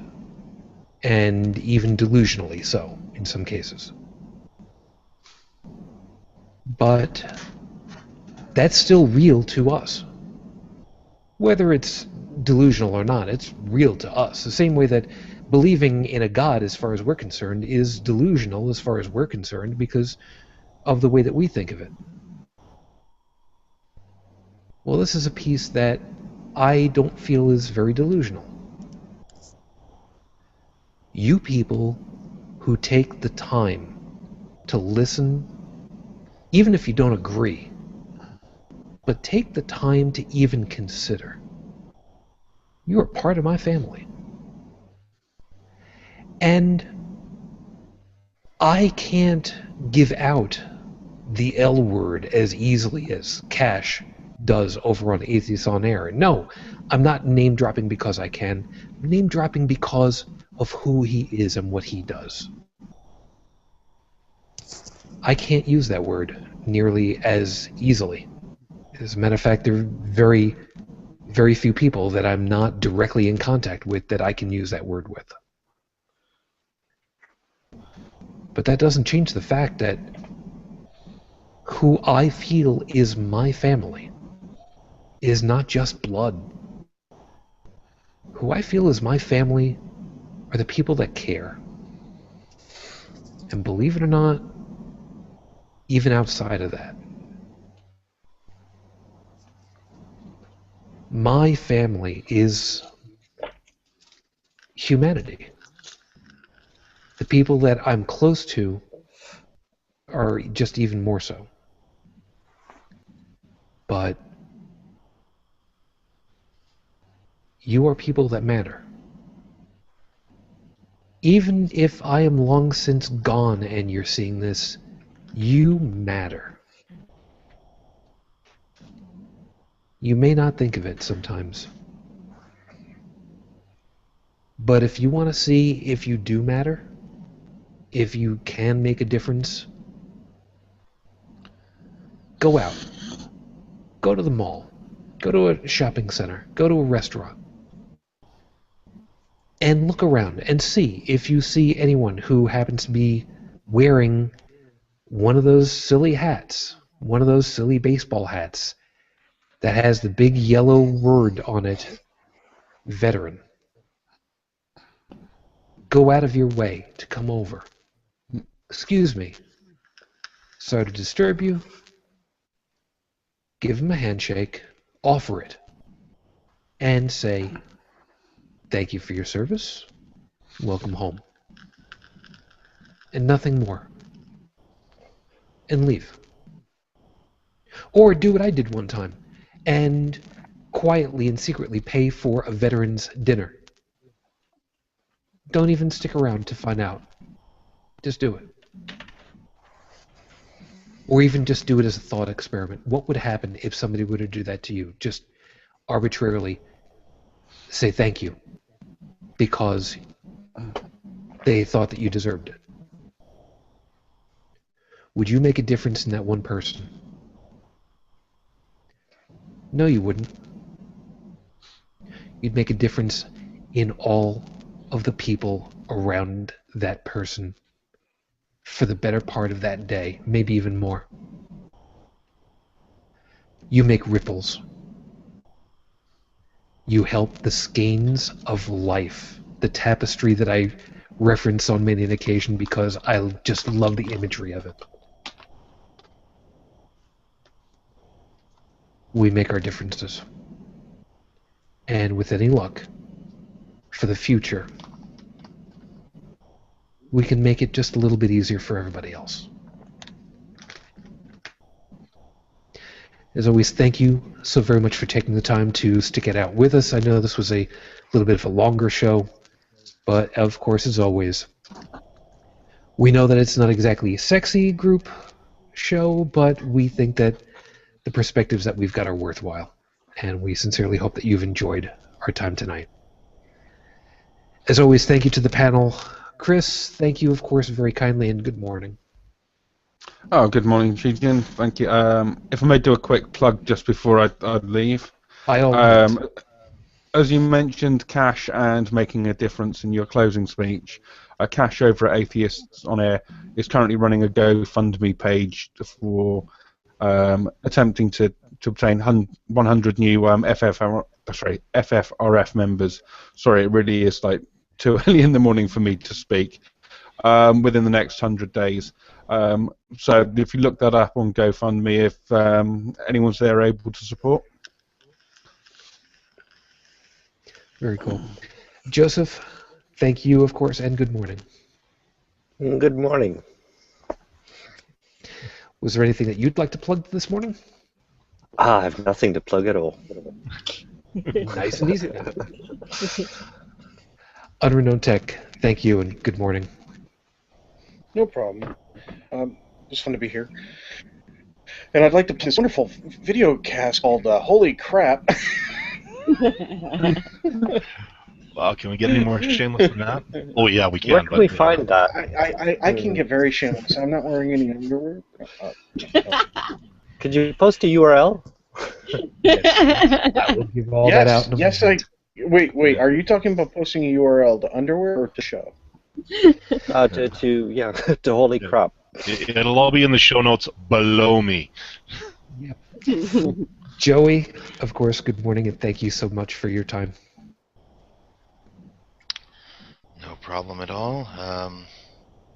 And even delusionally so, in some cases. But that's still real to us. Whether it's delusional or not, it's real to us. The same way that believing in a God, as far as we're concerned, is delusional as far as we're concerned because of the way that we think of it. Well, this is a piece that I don't feel is very delusional. You people who take the time to listen, even if you don't agree, but take the time to even consider, you are part of my family. And I can't give out the L word as easily as Cash does over on Atheists on Air. No, I'm not name-dropping because I can. I'm name-dropping because of who he is and what he does. I can't use that word nearly as easily. As a matter of fact, there are very, very few people that I'm not directly in contact with that I can use that word with. But that doesn't change the fact that who I feel is my family is not just blood. Who I feel is my family are the people that care. And believe it or not, even outside of that, my family is humanity. The people that I'm close to are just even more so. But you are people that matter. Even if I am long since gone and you're seeing this, you matter. You may not think of it sometimes. But if you want to see if you do matter, if you can make a difference, go out. Go to the mall. Go to a shopping center. Go to a restaurant. And look around and see if you see anyone who happens to be wearing one of those silly hats, one of those silly baseball hats that has the big yellow word on it, veteran. Go out of your way to come over. Excuse me. Sorry to disturb you. Give him a handshake, offer it, and say, thank you for your service, welcome home. And nothing more. And leave. Or do what I did one time, and quietly and secretly pay for a veteran's dinner. Don't even stick around to find out. Just do it. Or even just do it as a thought experiment. What would happen if somebody were to do that to you? Just arbitrarily say thank you because they thought that you deserved it. Would you make a difference in that one person? No, you wouldn't. You'd make a difference in all of the people around that person for the better part of that day, maybe even more. You make ripples. You help the skeins of life, the tapestry that I reference on many an occasion because I just love the imagery of it. we make our differences. And with any luck, for the future, we can make it just a little bit easier for everybody else. As always, thank you so very much for taking the time to stick it out with us. I know this was a little bit of a longer show, but of course, as always, we know that it's not exactly a sexy group show, but we think that the perspectives that we've got are worthwhile, and we sincerely hope that you've enjoyed our time tonight. As always, thank you to the panel. Chris, thank you, of course, very kindly, and good morning. Oh, good morning, Gideon. Thank you. If I may do a quick plug just before I leave. By all means. As you mentioned, Cash and making a difference in your closing speech, Cash over at Atheists on Air is currently running a GoFundMe page for attempting to obtain 100 new FFRF members. Sorry, it really is like too early in the morning for me to speak. Within the next 100 days. So if you look that up on GoFundMe, if anyone's there able to support. Very cool. Joseph, thank you, of course, and good morning. Good morning. Was there anything that you'd like to plug this morning? I have nothing to plug at all. Nice and easy. Unrenowned Tech, thank you, and good morning. No problem. Just fun to be here. And I'd like to play this wonderful video cast called Holy Crap. Wow, can we get any more shameless than that? Oh yeah, we can. Where can we find that? I can get very shameless. I'm not wearing any underwear. Could you post a URL? I will give all that out. Yes, Wait. Are you talking about posting a URL to underwear or to show? To Holy Crap. It'll all be in the show notes below me. Yep. Joey, of course, good morning, and thank you so much for your time. No problem at all.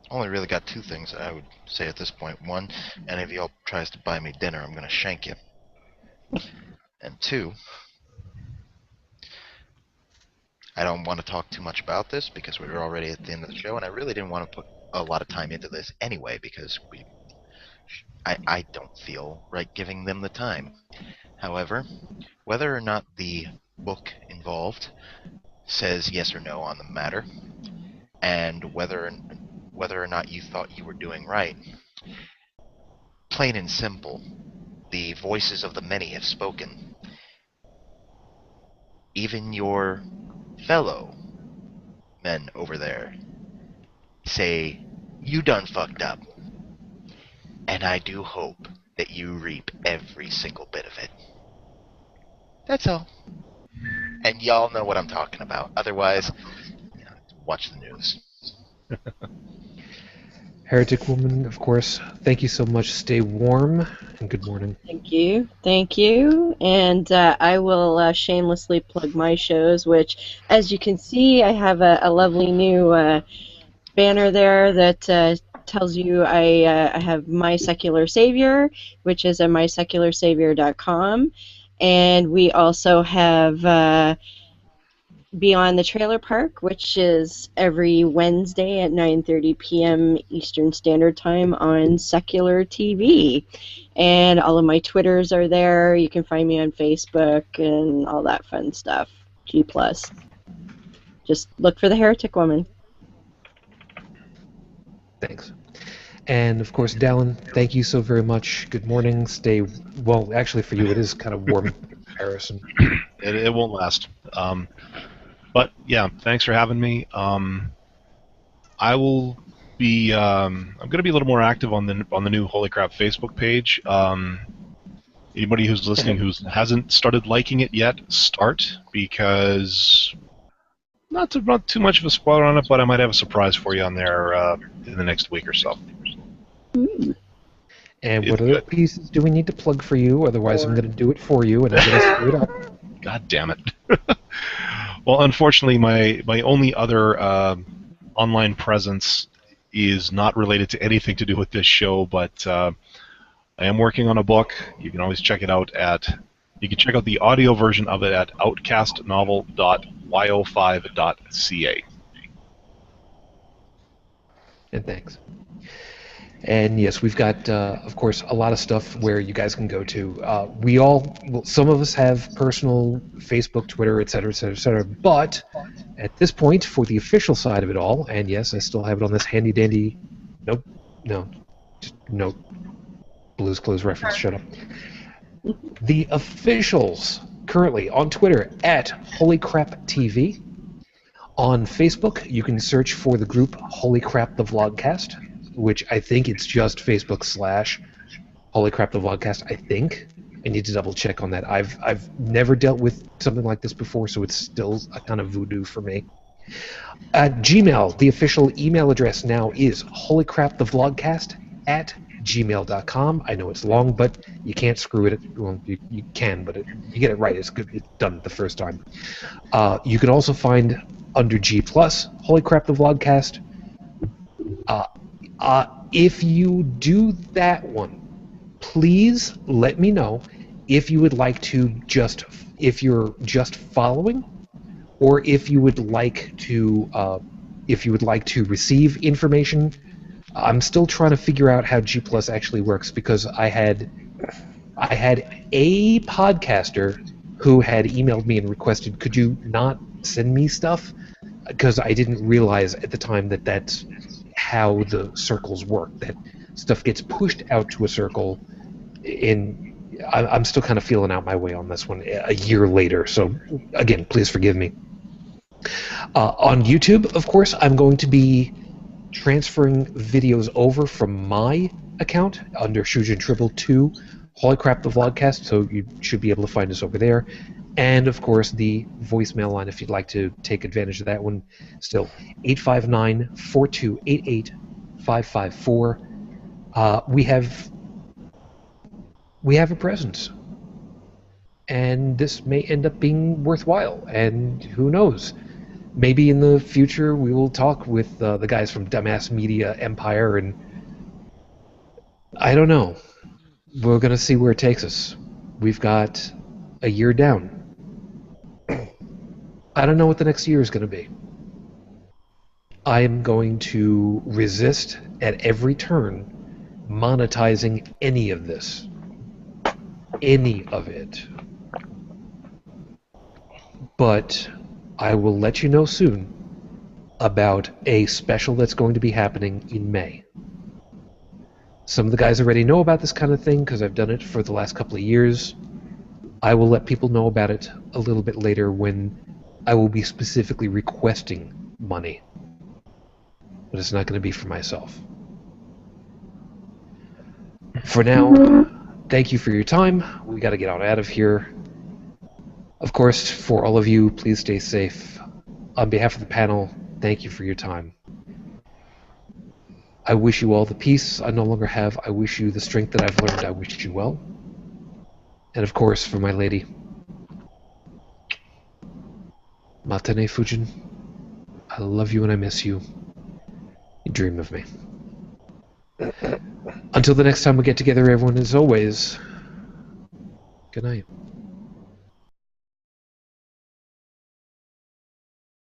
Only really got two things I would say at this point. One, any of y'all tries to buy me dinner, I'm going to shank you. And two, I don't want to talk too much about this because we were already at the end of the show, and I really didn't want to put a lot of time into this anyway because I don't feel right giving them the time. However, whether or not the book involved says yes or no on the matter, and whether or not you thought you were doing right, plain and simple, the voices of the many have spoken. Even your fellow men over there say, you done fucked up. And I do hope that you reap every single bit of it. That's all. And y'all know what I'm talking about. Otherwise, watch the news. Heretic Woman, of course, thank you so much. Stay warm, and good morning. Thank you. And I will shamelessly plug my shows, which, as you can see, I have a lovely new banner there that tells you I have My Secular Savior, which is at mysecularsavior.com. And we also have Beyond the Trailer Park, which is every Wednesday at 9:30 p.m. Eastern Standard Time on Secular TV. And all of my Twitters are there. You can find me on Facebook and all that fun stuff. G+. Just look for the Heretic Woman. Thanks. And, of course, Dallin, thank you so very much. Good morning. Stay, well, actually for you it is kind of warm in comparison. It won't last. But yeah, thanks for having me. I will be. I'm going to be a little more active on the new Holy Crap Facebook page. Anybody who's listening who hasn't started liking it yet, start, because not too much of a spoiler on it, but I might have a surprise for you on there in the next week or so. And what other pieces do we need to plug for you? Otherwise, I'm going to do it for you, and I'm going to screw it up. God damn it. Well, unfortunately, my only other online presence is not related to anything to do with this show, but I am working on a book. You can always check it out at You can check out the audio version of it at outcastnovel.yo5.ca. And thanks. And yes, we've got, of course, a lot of stuff where you guys can go to. Some of us have personal Facebook, Twitter, et cetera, et cetera, et cetera. But at this point, for the official side of it all, and yes, I still have it on this handy dandy, nope, Blue's Clues reference, shut up. The officials currently on Twitter at Holy Crap TV. On Facebook, you can search for the group Holy Crap the Vlogcast, which I think it's just Facebook / Holy Crap the Vlogcast, I think. I need to double check on that. I've never dealt with something like this before, so it's still a kind of voodoo for me. At Gmail, the official email address now is holycrapthevlogcast@gmail.com. I know it's long, but you can't screw it. Well, you can, but you get it right. It's good. It's done the first time. You can also find under G+, Holy Crap the Vlogcast. If you do that one, please let me know if you would like to if you're just following, or if you would like to receive information. I'm still trying to figure out how G+ actually works, because I had a podcaster who had emailed me and requested, could you not send me stuff? Because I didn't realize at the time that that's how the circles work, that stuff gets pushed out to a circle. I'm still kind of feeling out my way on this one a year later, so again, please forgive me. On YouTube, of course, I'm going to be transferring videos over from my account under Shujin Tribble to Holy Crap the Vlogcast, so you should be able to find us over there. And of course, the voicemail line, if you'd like to take advantage of that one, still 859-4288-554. We have a presence, and this may end up being worthwhile. And who knows? Maybe in the future we will talk with the guys from Dumbass Media Empire, and I don't know. We're gonna see where it takes us. We've got a year down. I don't know what the next year is going to be. I am going to resist at every turn monetizing any of this. Any of it. But I will let you know soon about a special that's going to be happening in May. Some of the guys already know about this kind of thing because I've done it for the last couple of years. I will let people know about it a little bit later when I will be specifically requesting money. But it's not going to be for myself. For now, thank you for your time. We got to get on out of here. Of course, for all of you, please stay safe. On behalf of the panel, thank you for your time. I wish you all the peace I no longer have. I wish you the strength that I've learned. I wish you well. And of course, for my lady, Matane Fujin, I love you and I miss you. You dream of me. Until the next time we get together, everyone, as always, good night.